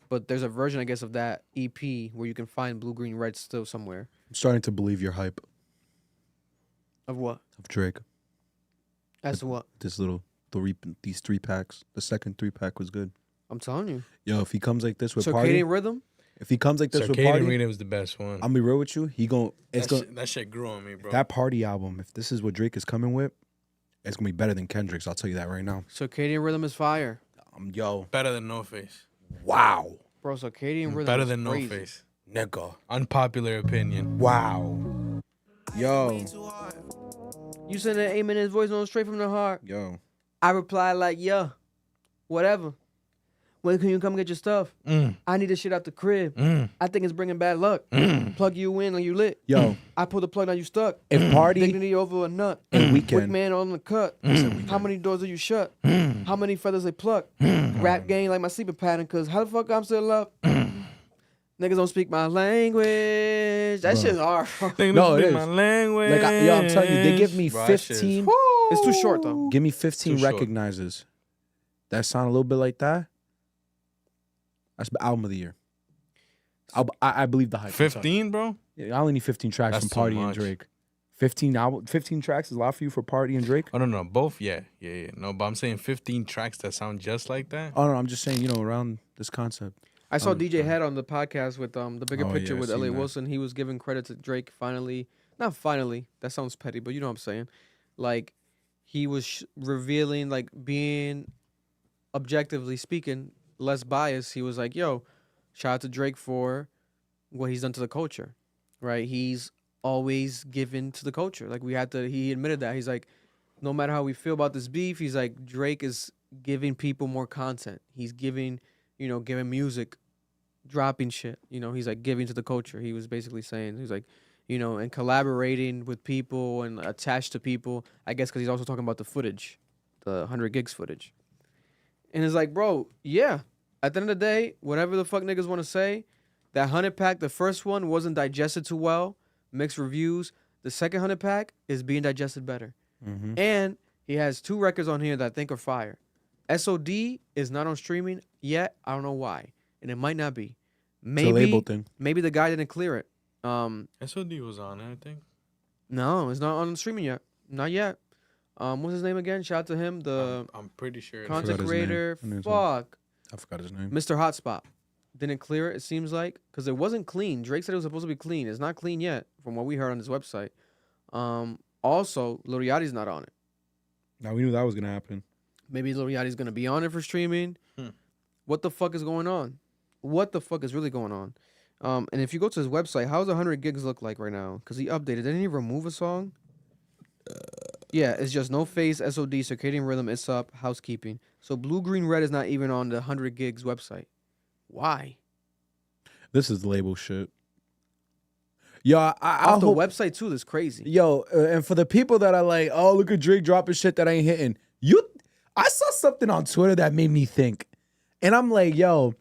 But there's a version, I guess, of that EP where you can find Blue, Green, Red still somewhere. I'm starting to believe your hype Of what? of Drake. As to what? These 3 packs. The second 3-pack was good. I'm telling you. Yo, if he comes like this with Circadian Party, Rhythm? if he comes like this with Circadian Party, Rhythm was the best one. I'm be real with you. That shit grew on me, bro. That Party album, if this is what Drake is coming with, it's gonna be better than Kendrick's. I'll tell you that right now. Circadian Rhythm is fire. Yo, Better than No Face. wow, Bro, Circadian Rhythm Better is than crazy. No Face. nigga, Unpopular opinion. wow, yo, You send an aim in his voice on straight from the heart. yo. I reply like, yeah, whatever. When can you come get your stuff? I need this shit out the crib. I think it's bringing bad luck. Plug you in and you lit. Yo, I pull the plug, now you stuck. if Party Dignity over a nut. and Quick Weekend, man on the cut. How many doors do you shut? How many feathers they pluck? Rap game like my sleeping pattern, cause how the fuck I'm still up? Niggas don't speak my language. That shit's hard. No, it is. My language. like, yo, I'm telling you, they give me Bro, that shit is- 15. It's too short though. Give me 15 Too short. recognizers that sound a little bit like that. That's the album of the year. I believe the hype. 15, bro? Yeah, I only need 15 tracks That's from too Party and much. Drake. 15 tracks is a lot for you for Party and Drake? Oh, no. Both, yeah. No, but I'm saying 15 tracks that sound just like that. Oh, no, I'm just saying, around this concept. I saw 100%. DJ Head on the podcast with the bigger Oh, picture yeah, with I L.A. seen that. Wilson. He was giving credit to Drake finally. Not finally. That sounds petty, but you know what I'm saying. Like, he was revealing, like, being objectively speaking, less biased. He was like, yo, shout out to Drake for what he's done to the culture, right? He's always given to the culture. Like, he admitted that. He's like, no matter how we feel about this beef, he's like, Drake is giving people more content. He's giving music, dropping shit. He's like giving to the culture. He was basically saying, he's like, and collaborating with people and attached to people. I guess because he's also talking about the footage, the 100 gigs footage. And it's like, bro, yeah. At the end of the day, whatever the fuck niggas want to say, that 100 pack, the first one wasn't digested too well. Mixed reviews. The second 100 pack is being digested better. Mm-hmm. And he has 2 records on here that I think are fire. SOD is not on streaming yet. I don't know why. And it might not be. It's a label thing. Maybe the guy didn't clear it. SOD was on it, I think. No, it's not on streaming yet. Not yet. What's his name again? Shout out to him. The I'm pretty sure. content forgot his name. creator. I knew his Fuck. I forgot his name. Mr. Hotspot. Didn't clear it, it seems like. Because it wasn't clean. Drake said it was supposed to be clean. It's not clean yet, from what we heard on his website. Also, Lil Yachty's not on it. Now, we knew that was going to happen. Maybe Lil Yachty's going to be on it for streaming. What the fuck is going on? What the fuck is really going on? And if you go to his website, how does 100 gigs look like right now? Because he updated. Didn't he remove a song? Yeah, it's just No Face, SOD, Circadian Rhythm, It's Up, Housekeeping. So Blue, Green, Red is not even on the 100 gigs website. Why? This is label shit. Yo, Off I'll the hope, website, too, that's crazy. Yo, and for the people that are like, oh, look at Drake dropping shit that ain't hitting. I saw something on Twitter that made me think. And I'm like, yo,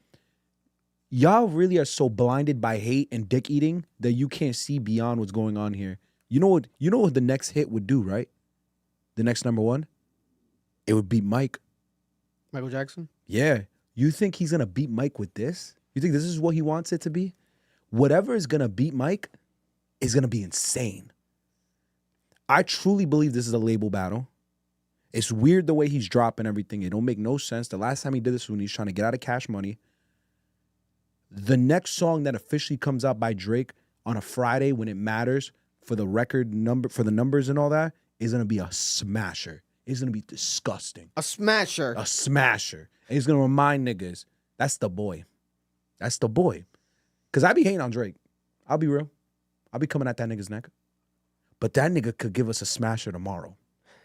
y'all really are so blinded by hate and dick eating that you can't see beyond what's going on here. You know what the next hit would do, right? The next number one? It would beat Mike. Michael Jackson? Yeah. You think he's gonna beat Mike with this? You think this is what he wants it to be? Whatever is gonna beat Mike is gonna be insane. I truly believe this is a label battle. It's weird the way he's dropping everything. It don't make no sense. The last time he did this was when he's trying to get out of Cash Money. The next song that officially comes out by Drake on a Friday when it matters for the record number, for the numbers and all that, is gonna be a smasher. It's gonna be disgusting. A smasher. A smasher. And he's gonna remind niggas, that's the boy. That's the boy. Cause I be hating on Drake. I'll be real. I'll be coming at that nigga's neck. But that nigga could give us a smasher tomorrow.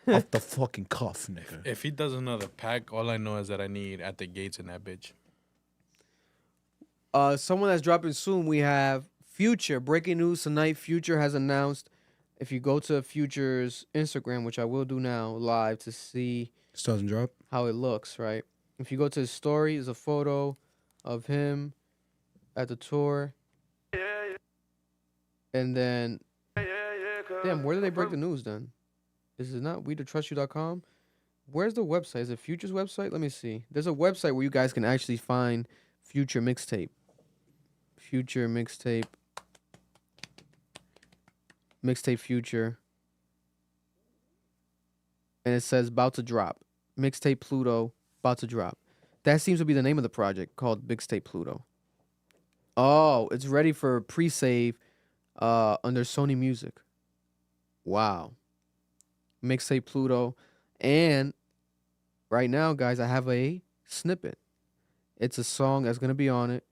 Off the fucking cuff, nigga. If he does another pack, all I know is that I need At the Gates in that bitch. Someone that's dropping soon, we have Future. Breaking news tonight, Future has announced, if you go to Future's Instagram, which I will do now live to see Still doesn't drop? how it looks, right? If you go to his story, there's a photo of him at the tour. And then, damn, where did they break the news then? Is it not WeToTrustYou.com? Where's the website? Is it Future's website? Let me see. There's a website where you guys can actually find Future Mixtape. Future Mixtape. Mixtape Future. And it says about to drop. Mixtape Pluto, about to drop. That seems to be the name of the project, called Mixtape Pluto. Oh, it's ready for pre-save under Sony Music. Wow. Mixtape Pluto. And right now, guys, I have a snippet. It's a song that's going to be on it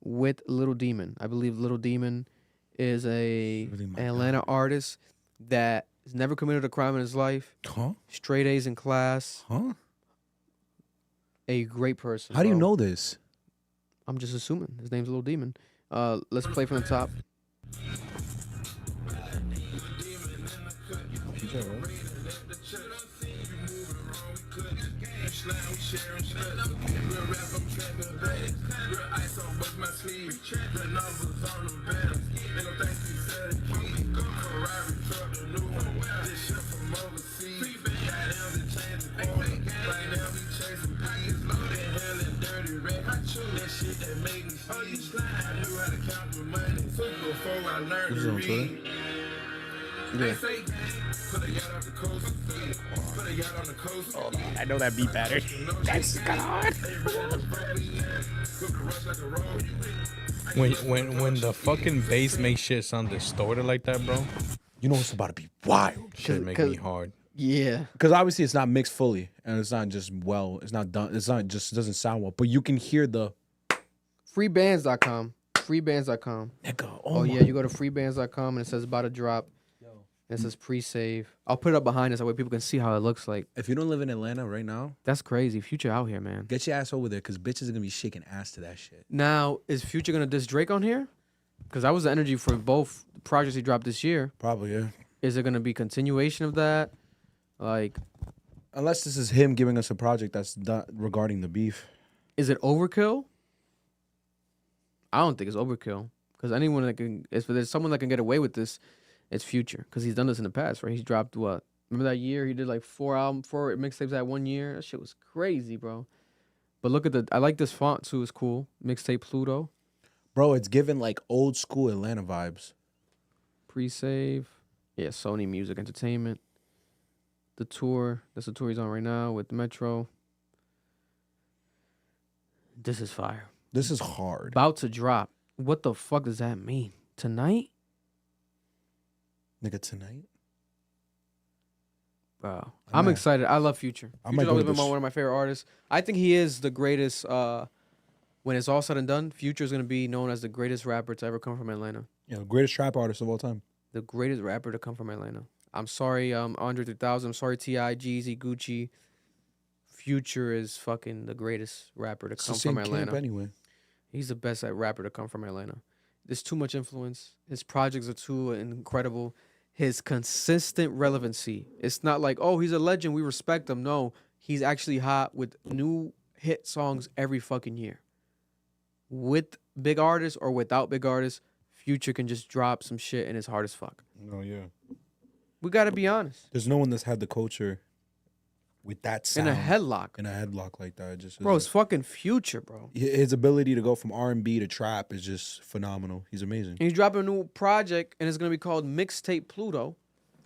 with Little Demon. I believe Little Demon is an Atlanta artist that has never committed a crime in his life. Huh? Straight A's in class. Huh? A great person. How do you bro. know this? I'm just assuming. His name's Little Demon. Let's play from the top. This is on Twitter? Yeah. Hold on, I know that beat better. That's kind of hard. When the fucking bass makes shit sound distorted like that, bro, You know it's about to be wild. shit make me hard. Yeah. Because obviously it's not mixed fully, and it's not just it's not done. It's not just, it doesn't sound well, but you can hear the Freebands.com. Freebands.com. nigga. Oh yeah, you go to freebands.com and it says about to drop. And it says pre-save. I'll put it up behind us that way people can see how it looks like. If you don't live in Atlanta right now, That's crazy. Future out here, man. get your ass over there because bitches are gonna be shaking ass to that shit. Now, is Future gonna diss Drake on here? Because that was the energy for both projects he dropped this year. Probably, yeah. Is it gonna be continuation of that? Like, Unless this is him giving us a project that's done regarding the beef. is it overkill? I don't think it's overkill. Because anyone that can, if there's someone that can get away with this, it's Future. Because he's done this in the past, right? He's dropped what? Remember that year he did like 4 mixtapes that 1 year? That shit was crazy, bro. But look at I like this font too. It's cool. Mixtape Pluto. Bro, it's giving like old school Atlanta vibes. Pre-save. Yeah, Sony Music Entertainment. The tour. That's the tour he's on right now with Metro. This is fire. This is hard. About to drop. What the fuck does that mean? Tonight? Nigga, tonight? Bro. I'm I'm not- excited. I love Future. I Future's might go always with been this. one of my favorite artists. I think he is the greatest. When it's all said and done, Future is going to be known as the greatest rapper to ever come from Atlanta. Yeah, greatest trap artist of all time. The greatest rapper to come from Atlanta. I'm sorry, Andre 3000. I'm sorry, T.I., Jeezy, Gucci. Future is fucking the greatest rapper to It's the come same from Atlanta. camp anyway. He's the best rapper to come from Atlanta. There's too much influence. His projects are too incredible. His consistent relevancy. It's not like, oh, he's a legend, we respect him. No, he's actually hot with new hit songs every fucking year. With big artists or without big artists, Future can just drop some shit and it's hard as fuck. Oh, yeah. We gotta be honest. There's no one that's had the culture with that sound. In a headlock. In a headlock like that. It just Bro, is it's fucking Future, bro. his ability to go from R&B to trap is just phenomenal. He's amazing. And he's dropping a new project and it's gonna be called Mixtape Pluto.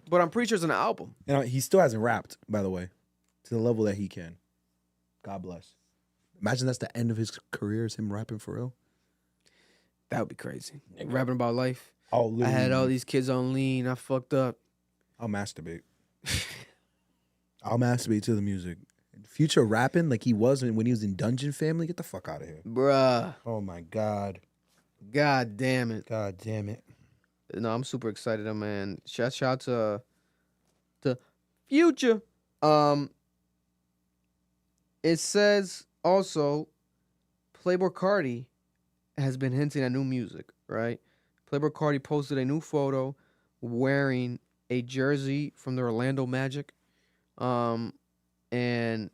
But I'm pretty sure it's an album. And he still hasn't rapped, by the way, to the level that he can. God bless. Imagine that's the end of his career, is him rapping for real. That would be crazy. Rapping about life. Oh, I had all these kids on lean. I fucked up. I'll masturbate. I'll masturbate to the music. Future rapping like he was when he was in Dungeon Family. Get the fuck out of here. Bruh. Oh my God. God damn it. God damn it. No, I'm super excited, man. Shout out to Future. It says also Playboi Carti has been hinting at new music, right? Playboi Carti posted a new photo wearing a jersey from the Orlando Magic. And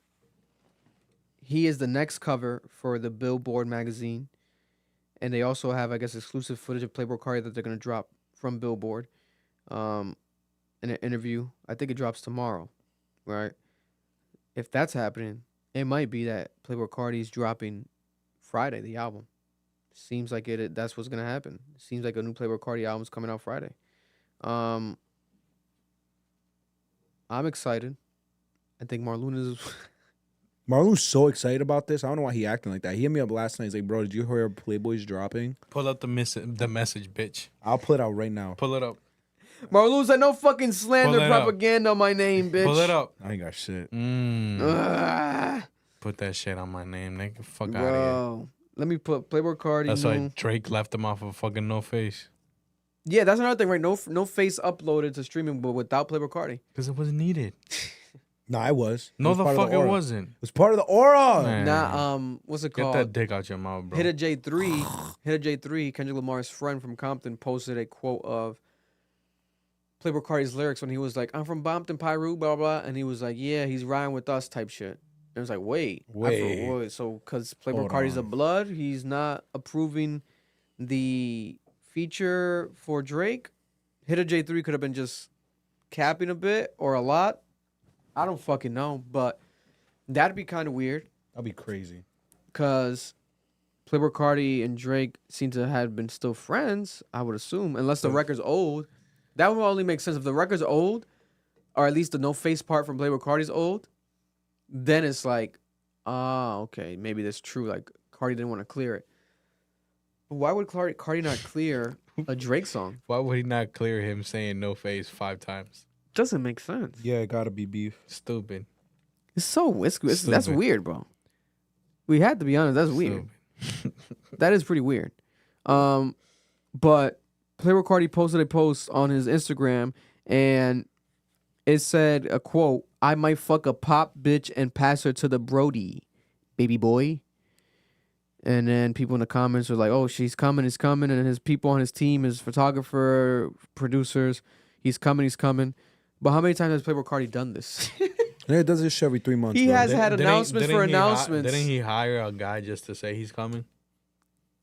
he is the next cover for the Billboard magazine. And they also have, I guess, exclusive footage of Playboi Carti that they're going to drop from Billboard in an interview. I think it drops tomorrow, right? If that's happening, it might be that Playboi Carti is dropping Friday, the album. Seems like that's what's going to happen. Seems like a new Playboi Carti album is coming out Friday. I'm excited. I think Marloon is... Marloon's so excited about this. I don't know why he acting like that. He hit me up last night. He's like, bro, did you hear Playboy's dropping? Pull up the message, bitch. I'll pull it out right now. Pull it up. Marloon said no fucking slander Pull it up. propaganda on my name, bitch. Pull it up. I ain't got shit. Ah, Put that shit on my name, nigga. Fuck out of here. bro. Let me put Playboi Carti. That's new- why Drake left him off of fucking No Face. Yeah, that's another thing, right? No face uploaded to streaming, but without Playboi Carti. Because it wasn't needed. No, I was. No, was the part of fuck it aura. wasn't. It was part of the aura. Man. Nah, what's it Get called? that dick out your mouth, bro. Hit a J3, Kendrick Lamar's friend from Compton, posted a quote of Playboi Carti's lyrics when he was like, I'm from Bompton, Pyru, blah, blah, and he was like, yeah, he's riding with us type shit. And it was like, wait. So, because Playboi Hold Carti's a on. blood, he's not approving the feature for Drake. Hit a J3 could have been just capping a bit or a lot. I don't fucking know, but that'd be kind of weird. That'd be crazy. Because Playboi Carti and Drake seem to have been still friends, I would assume, unless the record's old. That would only make sense. If the record's old, or at least the no face part from Playboi Carti is old, then it's like, okay, maybe that's true. Like Carti didn't want to clear it. But why would Carti not clear a Drake song? Why would he not clear him saying no face 5 times? Doesn't make sense. Yeah, it gotta be beef. Stupid. That's weird, bro. We had to be honest. That's weird. That is pretty weird. But Playboi Carti posted a post on his Instagram, and it said a quote: "I might fuck a pop bitch and pass her to the Brody, baby boy." And then people in the comments are like, "Oh, he's coming," and his people on his team, his photographer, producers, he's coming. But how many times has Playboi Carti done this? Yeah, it does this shit every 3 months. He bro. has had announcements for announcements. Didn't he hire a guy just to say he's coming?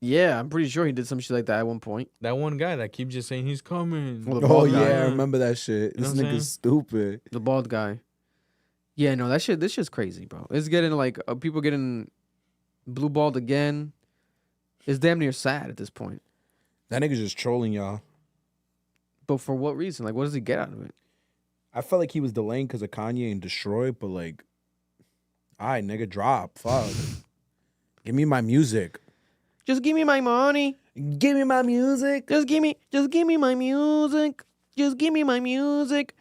Yeah, I'm pretty sure he did some shit like that at one point. That one guy that keeps just saying he's coming. Well, the Oh bald yeah, guy. I remember that shit. You know This what I'm nigga's stupid. The bald guy. Yeah, no, this shit's crazy, bro. It's getting like people getting blue balled again. It's damn near sad at this point. That nigga's just trolling y'all. But for what reason? Like, what does he get out of it? I felt like he was delaying because of Kanye and Destroy, but like, all right, nigga, drop. Fuck. Give me my music. Just give me my money. Give me my music. Just give me my music. Just give me my music.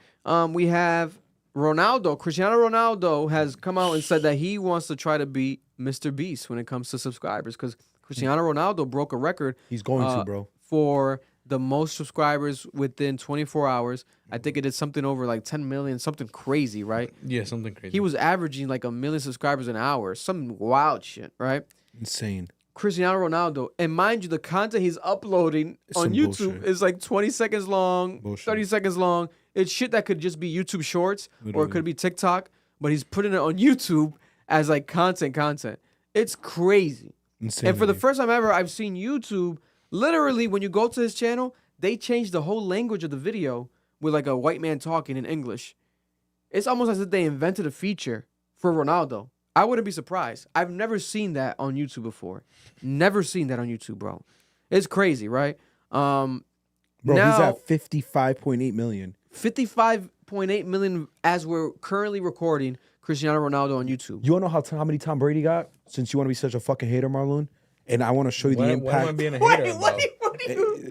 We have Ronaldo. Cristiano Ronaldo has come out and said that he wants to try to beat MrBeast when it comes to subscribers because Cristiano Ronaldo broke a record. He's going to, bro. For the most subscribers within 24 hours. I think it did something over like 10 million, something crazy, right? Yeah, something crazy. He was averaging like 1 million subscribers an hour, some wild shit, right? Insane. Cristiano Ronaldo, and mind you, the content he's uploading It's on some YouTube bullshit. is like 20 seconds long, Bullshit. 30 seconds long. It's shit that could just be YouTube Shorts or it Literally. could be TikTok, but he's putting it on YouTube as like content. It's crazy. Insane. And for the first time ever, I've seen YouTube, literally, when you go to his channel, they changed the whole language of the video with like a white man talking in English. It's almost as if they invented a feature for Ronaldo. I wouldn't be surprised. I've never seen that on YouTube before. Never seen that on YouTube, bro. It's crazy, right? Bro, now, he's at 55.8 million. 55.8 million as we're currently recording Cristiano Ronaldo on YouTube. You wanna know how many Tom Brady got? Since you want to be such a fucking hater, Marloon, and I want to show you the What impact. am I being a hater about?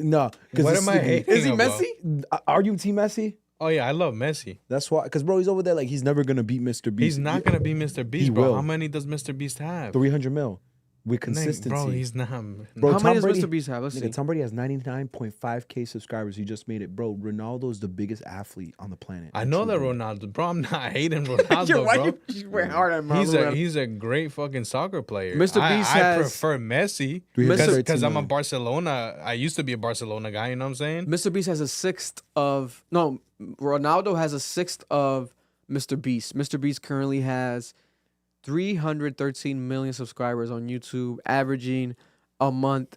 No, What am I hating Is he about? Messi? Are you Team Messi? Oh yeah, I love Messi. That's why, because bro, he's over there like he's never gonna beat MrBeast. He's not gonna be MrBeast, He bro. will. How many does MrBeast have? 300 mil with consistency. Bro, he's not. Bro, How Tom many does Brady- Mr. Beast have? Let's see. Nigga, Tom Brady has 99.5K subscribers. He just made it, bro. Ronaldo is the biggest athlete on the planet. I know that Truly. Ronaldo, bro. I'm not hating Ronaldo, Why bro. you went hard at Marloon? He's a great fucking soccer player. Mr. I Beast has- prefer Messi 313 because I'm a million. Barcelona. I used to be a Barcelona guy. You know what I'm saying? Mr. Beast has a sixth of Ronaldo has a sixth of Mr. Beast. Mr. Beast currently has 313 million subscribers on YouTube, averaging a month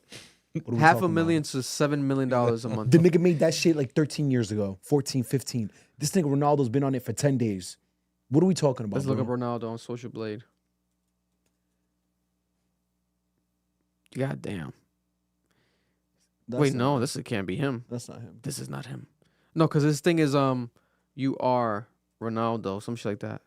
What are we half a talking million to $7 million a month. The nigga made that shit like 13 years ago, 14, 15. This nigga Ronaldo's been on it for 10 days. What are we talking about? Let's look bro? up Ronaldo on Social Blade. God damn. That's Wait, not- no, this can't be him. That's not him. This is not him. No, because this thing is you are Ronaldo, some shit like that.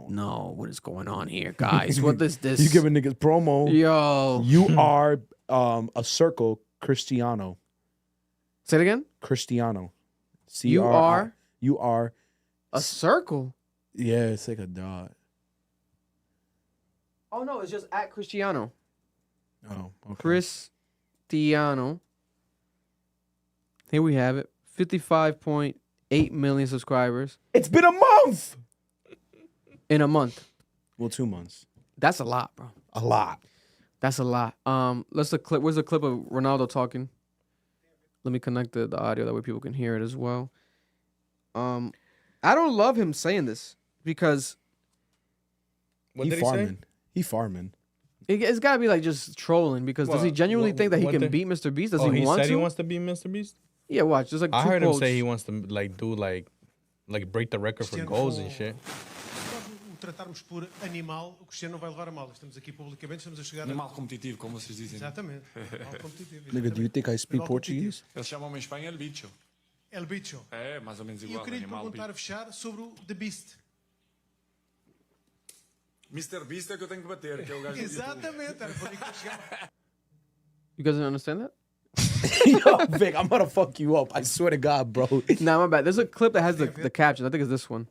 No, what is going on here, guys? What is this? You giving niggas promo. Yo. You are a circle Cristiano. Say it again? Cristiano. You are You are. a circle. Yeah, it's like a dot. Oh no, it's just at Cristiano. Oh, okay. Cristiano. Here we have it. 55.8 million subscribers It's been a month. in a month. Well, 2 months. That's a lot, bro. A lot. That's a lot. Let's the clip. Where's the clip of Ronaldo talking? Let me connect the audio that way people can hear it as well. I don't love him saying this because What he did he farming. say? He farming. it's gotta be like just trolling. Because does he What- genuinely think that he what can the- beat MrBeast? Does Oh, he want said to? he wants to be MrBeast. Yeah, watch. There's like I two heard him quotes. say he wants to like do like break the record for goals and shit. Se nós o tratarmos por animal, o Cristiano não vai levar a mal. Estamos aqui publicamente, estamos a chegar Animal competitivo, como vocês dizem. Exatamente. Animal competitivo. Nigga, do you think I speak Animal Portuguese? Eles chamam em Espanha el bicho. El Bicho. É, mais ou menos E eu igual. queria lhe Animal perguntar a fechar sobre o The Beast. MrBeast é que eu tenho que bater, que é o gajo do YouTube. Exatamente, era por aí que eu chegava. You guys don't understand that? Yo, Vic, I'm gonna fuck you up. I swear to God, bro. Nah, my bad. There's a clip that has the captions. I think it's this one.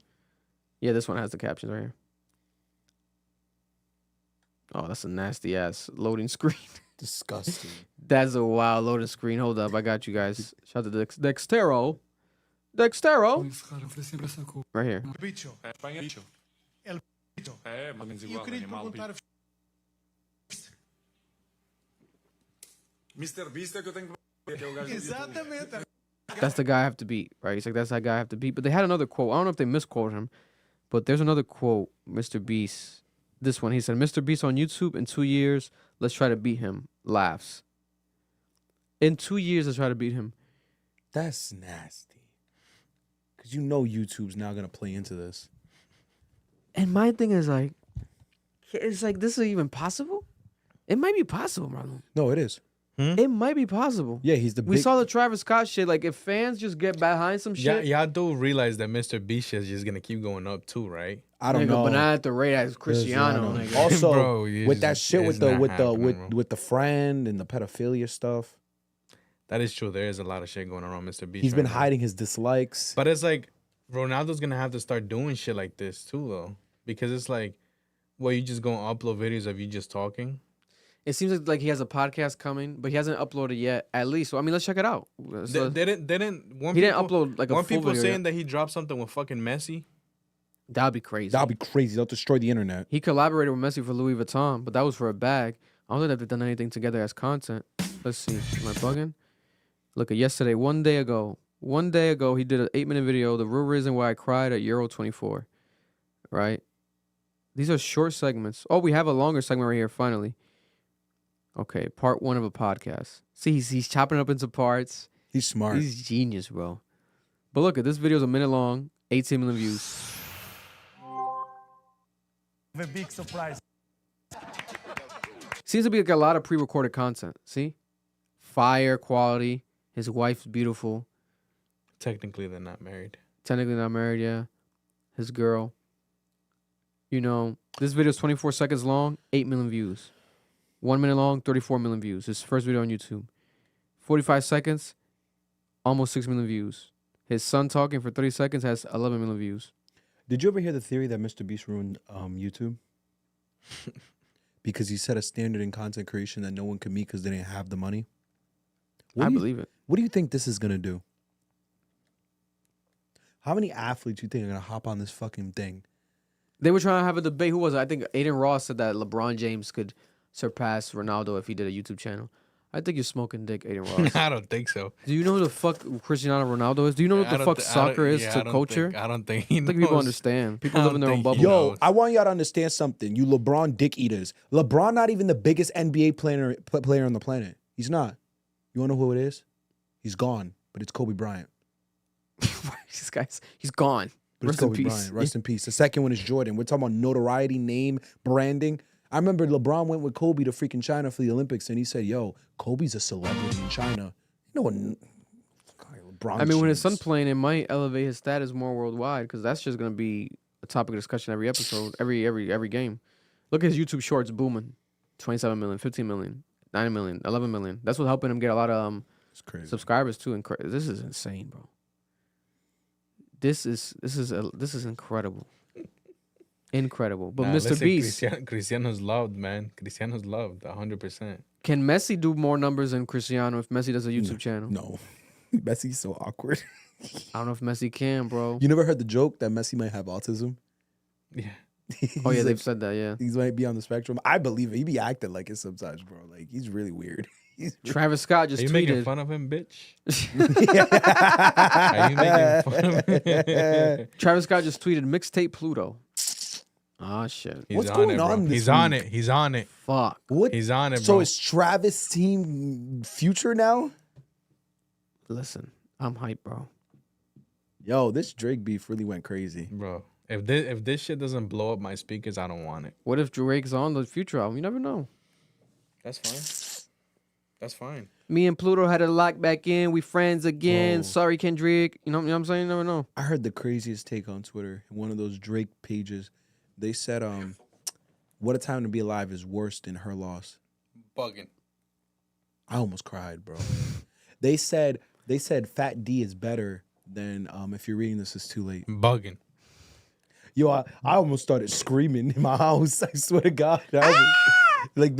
Yeah, this one has the captions right here. Oh, that's a nasty ass loading screen. Disgusting. That's a wild loading screen. Hold up, I got you guys. Shout out to Dextero. Dextero. Right here. El Bicho. É, Espanha é bicho. El Bicho. É, mais ou menos E eu igual. queria lhe Animal perguntar a bicho. MrBeast é que eu tenho que bater, que é o gajo do YouTube. Exatamente. era- That's the guy I have to beat, right? He's like, that's that guy I have to beat. But they had another quote. I don't know if they misquoted him, but there's another quote, Mr. Beast. This one, he said, Mr. Beast on YouTube in 2 years, let's try to beat him. Laughs. In 2 years, let's try to beat him. That's nasty. Because you know YouTube's now going to play into this. And my thing is like, it's like, this is even possible? It might be possible, Marloon. No, it is. It might be possible. Yeah, he's the We big... saw the Travis Scott shit. Like, if fans just get behind some Yeah, shit. y'all do realize that MrBeast is just gonna keep going up too, right? I don't nigga, know. But not at the rate as Cristiano. Cristiano. nigga. Also, Bro, it's with that just- shit with it's the not with the happening, bro. with the friend and the pedophilia stuff, That is true. There is a lot of shit going on MrBeast. he's been right now. hiding his dislikes. But it's like Ronaldo's gonna have to start doing shit like this too, though, because it's like, well, you just gonna upload videos of you just talking. It seems like he has a podcast coming, but he hasn't uploaded yet. At least, so I mean, let's check it out. So They didn't. One he didn't people- upload like a One full people video saying yet. that he dropped something with fucking Messi. That'd be crazy. That'll be crazy. They'll destroy the internet. He collaborated with Messi for Louis Vuitton, but that was for a bag. I don't think they've done anything together as content. Let's see. Am I bugging? Look at yesterday, 1 day ago. 1 day ago, he did an 8-minute video. The real reason why I cried at Euro 24. Right? These are short segments. Oh, we have a longer segment right here, finally. Okay, part 1 of a podcast. See, he's chopping it up into parts. He's smart. He's genius, bro. But look at this video is a minute long, 18 million views. A big surprise. Seems to be like a lot of pre-recorded content. See? Fire quality. His wife's beautiful. Technically, they're not married. Technically not married, yeah. His girl. You know, this video is 24 seconds long, 8 million views. 1 minute long, 34 million views. His first video on YouTube. 45 seconds, almost 6 million views. His son talking for 30 seconds has 11 million views. Did you ever hear the theory that MrBeast ruined YouTube? Because he set a standard in content creation that no one could meet because they didn't have the money. I believe it. What do you think this is gonna do? How many athletes do you think are gonna hop on this fucking thing? They were trying to have a debate. Who was it? I think Aiden Ross said that LeBron James could surpass Ronaldo if he did a YouTube channel. I think you're smoking dick, Aiden Ross. I don't think so. Do you know who the fuck Cristiano Ronaldo is? Do you know what the fuck soccer is to culture? I don't think he I knows. think people understand. People live in their own bubble. Yo, I want y'all to understand something. You LeBron dick eaters. LeBron not even the biggest NBA player on the planet. He's not. You wanna know who it is? He's gone, but it's Kobe Bryant. This guy's he's gone. But it's Kobe Bryant. Rest in peace. The second one is Jordan. We're talking about notoriety, name, branding. I remember LeBron went with Kobe to freaking China for the Olympics, and he said, "Yo, Kobe's a celebrity in China." No one. LeBron. I mean, when his James. son playing, it might elevate his status more worldwide because that's just gonna be a topic of discussion every episode, every game. Look at his YouTube Shorts booming, 27 million, 15 million, 9 million, 11 million. That's what's helping him get a lot of It's crazy. subscribers too. This is insane, bro. This is incredible. Incredible. But Nah, Mr. listen, Beast, Cristiano's loved, man. Cristiano's loved 100%. can Messi do more numbers than Cristiano if Messi does a YouTube channel? No, Messi's so awkward. I don't know if Messi can, bro. You never heard the joke that Messi might have autism? Yeah. Oh yeah, He's they've like, said that. Yeah. he might be on the spectrum. I believe it. He be acting like it sometimes, bro. Like he's really weird. Travis Scott just Are you making tweeted. fun of him, bitch? Are you making fun of him? Travis Scott just tweeted mixtape Pluto. Ah shit. He's What's on going it, bro. on this He's on week? it. He's on it. Fuck. What? He's on it, So bro. is Travis team future now? Listen, I'm hyped, bro. Yo, this Drake beef really went crazy. Bro, if this shit doesn't blow up my speakers, I don't want it. What if Drake's on the future album? You never know. That's fine. That's fine. Me and Pluto had to lock back in. We friends again. Whoa. Sorry, Kendrick. You know what I'm saying? You never know. I heard the craziest take on Twitter. One of those Drake pages. They said, "What a Time to Be Alive" is worse than Her Loss. Bugging. I almost cried, bro. They said Fat D is better than If You're Reading This Is Too Late. Bugging. Yo, I almost started screaming in my house. I swear to God. Like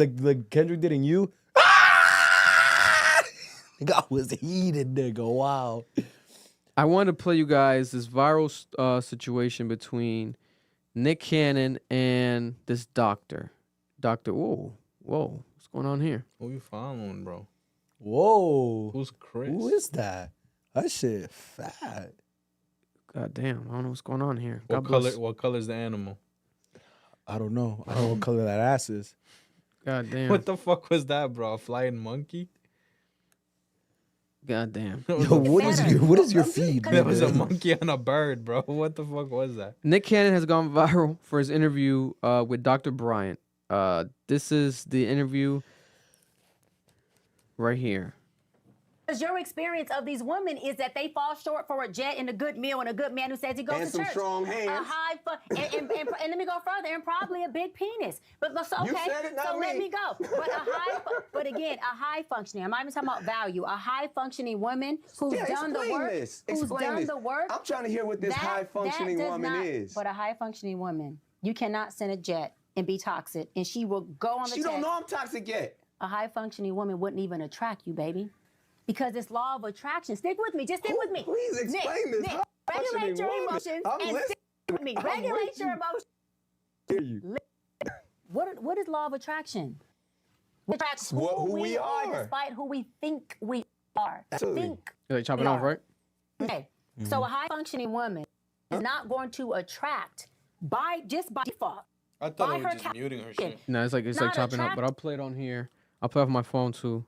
Kendrick did in You. I was heated, nigga. Wow. I wanted to play you guys this viral situation between Nick Cannon and this doctor. Whoa. What's going on here? Who you following, bro? Whoa. Who's Chris? Who is that? That shit fat. God damn. I don't know what's going on here. What God color? bless. What color's the animal? I don't know. I don't know what color that ass is. God damn. What the fuck was that, bro? A flying monkey? God damn. Yo, what is your feed, That was a nigga? monkey on a bird, bro. What the fuck was that? Nick Cannon has gone viral for his interview with Dr. Bryant. This is the interview right here. Because your experience of these women is that they fall short for a jet and a good meal and a good man who says he goes And to some church. strong hands. A high and let me go further, and probably a big penis. But so, okay, You said it, not so let me. me go. But but again, a high functioning. I'm not even talking about value. A high functioning woman who's done the work. Who's done the work. I'm trying to hear what this high functioning does woman not- is. But a high functioning woman, you cannot send a jet and be toxic, and she will go on the. She don't text. know I'm toxic yet. A high functioning woman wouldn't even attract you, baby. Because it's law of attraction. Stick with me. Just stick with me. Please explain this. Nick, High regulate functioning your woman. emotions I'm and listening. stick with me. I'm Regulate with your you. emotions. Hear you. What is law of attraction? We attract Who we we are are. despite who we think we are. Absolutely. Think. You're like chopping we off, are. right? Okay. So a high functioning woman is not going to attract by default. I thought By it was her just ca- muting her shit. No, it's like Not chopping up, but I'll play it on here. I'll play it off my phone too.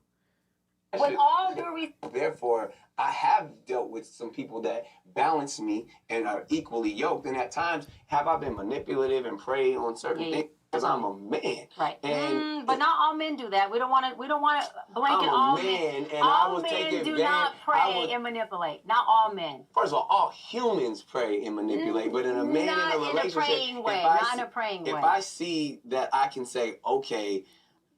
With all due respect. Therefore, I have dealt with some people that balance me and are equally yoked. And at times, have I been manipulative and preyed on certain things? Because I'm a man. Right. And But not all men do that. We don't want to blanket I'm a all man, men. and I All was taking men do advantage- not I prey was- and manipulate. Not all men. first of all humans prey and manipulate. But in a man Not in a in a relationship, praying way, if I not in see- a praying if way. I see that I can say, okay,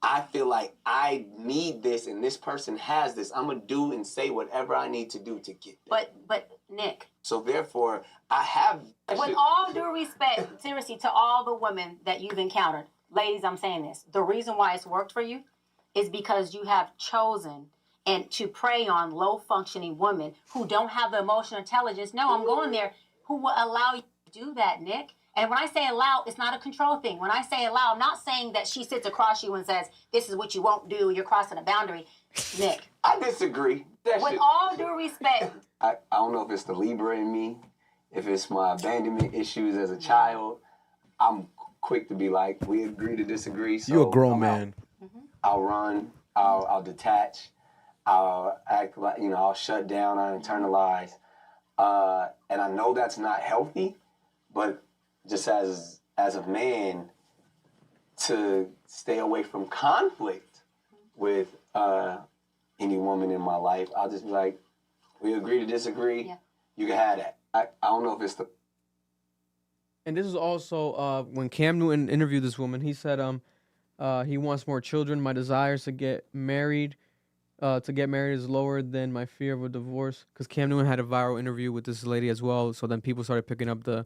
I feel like I need this and this person has this, I'm going to do and say whatever I need to do to get that. But Nick, So therefore, I have... with all due respect, seriously, to all the women that you've encountered, ladies, I'm saying this. The reason why it's worked for you is because you have chosen and to prey on low-functioning women who don't have the emotional intelligence. No, I'm going there. Who will allow you to do that, Nick? And when I say allow, it's not a control thing. When I say allow, I'm not saying that she sits across you and says, this is what you won't do, you're crossing a boundary. Nick. I disagree. With all due respect. I don't know if it's the Libra in me, if it's my abandonment issues as a child. I'm quick to be like, we agree to disagree. So You a grown I'm man. out. I'll run. I'll detach. I'll act like, I'll shut down. I internalize. And I know that's not healthy, but just as a man, to stay away from conflict with any woman in my life, I'll just be like, we agree to disagree. Yeah. You can have that. I don't know if it's the... And this is also when Cam Newton interviewed this woman. He said he wants more children. My desires to get married is lower than my fear of a divorce. Because Cam Newton had a viral interview with this lady as well. So then people started picking up the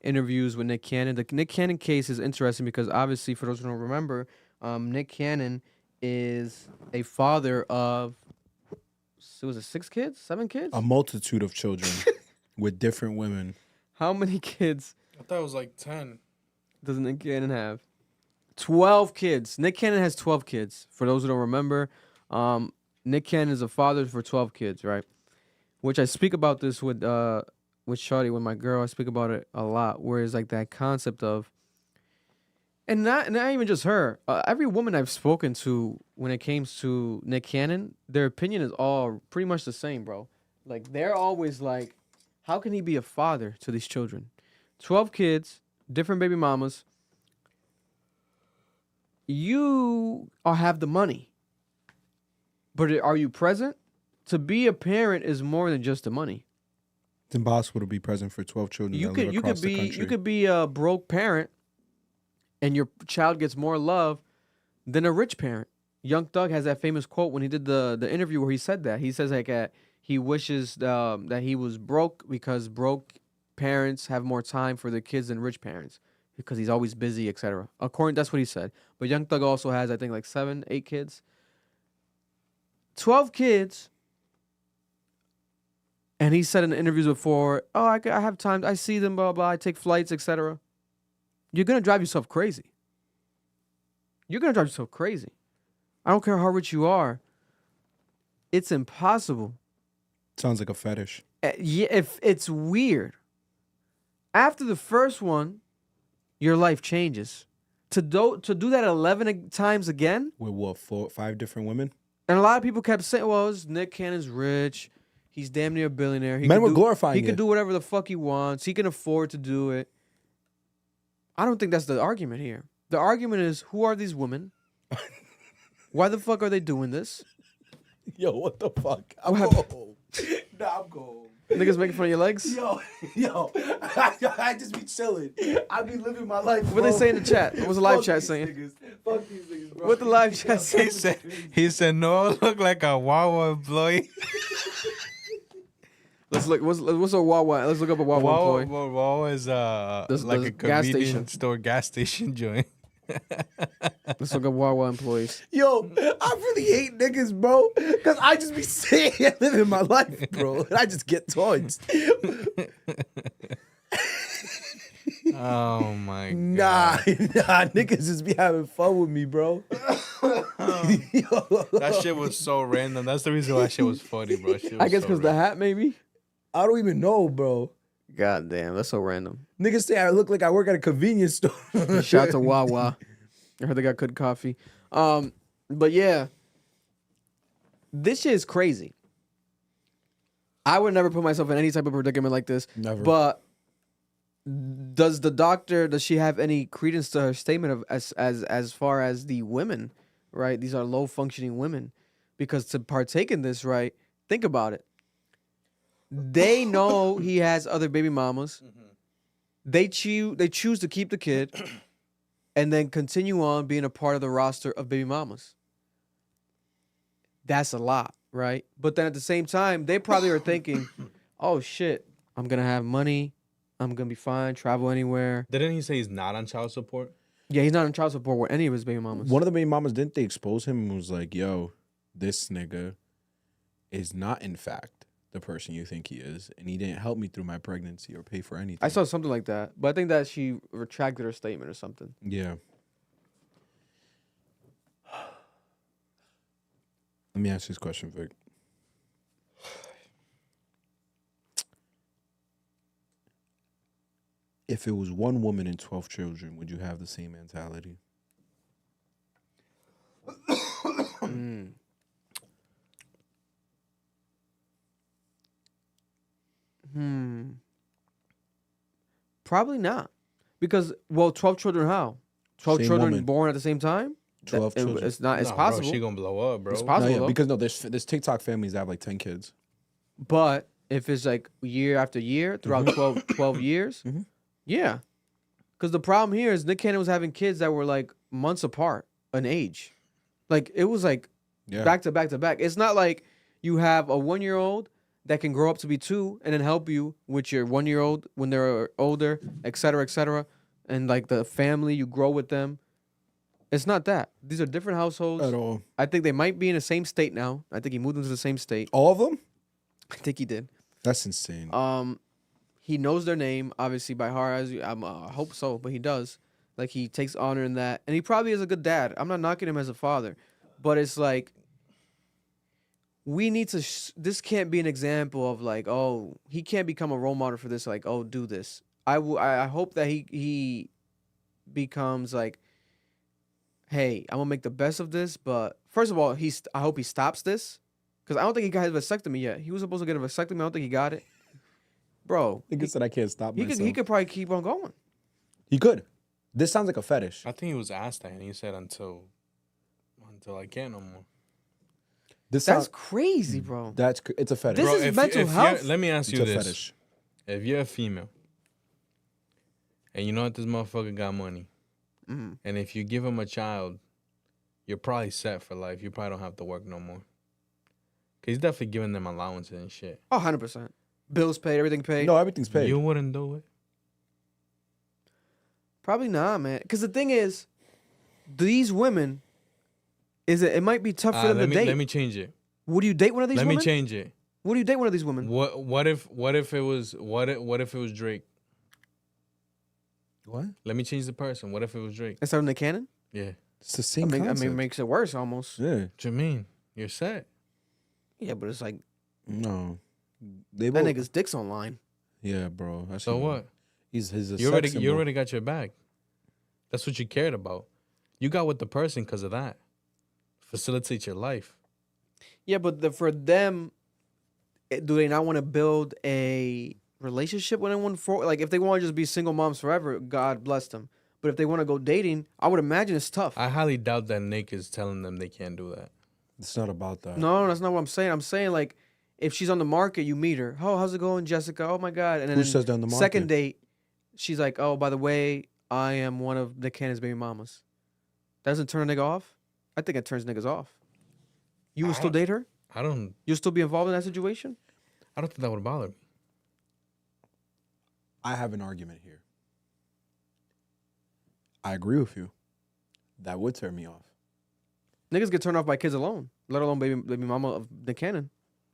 interviews with Nick Cannon. The Nick Cannon case is interesting because obviously, for those who don't remember, Nick Cannon is a father of, was it 6 kids, 7 kids? A multitude of children with different women. How many kids I thought it was like 10. does Nick Cannon have? 12 kids. Nick Cannon has 12 kids. For those who don't remember, Nick Cannon is a father for 12 kids, right? Which I speak about this with Shawty, with my girl. I speak about it a lot. Where it's like that concept of, and not even just her. Every woman I've spoken to when it comes to Nick Cannon, their opinion is all pretty much the same, bro. Like they're always like, how can he be a father to these children? 12 kids, different baby mamas. You have the money. But are you present? To be a parent is more than just the money. It's impossible to be present for 12 children that live across the country. You could be a broke parent, and your child gets more love than a rich parent. Young Thug has that famous quote when he did the interview where he said that. He says like he wishes that he was broke because broke parents have more time for their kids than rich parents because he's always busy, etc. That's what he said. But Young Thug also has, I think, like 7, 8 kids. 12 kids. And he said in interviews before, oh, I have time. I see them, blah, blah. I take flights, etc. You're going to drive yourself crazy. You're going to drive yourself crazy. I don't care how rich you are. It's impossible. Sounds like a fetish. Yeah, if it's weird. After the first one, your life changes. To do that 11 times again. With what, 4, 5 different women? And a lot of people kept saying, well, Nick Cannon's rich. He's damn near a billionaire. Men were glorifying He can do whatever the fuck he wants. He can afford to do it. I don't think that's the argument here. The argument is, who are these women? Why the fuck are they doing this? Yo, what the fuck? I'm going. Nah, I'm going. Niggas making fun of your legs? Yo, I just be chilling. I be living my life. What they say in the chat? What's the live chat saying? Fuck these niggas, bro. What the live chat saying? He said Noel look like a Wawa employee. Let's look. What's a Wawa? Let's look up a Wawa employee. Wawa is like a gas convenience station. store gas station joint. Let's look up Wawa employees. Yo, I really hate niggas, bro. Because I just be saying living my life, bro. And I just get toys. Oh my god. Nah, niggas just be having fun with me, bro. That shit was so random. That's the reason why that shit was funny, bro. I guess because the hat, maybe? I don't even know, bro. God damn, that's so random. Niggas say I look like I work at a convenience store. Shout out to Wawa. I heard they got good coffee. But yeah, this shit is crazy. I would never put myself in any type of predicament like this. Never. But does she have any credence to her statement of as far as the women, right? These are low functioning women. Because to partake in this, right, think about it. They know he has other baby mamas. They choose to keep the kid and then continue on being a part of the roster of baby mamas. That's a lot, right? But then at the same time, they probably are thinking, oh shit, I'm going to have money. I'm going to be fine, travel anywhere. Didn't he say he's not on child support? Yeah, he's not on child support with any of his baby mamas. One of the baby mamas, didn't they expose him and was like, yo, this nigga is not in fact the person you think he is, and he didn't help me through my pregnancy or pay for anything. I saw something like that, but I think that she retracted her statement or something. Yeah. Let me ask this question, Vic. If it was one woman and 12 children, would you have the same mentality? Probably not. Because, 12 children how? 12 Same children woman. born at the same time? 12 children. It's not. It's Nah, possible. Bro, she gonna blow up, bro. It's possible, though. Because there's TikTok families that have like 10 kids. But if it's like year after year throughout 12 years, yeah. Because the problem here is Nick Cannon was having kids that were like months apart in age. Like it was like back to back to back. It's not like you have a 1-year-old that can grow up to be 2 and then help you with your 1-year-old when they're older, et cetera, and like the family, you grow with them. It's not that. These are different households. At all. I think they might be in the same state now. I think he moved into the same state. All of them? I think he did. That's insane. He knows their name, obviously, by heart. I hope so, but he does. Like, he takes honor in that. And he probably is a good dad. I'm not knocking him as a father. But it's like, we need to... this can't be an example of, like, oh, he can't become a role model for this. Like, oh, do this. I hope that he becomes, like, hey, I'm going to make the best of this. But, first of all, I hope he stops this. Because I don't think he got his vasectomy yet. He was supposed to get a vasectomy. I don't think he got it. Bro. Nigga said I can't stop myself. He could probably keep on going. He could. This sounds like a fetish. I think he was asked that, and he said until I can't no more. This That's sound- crazy, bro. It's a fetish. This Bro, is mental health. Let me ask It's you a this. fetish. If you're a female and you know that this motherfucker got money, Mhm. and if you give him a child, you're probably set for life. You probably don't have to work no more. Cause he's definitely giving them allowances and shit. Oh, 100%. Bills paid, everything paid. No, everything's paid. You wouldn't do it. Probably not, man. Because the thing is, these women, it might be tough for them to date. Let me change it. Would you date one of these Let women? me change it. Would you date one of these women? What if it was Drake? What? Let me change the person. What if it was Drake? Instead of Nick Cannon? Yeah. It's the same I concept. mean, it makes it worse almost. Yeah. What you mean? You're set. Yeah, but it's like No. They that both. nigga's dick's online. Yeah, bro. That's So even- what? He's a You already sex you symbol. already got your back. That's what you cared about. You got with the person because of that. Facilitate your life. Yeah, but for them, do they not want to build a relationship with anyone? Like, if they want to just be single moms forever, God bless them. But if they want to go dating, I would imagine it's tough. I highly doubt that Nick is telling them they can't do that. It's not about that. No, that's not what I'm saying. I'm saying, like, if she's on the market, you meet her. Oh, how's it going, Jessica? Oh, my God. And then Who says they're on the second market? date, she's like, oh, by the way, I am one of Nick Cannon's baby mamas. Doesn't turn a nigga off? I think it turns niggas off. You would still date her? I don't You'll still be involved in that situation? I don't think that would bother me. I have an argument here. I agree with you. That would turn me off. Niggas get turned off by kids alone, let alone baby mama of Nick Cannon.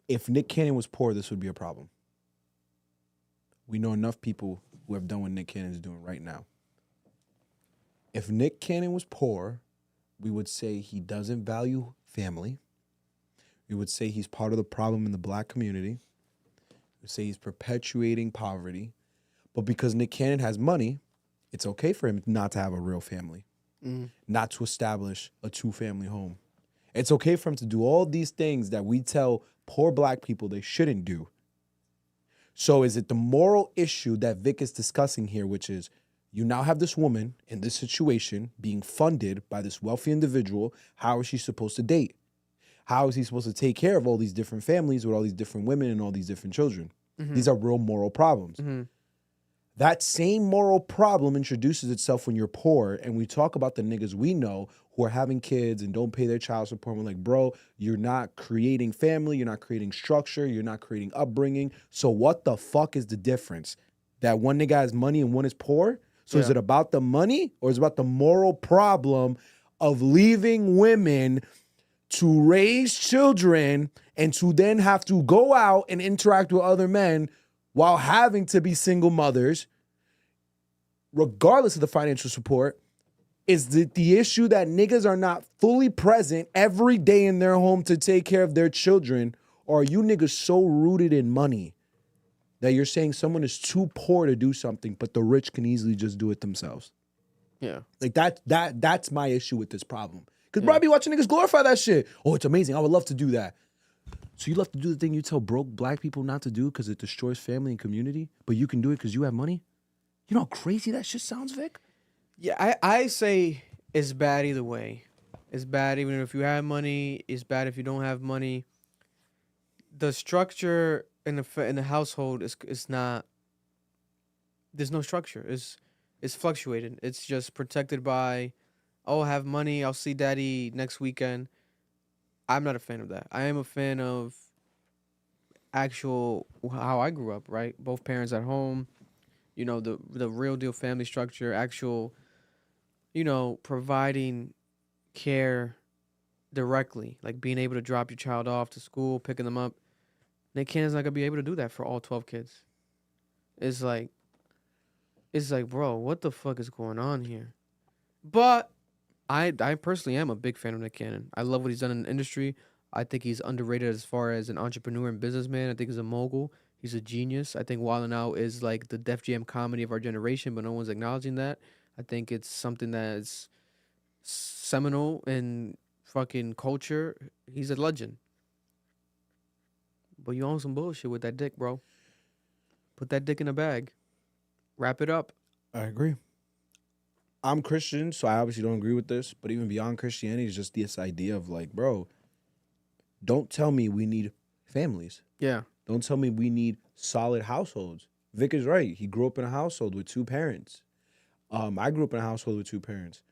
If Nick Cannon was poor, this would be a problem. We know enough people who have done what Nick Cannon is doing right now. If Nick Cannon was poor, we would say he doesn't value family. We would say he's part of the problem in the black community. We would say he's perpetuating poverty. But because Nick Cannon has money, it's okay for him not to have a real family, not to establish a two-family home. It's okay for him to do all these things that we tell poor black people they shouldn't do. So is it the moral issue that Vic is discussing here, which is you now have this woman in this situation being funded by this wealthy individual. How is she supposed to date? How is he supposed to take care of all these different families with all these different women and all these different children? These are real moral problems. That same moral problem introduces itself when you're poor, and we talk about the niggas we know who are having kids and don't pay their child support. We're like, bro, you're not creating family, you're not creating structure, you're not creating upbringing. So what the fuck is the difference? That one nigga has money and one is poor? So is it about the money or is it about the moral problem of leaving women to raise children and to then have to go out and interact with other men while having to be single mothers, regardless of the financial support? Is the issue that niggas are not fully present every day in their home to take care of their children? Or are you niggas so rooted in money that you're saying someone is too poor to do something, but the rich can easily just do it themselves? Yeah. Like that's my issue with this problem. Because bro, I be watching niggas glorify that shit. Oh, it's amazing. I would love to do that. So you love to do the thing you tell broke black people not to do because it destroys family and community, but you can do it because you have money? You know how crazy that shit sounds, Vic? Yeah, I say it's bad either way. It's bad even if you have money. It's bad if you don't have money. The structure in the household is not. There's no structure. It's fluctuating. It's just protected by, oh, I have money. I'll see daddy next weekend. I'm not a fan of that. I am a fan of actual how I grew up. Right, both parents at home. You know, the real deal family structure. Actual. You know, providing care directly, like being able to drop your child off to school, picking them up. Nick Cannon's not gonna be able to do that for all 12 kids. It's like, bro, what the fuck is going on here? But I personally am a big fan of Nick Cannon. I love what he's done in the industry. I think he's underrated as far as an entrepreneur and businessman. I think he's a mogul. He's a genius. I think Wild 'N Out is like the Def Jam comedy of our generation, but no one's acknowledging that. I think it's something that's seminal in fucking culture. He's a legend. But you own some bullshit with that dick, bro. Put that dick in a bag. Wrap it up. I agree. I'm Christian, so I obviously don't agree with this, but even beyond Christianity is just this idea of like, bro, Don't tell me we need families. Yeah. Don't tell me we need solid households. Vic is right. He grew up in a household with 2 parents. I grew up in a household with 2 parents.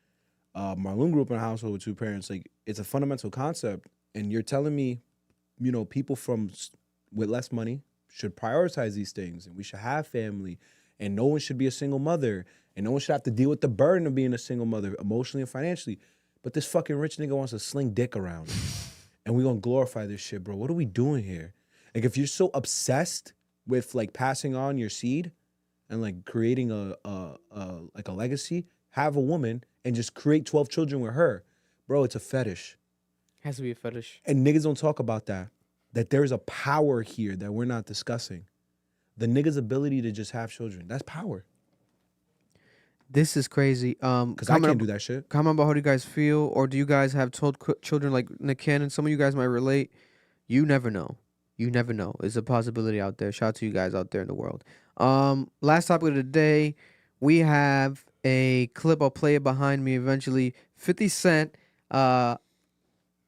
Marloon grew up in a household with 2 parents. Like, it's a fundamental concept. And you're telling me, you know, people with less money should prioritize these things, and we should have family, and no one should be a single mother, and no one should have to deal with the burden of being a single mother emotionally and financially. But this fucking rich nigga wants to sling dick around. And we gonna glorify this shit, bro. What are we doing here? Like, if you're so obsessed with like passing on your seed and like creating a legacy, have a woman and just create 12 children with her. Bro, it's a fetish. Has to be a fetish. And niggas don't talk about that. That there's a power here that we're not discussing. The nigga's ability to just have children. That's power. This is crazy. Because I can't do that shit. Comment about how do you guys feel, or do you guys have told children like Nick Cannon? Some of you guys might relate. You never know. You never know. It's a possibility out there. Shout out to you guys out there in the world. Last topic of the day, we have a clip. I'll play it behind me eventually. 50 Cent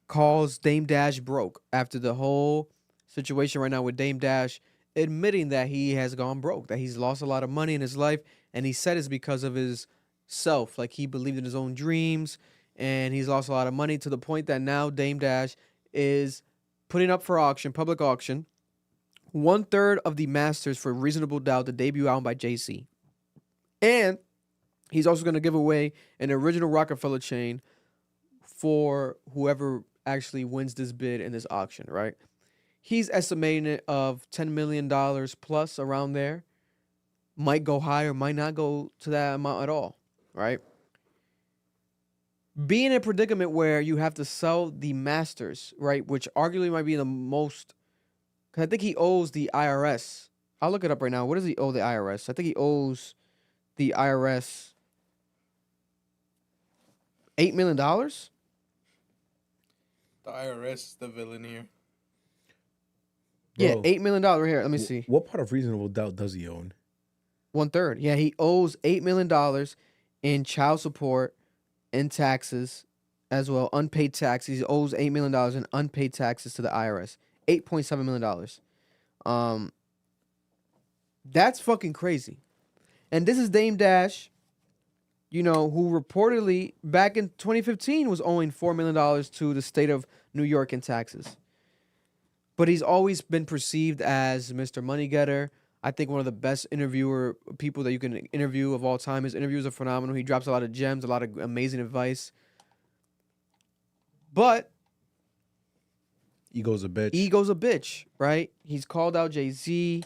calls Dame Dash broke after the whole situation right now with Dame Dash admitting that he has gone broke, that he's lost a lot of money in his life, and he said it's because of his self. Like, he believed in his own dreams, and he's lost a lot of money to the point that now Dame Dash is putting up for auction, public auction, 1/3 of the masters for Reasonable Doubt, the debut album by Jay-Z. And he's also going to give away an original Rockefeller chain for whoever actually wins this bid in this auction, right? He's estimating it of $10 million plus, around there. Might go higher, might not go to that amount at all, right? Being in a predicament where you have to sell the masters, right, which arguably might be the most, because I think he owes the IRS. I'll look it up right now. What does he owe the IRS? I think he owes the IRS $8 million. The IRS is the villain here. Yeah, Bro, $8 million right here. Let me see. What part of Reasonable Doubt does he own? 1/3. Yeah, he owes $8 million in child support and taxes as well, unpaid taxes. He owes $8 million in unpaid taxes to the IRS. $8.7 million. That's fucking crazy. And this is Dame Dash, you know, who reportedly back in 2015 was owing $4 million to the state of New York in taxes. But he's always been perceived as Mr. Money Getter. I think one of the best people that you can interview of all time. His interviews are phenomenal. He drops a lot of gems, a lot of amazing advice. But Ego's a bitch. Ego's a bitch, right? He's called out Jay-Z.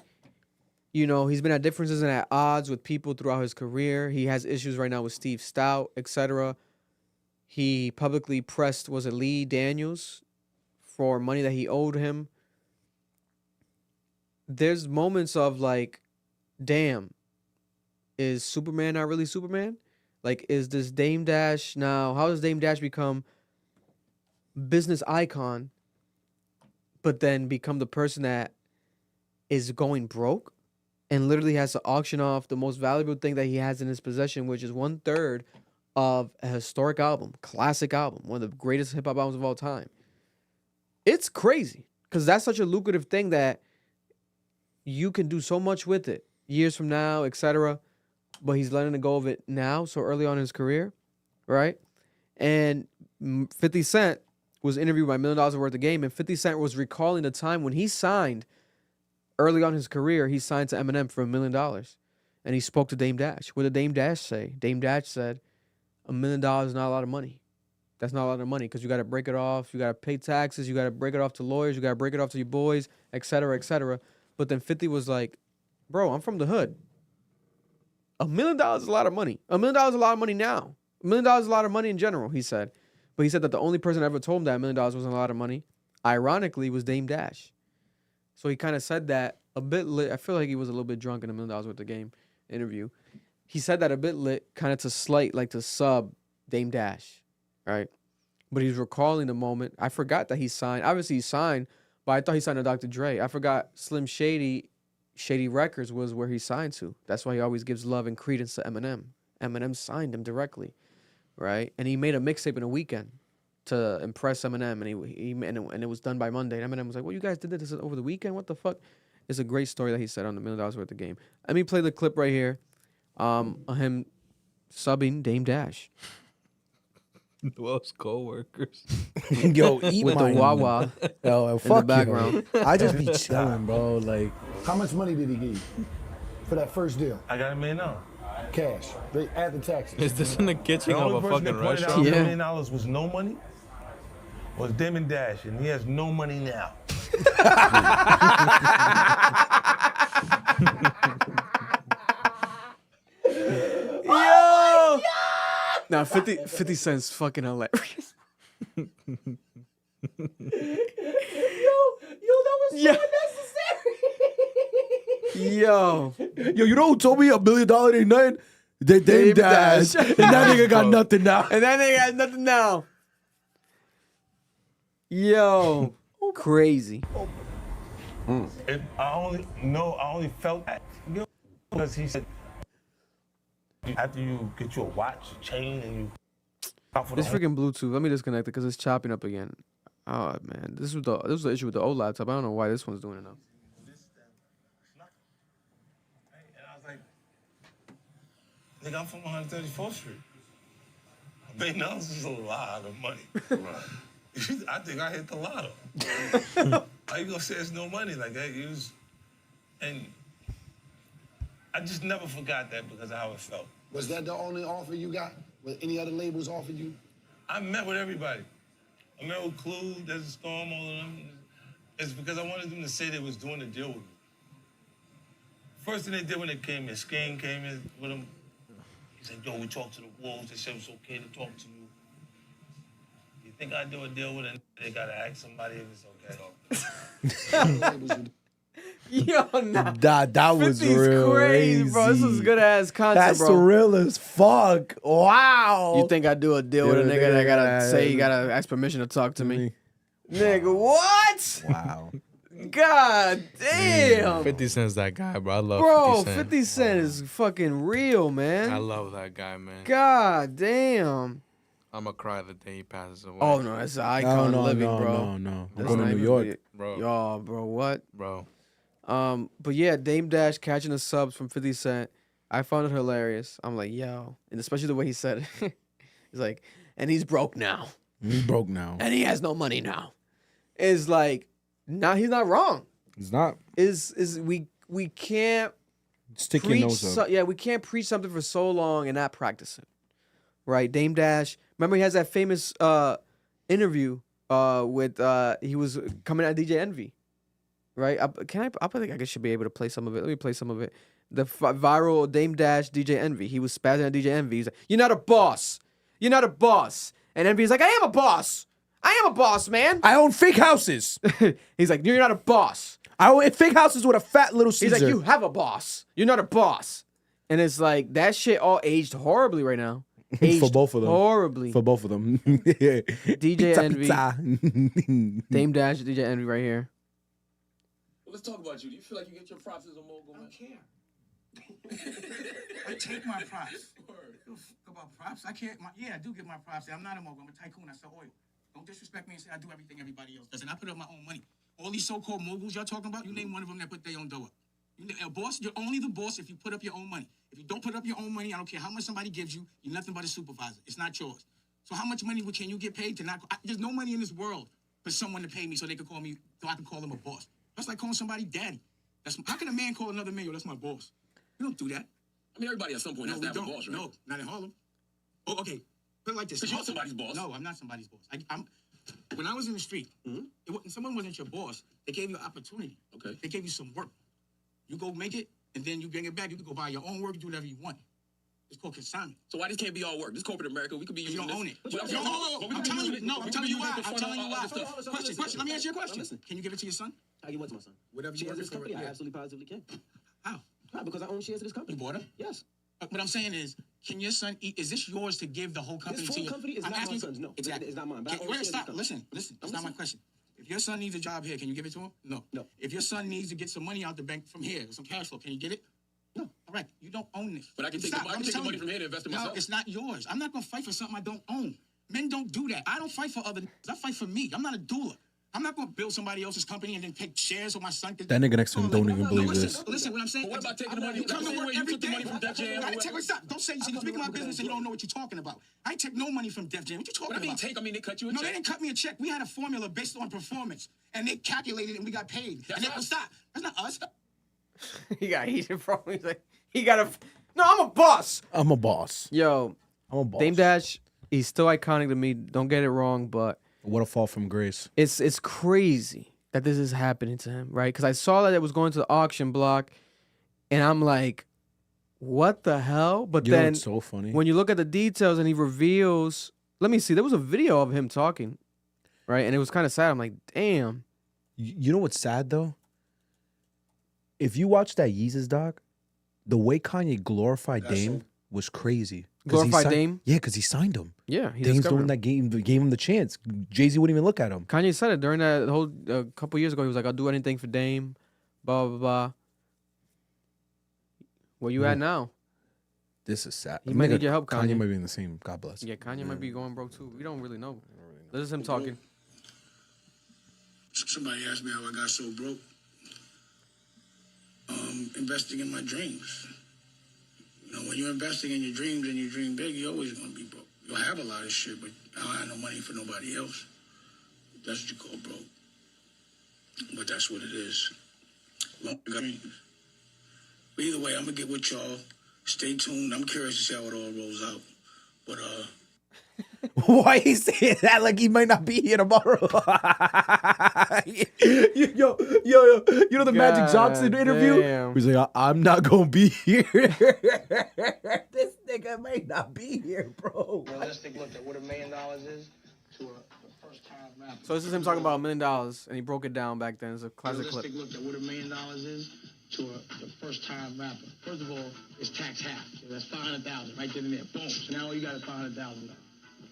You know, he's been at differences and at odds with people throughout his career. He has issues right now with Steve Stout, etc. He publicly pressed, was it Lee Daniels, for money that he owed him. There's moments of like, damn, is Superman not really Superman? Like, is this Dame Dash now? How does Dame Dash become business icon, but then become the person that is going broke and literally has to auction off the most valuable thing that he has in his possession, which is 1/3 of a historic album, classic album, one of the greatest hip hop albums of all time? It's crazy because that's such a lucrative thing that you can do so much with it years from now, etc. But he's letting it go of it now, so early on in his career, right? And 50 Cent was interviewed by $1 million worth of game, and 50 Cent was recalling the time when he signed early on in his career. He signed to Eminem for $1 million, and he spoke to Dame Dash. What did Dame Dash say? Dame Dash said, $1 million is not a lot of money. That's not a lot of money because you got to break it off. You got to pay taxes. You got to break it off to lawyers. You got to break it off to your boys, etc., etc. But then 50 was like, bro, I'm from the hood. $1 million is a lot of money. $1 million is a lot of money now. $1 million is a lot of money in general, he said. But he said that the only person that ever told him that $1 million wasn't a lot of money, ironically, was Dame Dash. So he kind of said that a bit lit. I feel like he was a little bit drunk in $1 million worth of game interview. He said that a bit lit, kind of to slight, like to sub Dame Dash, right? But he's recalling the moment. I forgot that he signed. Obviously, he signed, but I thought he signed to Dr. Dre. I forgot Slim Shady Records was where he signed to. That's why he always gives love and credence to Eminem. Eminem signed him directly, right? And he made a mixtape in a weekend. to impress Eminem, and it was done by Monday. And Eminem was like, "Well, you guys did this over the weekend? What the fuck?" It's a great story that he said on the $1 Million Worth of Game. Let me play the clip right here, of him subbing Dame Dash. Noel's co-workers. Yo, eat with mine. the Wawa Yo, in the background. I just be chilling, bro. Like, How much money did he give you for that first deal? I got $1 million. Cash. They add the taxes. Is this in the kitchen The of only a person that fucking pointed out restaurant? $1 million was no money was Damon Dash, and he has no money now. Yo! Now 50 Cent's fucking hilarious. Yo, that was so unnecessary. Yo, you know who told me $1 million ain't nothing? They Dame Dash. And that nigga got nothing now. And that nigga got nothing now. Yo, crazy. I only felt that because he said after you get you a watch, a chain, and you. This freaking Bluetooth. Let me disconnect it because it's chopping up again. Oh man, this was the issue with the old laptop. I don't know why this one's doing it now. And I was like, nigga, I'm from 134th Street. $1 million is a lot of money. I think I hit the lotto. How you gonna say it's no money like that? And I just never forgot that because of how it felt. Was that the only offer you got? Was any other labels offered you? I met with everybody. I met with Clue, Desert Storm, all of them. It's because I wanted them to say they was doing a deal with me. First thing they did when they came in, Skane came in with them. He said, yo, we talked to the Wolves. They said it's okay to talk to you. You think I do a deal with it? They gotta ask somebody if it's okay. Yo, nah. That was 50's real crazy, bro. This was good ass content, That's bro. real as fuck. Wow. You think I do a deal with a nigga that gotta say he gotta ask permission to talk to me? Nigga, what? Wow. God damn. 50 Cent's that guy, bro. I love Bro, 50 Cent. 50 Cent is fucking real, man. I love that guy, man. God damn. I'm gonna cry the day he passes away. Oh no, that's an icon of living, bro. No. That's I'm going not to New even York. big. Bro. Yo, bro, what? Bro. But yeah, Dame Dash catching the subs from 50 Cent. I found it hilarious. I'm like, yo. And especially the way he said it. He's like, and he's broke now. He's broke now. And he has no money now. It's like, nah, he's not wrong. It's not. We can't Stick your preach nose up. we can't preach something for so long and not practice it. Right? Dame Dash. Remember he has that famous interview with he was coming at DJ Envy. Right? I think I should be able to play some of it. Let me play some of it. The viral Dame Dash DJ Envy. He was spazzing at DJ Envy. He's like, "You're not a boss. You're not a boss." And Envy's like, "I am a boss. I am a boss, man. I own fake houses." He's like, "You're not a boss. I own fake houses with a fat little Caesar. He's like, "You have a boss. You're not a boss." And it's like, that shit all aged horribly right now. Aged for both of them. Horribly. For both of them. DJ Envy. Envy. Dame Dash, DJ Envy right here. Well, let's talk about you. Do you feel like you get your props as a mogul? I don't care. I take my props. Don't fuck about props. I can't. I do get my props. I'm not a mogul. I'm a tycoon. I sell oil. Don't disrespect me and say I do everything everybody else does. And I put up my own money. All these so-called moguls y'all talking about, you name one of them that put their own dough up. A boss, you're only the boss if you put up your own money. If you don't put up your own money, I don't care how much somebody gives you, you're nothing but a supervisor. It's not yours. So how much money can you get paid to not? There's no money in this world for someone to pay me so they can call me, so I can call them a boss. That's like calling somebody daddy. How can a man call another man, yo, that's my boss? You don't do that. I mean, everybody at some point has to have a boss, right? No, not in Harlem. Oh, okay. Put it like this. Because you're somebody's boss. No, I'm not somebody's boss. When I was in the street, someone wasn't your boss. They gave you an opportunity. Okay. They gave you some work. You go make it, and then you bring it back. You can go buy your own work, do whatever you want. It's called consignment. So why this can't be all work? This corporate America, we could be using you don't this. own it. But I'm telling you. No, I'm telling you why. I'm telling you why. Question. Let me ask you a question. Can you give it to your son? I give what to my son? Whatever Shares you of this company, I absolutely positively can. How? Because I own shares of this company. You bought it? Yes. What I'm saying is, can your son eat? Is this yours to give the whole company This to whole you? company is not my son's. No, exactly. It's not mine. But I own shares of Stop. this company. Listen. That's not my question. If your son needs a job here, can you give it to him? No. No. If your son needs to get some money out the bank from here, some cash flow, can you get it? No. All right. You don't own this. But I can take the money from here to invest in myself. No, it's not yours. I'm not going to fight for something I don't own. Men don't do that. I don't fight for other niggas. I fight for me. I'm not a doula. I'm not going to build somebody else's company and then take shares with my son. That nigga next to him don't even believe listen, this. Listen, what I'm saying. What about taking the money? You come to work every day. Stop. Don't say you're speaking my business and you don't know what you're talking about. I ain't take no money from Def Jam. What you talking about? I mean they cut you a check. No, they didn't cut me a check. We had a formula based on performance, and they calculated it and we got paid. That's and us. Stop. That's not us. He got heated, bro. He's like, he got a. No, I'm a boss. I'm a boss. Yo, I'm a boss. Dame Dash, he's still iconic to me. Don't get it wrong, but What a fall from grace. it's crazy that this is happening to him, right? Because I saw that it was going to the auction block, and I'm like, what the hell? But You know then what's so funny? when you look at the details and he reveals, let me see, there was a video of him talking, right? And it was kind of sad. I'm like, damn. You know what's sad though? If you watch that Yeezus doc, the way Kanye glorified Dame was crazy. 'Cause he Glorified signed- Dame? Yeah, because he signed him. Yeah, he Dame's the discovered one him. that gave him the chance. Jay-Z wouldn't even look at him. Kanye said it during that whole couple years ago. He was like, I'll do anything for Dame, blah, blah, blah. Where you at now? This is sad. He might need your help, Kanye Kanye. might be in the same. God bless. Yeah, Kanye might be going broke too. We don't really know. This is him talking. Somebody asked me how I got so broke. Investing in my dreams. You know, when you're investing in your dreams and you dream big, you're always going to be broke. You'll have a lot of shit, but I don't have no money for nobody else. That's what you call broke. But that's what it is. Long dreams. But either way, I'm going to get with y'all. Stay tuned. I'm curious to see how it all rolls out. But, Why he saying that like he might not be here tomorrow? yo, you know the Magic Johnson interview? damn. He's like, I'm not gonna be here. This nigga might not be here, bro. realistic look at what $1 million is to a first-time rapper. So this is him talking about $1 million, and he broke it down back then. It's a classic clip. Realistic look at what $1 million is to the first-time rapper. First of all, it's tax half. So that's $500,000 right then and there. Boom. So now all you got is $500,000.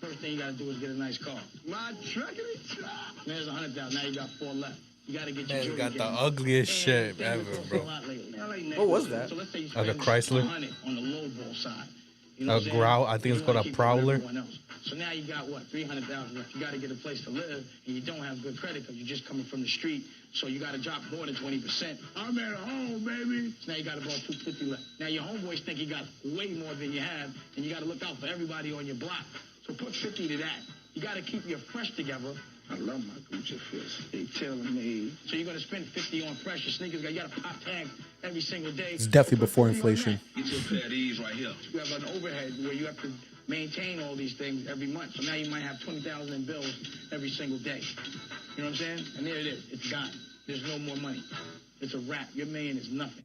The first thing you got to do is get a nice car. My truckity truck. There's $100,000. Now you got 4 left. You got to get your Man, jewelry got the game. ugliest shit ever, bro. What was that? So let's say you Like a spend Chrysler? 100 on the low ball side. You know A what I'm saying? growl. I think it's You called wanna a keep it prowler. with everyone else. So now you got what, 300,000 left. You got to get a place to live, and you don't have good credit because you're just coming from the street. So you got to drop more than 20%. I'm at home, baby. So now you got about 250 left. Now your homeboys think you got way more than you have, and you got to look out for everybody on your block. So put 50 to that. You got to keep your fresh together. I love my Gucci fits. They telling me. So you're going to spend 50 on fresh. Your sneakers, you got to pop tags every single day. It's definitely before inflation. Get your pair of these right here. You have an overhead where you have to maintain all these things every month. So now you might have 20,000 in bills every single day. You know what I'm saying? And there it is. It's gone. There's no more money. It's a wrap. Your million is nothing.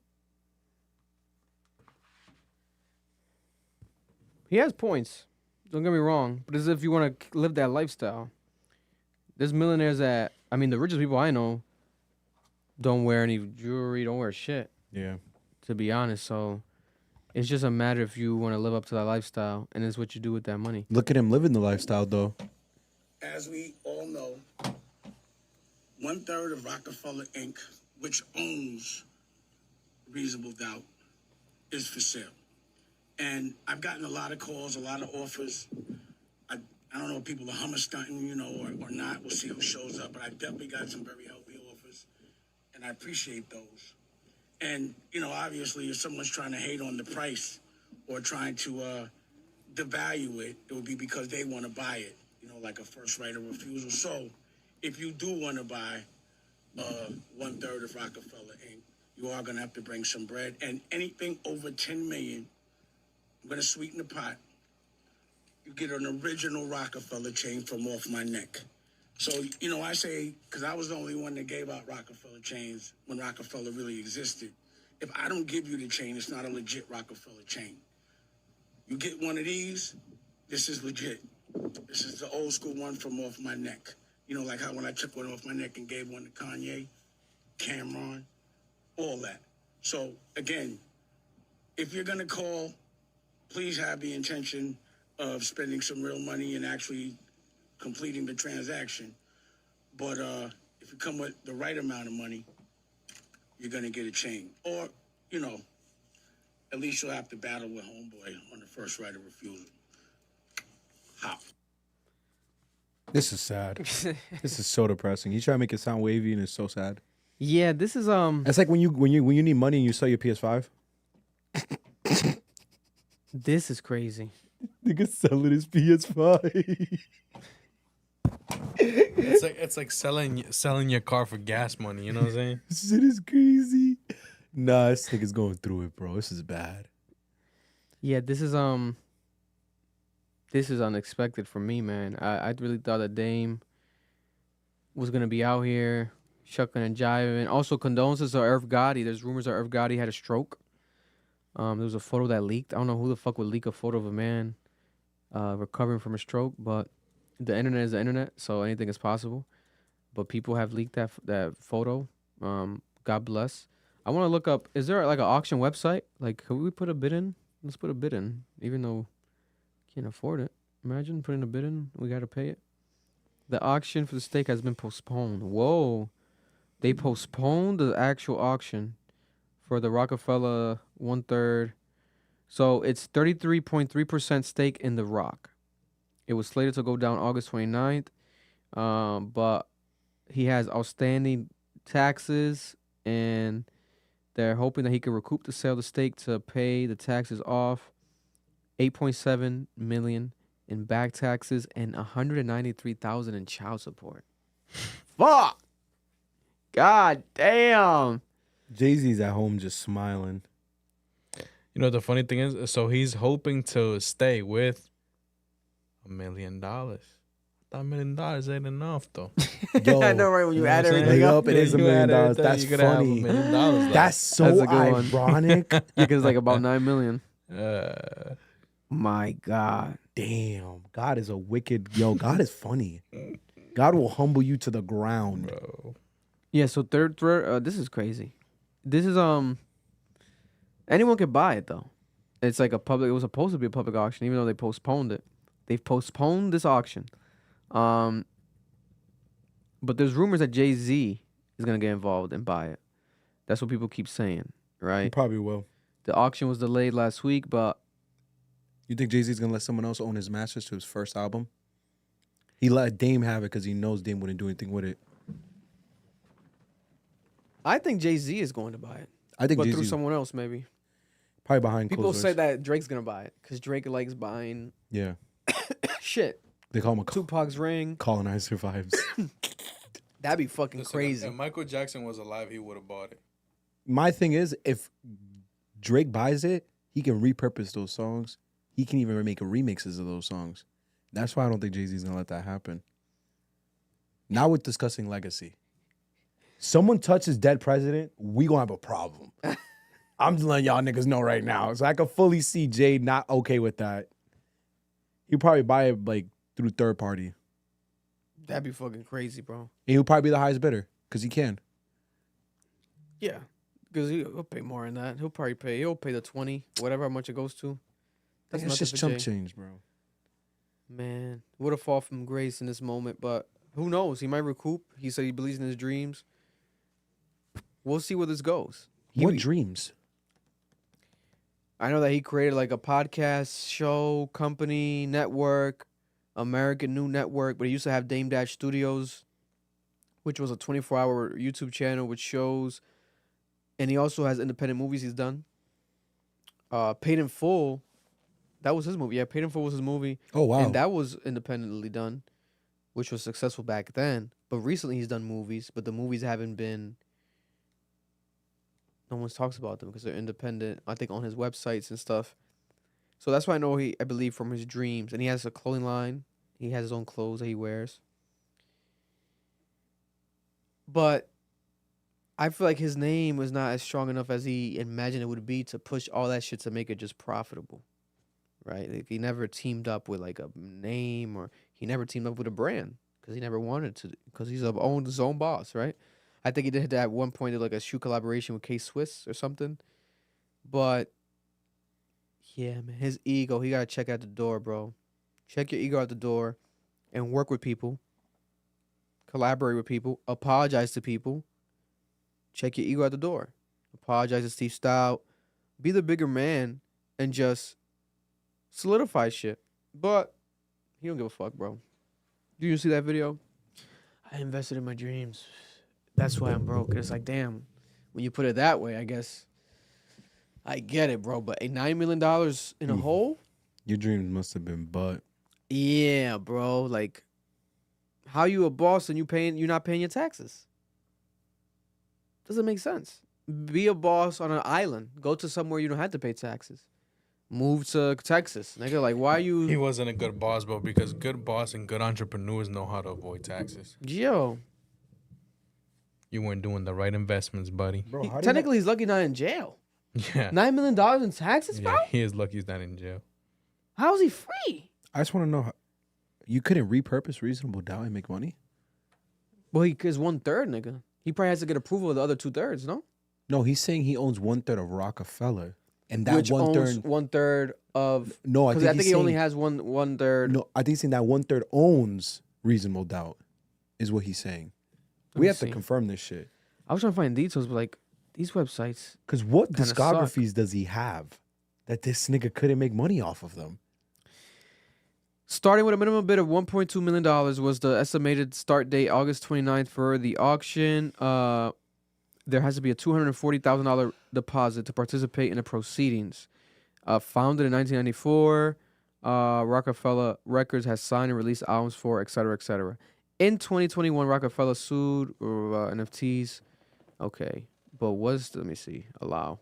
He has points. Don't get me wrong. But as if you want to live that lifestyle. There's millionaires that, I mean, the richest people I know don't wear any jewelry, don't wear shit. Yeah. To be honest. So it's just a matter if you want to live up to that lifestyle, and it's what you do with that money. Look at him living the lifestyle though. As we all know, 1/3 of Rockefeller Inc., which owns Reasonable Doubt, is for sale. And I've gotten a lot of calls, a lot of offers. I don't know if people are hummer stunting, you know, or not. We'll see who shows up. But I definitely got some very healthy offers, and I appreciate those. And, you know, obviously, if someone's trying to hate on the price or trying to devalue it, it would be because they want to buy it, you know, like a first right of refusal. So if you do want to buy 1/3 of Rockefeller Inc., you are going to have to bring some bread. And anything over $10 million, I'm going to sweeten the pot. You get an original Rockefeller chain from off my neck. So, you know, I say, because I was the only one that gave out Rockefeller chains when Rockefeller really existed. If I don't give you the chain, it's not a legit Rockefeller chain. You get one of these, this is legit. This is the old school one from off my neck. You know, like how when I took one off my neck and gave one to Kanye, Cameron, all that. So, again, if you're going to call, please have the intention of spending some real money and actually completing the transaction. But if you come with the right amount of money, you're going to get a chain. Or, you know, at least you'll have to battle with homeboy on the first right of refusal. How? This is sad. This is so depressing. You try to make it sound wavy and it's so sad. Yeah, this is It's like when you need money and you sell your PS5. This is crazy. Nigga selling his PS5. It's like selling your car for gas money. You know what I'm saying? This shit is crazy. Nah, this nigga's going through it, bro. This is bad. Yeah, this is unexpected for me, man. I really thought that Dame was gonna be out here shucking and jiving. Also, condolences to Irv Gotti. There's rumors that Irv Gotti had a stroke. There was a photo that leaked. I don't know who the fuck would leak a photo of a man recovering from a stroke, but the internet is the internet, so anything is possible. But people have leaked that photo. God bless. I want to look up. Is there like an auction website? Like, could we put a bid in? Let's put a bid in, even though can't afford it. Imagine putting a bid in. We got to pay it. The auction for the steak has been postponed. Whoa. They postponed the actual auction for the Rockefeller 1/3. So it's 33.3% stake in the Rock. It was slated to go down August 29th. But he has outstanding taxes, and they're hoping that he can recoup the sale of the stake to pay the taxes off. $8.7 million in back taxes and $193,000 in child support. Fuck! God damn! Jay-Z's at home just smiling. You know the funny thing is, so he's hoping to stay with $1 million. $1 million ain't enough though. Yo, I know, right? When you add what I'm everything saying? up, it is $1 million. everything, That's you could have funny. $1 million. though. That's so That's a good one. ironic. because it's like about 9 million. My God. Damn. God is a wicked. Yo, God is funny. God will humble you to the ground. Bro. Yeah, so third this is crazy. This is anyone could buy it though. It's like it was supposed to be a public auction, even though they postponed it. They've postponed this auction. But there's rumors that Jay-Z is gonna get involved and buy it. That's what people keep saying, right? He probably will. The auction was delayed last week, but You think Jay-Z's gonna let someone else own his masters to his first album? He let Dame have it because he knows Dame wouldn't do anything with it. I think Jay-Z is going to buy it. I think but Jay-Z through someone else maybe. Probably behind People closed say doors. that Drake's gonna buy it because Drake likes buying Yeah. shit. They call him a Tupac's ring. colonizer vibes. That'd be fucking crazy. If Michael Jackson was alive, he would have bought it. My thing is, if Drake buys it, he can repurpose those songs. He can even make remixes of those songs. That's why I don't think Jay-Z's gonna let that happen. Now we're discussing legacy. Someone touches dead president, we gonna have a problem. I'm just letting y'all niggas know right now. So I can fully see Jay not okay with that. He'll probably buy it like through third party. That'd be fucking crazy, bro. And he'll probably be the highest bidder because he can. Yeah, because he'll pay more than that. He'll pay the 20, whatever how much it goes to. That's nothing just for chump Jay. change, bro. Man, would have fall from grace in this moment, but who knows? He might recoup. He said he believes in his dreams. We'll see where this goes. What dreams? I know that he created like a podcast show, company, network, American New Network, but he used to have Dame Dash Studios, which was a 24-hour YouTube channel with shows. And he also has independent movies he's done. Paid in Full, that was his movie. Yeah, Paid in Full was his movie. Oh, wow. And that was independently done, which was successful back then. But recently he's done movies, but the movies haven't been... No one talks about them because they're independent, I think, on his websites and stuff. So that's why I believe from his dreams. And he has a clothing line. He has his own clothes that he wears. But I feel like his name was not as strong enough as he imagined it would be to push all that shit to make it just profitable. Right? Like he never teamed up with like a name, or he never teamed up with a brand because he never wanted to, because he's his own boss, right? I think he did that at one point, did like a shoe collaboration with K-Swiss or something. But yeah, man, his ego, he got to check out the door, bro. Check your ego out the door and work with people. Collaborate with people. Apologize to people. Check your ego at the door. Apologize to Steve Stout. Be the bigger man and just solidify shit. But he don't give a fuck, bro. Do you see that video? I invested in my dreams. That's why I'm broke. It's like, damn, when you put it that way, I guess I get it, bro. But $9 million in a hole? Your dreams must have been butt. Yeah, bro. Like, how you a boss and you're not paying your taxes? Doesn't make sense. Be a boss on an island. Go to somewhere you don't have to pay taxes. Move to Texas. Nigga, like, why you... He wasn't a good boss, bro, because good boss and good entrepreneurs know how to avoid taxes. Yo. You weren't doing the right investments, buddy. Bro, Technically, he's lucky not in jail. Yeah. $9 million in taxes, bro? Yeah, he is lucky he's not in jail. How is he free? I just want to know, you couldn't repurpose reasonable doubt and make money? Well, he is 1/3, nigga. He probably has to get approval of the other 2/3, no? No, he's saying he owns 1/3 of Rockefeller. And that Which owns 1/3... 1/3 of... No, I Because think, he only has 1/3... No, I think he's saying that 1/3 owns reasonable doubt is what he's saying. Let We me have see. to confirm this shit. I was trying to find details, but like, these websites... Because what kinda discographies suck. does he have that this nigga couldn't make money off of them? Starting with a minimum bid of $1.2 million was the estimated start date, August 29th for the auction. There has to be a $240,000 deposit to participate in the proceedings. Founded in 1994, Rockefeller Records has signed and released albums for, et cetera, et cetera. In 2021, Rockefeller sued NFTs. Okay, but let me see, allow.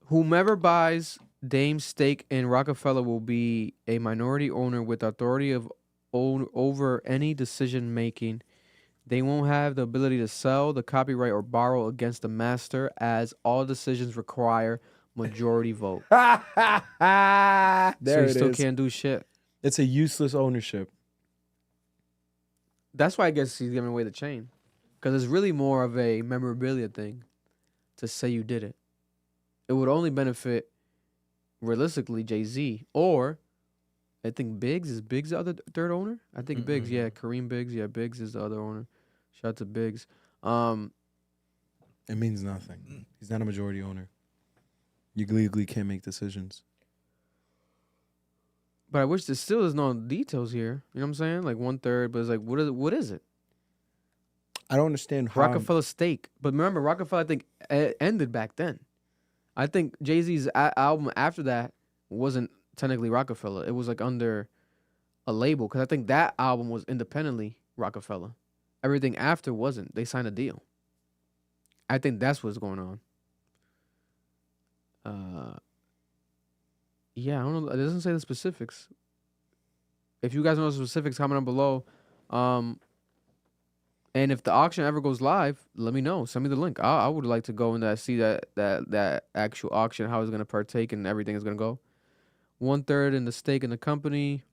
Whomever buys Dame's stake in Rockefeller will be a minority owner with authority of over any decision making. They won't have the ability to sell the copyright or borrow against the master, as all decisions require majority vote. There So you it still is. can't do shit. It's a useless ownership. That's why I guess he's giving away the chain, because it's really more of a memorabilia thing to say you did it. It would only benefit realistically Jay-Z, or I think Biggs. Is Biggs the other third owner? I think Biggs, yeah. Kareem Biggs, yeah. Biggs is the other owner. Shout out to Biggs. It means nothing. He's not a majority owner. You legally can't make decisions. But I wish there still is no details here. You know what I'm saying? Like 1/3, but it's like, what is it? I don't understand how... Rockefeller stake. But remember, Rockefeller, I think, ended back then. I think Jay-Z's album after that wasn't technically Rockefeller. It was like under a label, because I think that album was independently Rockefeller. Everything after wasn't. They signed a deal. I think that's what's going on. Yeah, I don't know. It doesn't say the specifics. If you guys know the specifics, comment down below. And if the auction ever goes live, let me know. Send me the link. I would like to go and see that actual auction, how it's going to partake and everything is going to go. 1/3 in the stake in the company,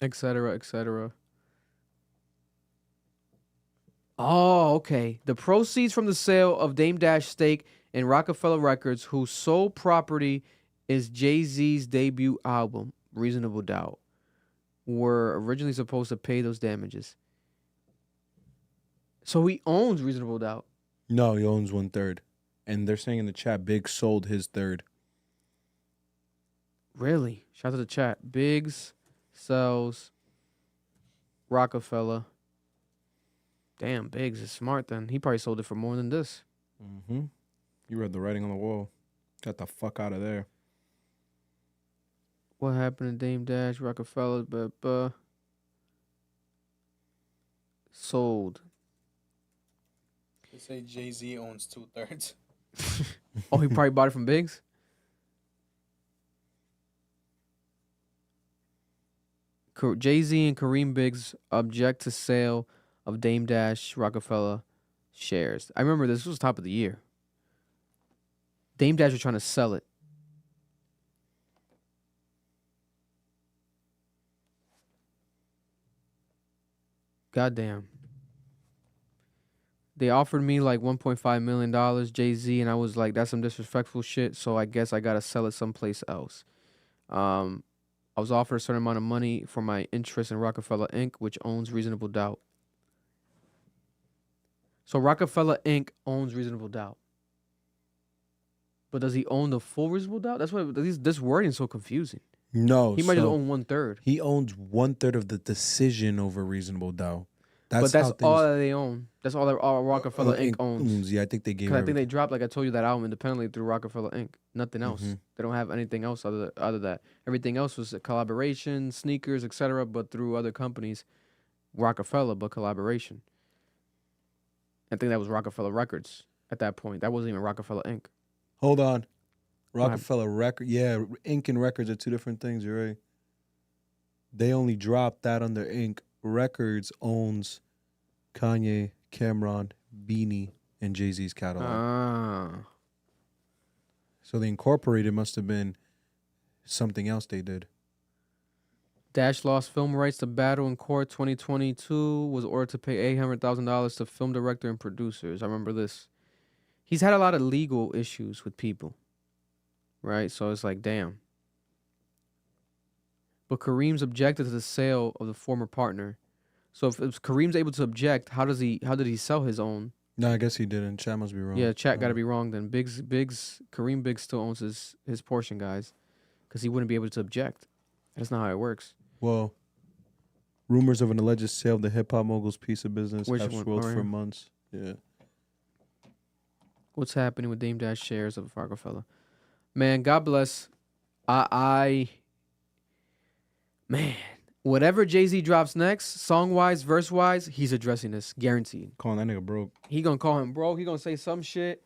et cetera, et cetera. Oh, okay. The proceeds from the sale of Dame Dash stake in Rockefeller Records, whose sole property is Jay-Z's debut album, Reasonable Doubt, were originally supposed to pay those damages. So he owns Reasonable Doubt. No, he owns 1/3. And they're saying in the chat, Biggs sold his third. Really? Shout out to the chat. Biggs sells Rockefeller. Damn, Biggs is smart then. He probably sold it for more than this. Mm-hmm. You read the writing on the wall. Got the fuck out of there. What happened to Dame Dash, Rockefeller, but sold. They say Jay-Z owns 2/3. Oh, he probably bought it from Biggs? Jay-Z and Kareem Biggs object to sale of Dame Dash Rockefeller shares. I remember this was top of the year. Dame Dash was trying to sell it. Goddamn. They offered me like $1.5 million, Jay-Z, and I was like, that's some disrespectful shit, so I guess I gotta sell it someplace else. I was offered a certain amount of money for my interest in Rockefeller Inc., which owns Reasonable Doubt. So Rockefeller Inc. owns Reasonable Doubt. But does he own the full Reasonable Doubt? That's why this wording is so confusing. No, He might just so own 1/3. He owns 1/3 of the decision over Reasonable Doubt. But that's how things, all that they own. That's all that all Rockefeller Inc. owns. Yeah, I think they gave. Because I think they dropped, like I told you, that album independently through Rockefeller Inc. Nothing else. Mhm. They don't have anything else other than that. Everything else was a collaboration, sneakers, etc. But through other companies, Rockefeller, but collaboration. I think that was Rockefeller Records at that point. That wasn't even Rockefeller Inc. Hold on, Rockefeller Record. Yeah, Inc. and Records are two different things. You're right. They only dropped that under Inc. Records owns Kanye, Cameron, Beanie, and Jay-Z's catalog. Ah. So the Incorporated must have been something else they did. Dash lost film rights to Battle in Court 2022, was ordered to pay $800,000 to film director and producers. I remember this. He's had a lot of legal issues with people, right? So it's like, damn. But Kareem's objected to the sale of the former partner. So if Kareem's able to object, how did he sell his own? No, I guess he didn't. Chat must be wrong. Yeah, chat got to be wrong then. Kareem Biggs still owns his portion, guys, because he wouldn't be able to object. That's not how it works. Well, rumors of an alleged sale of the hip hop mogul's piece of business Which have one? swirled Oh, for yeah. months. Yeah. What's happening with Dame Dash shares of Rockefeller? Man, God bless. Man, whatever Jay-Z drops next, song-wise, verse-wise, he's addressing this, guaranteed. Calling that nigga broke. He gonna call him broke. He gonna say some shit.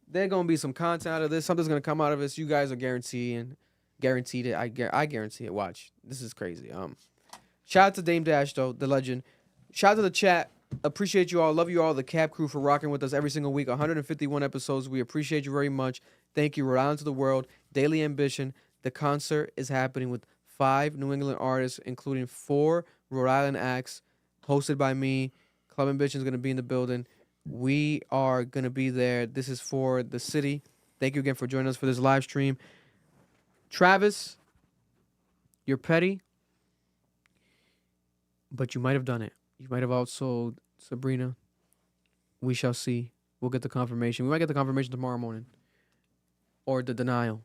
There's gonna be some content out of this. Something's gonna come out of this. You guys are guaranteed it. I guarantee it. Watch. This is crazy. Shout out to Dame Dash though, the legend. Shout out to the chat. Appreciate you all. Love you all. The Cap crew for rocking with us every single week. 151 episodes. We appreciate you very much. Thank you. Rhode Island to the world. Daily Ambition. The concert is happening with 5 New England artists, including 4 Rhode Island acts, hosted by me. Club Ambition is going to be in the building. We are going to be there. This is for the city. Thank you again for joining us for this live stream. Travis, you're petty, but you might have done it. You might have outsold Sabrina. We shall see. We'll get the confirmation. We might get the confirmation tomorrow morning. Or the denial.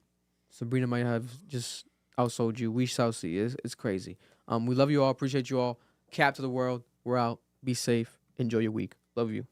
Sabrina might have just outsold you. We shall see. It's crazy. We love you all. Appreciate you all. Cap to the world. We're out. Be safe. Enjoy your week. Love you.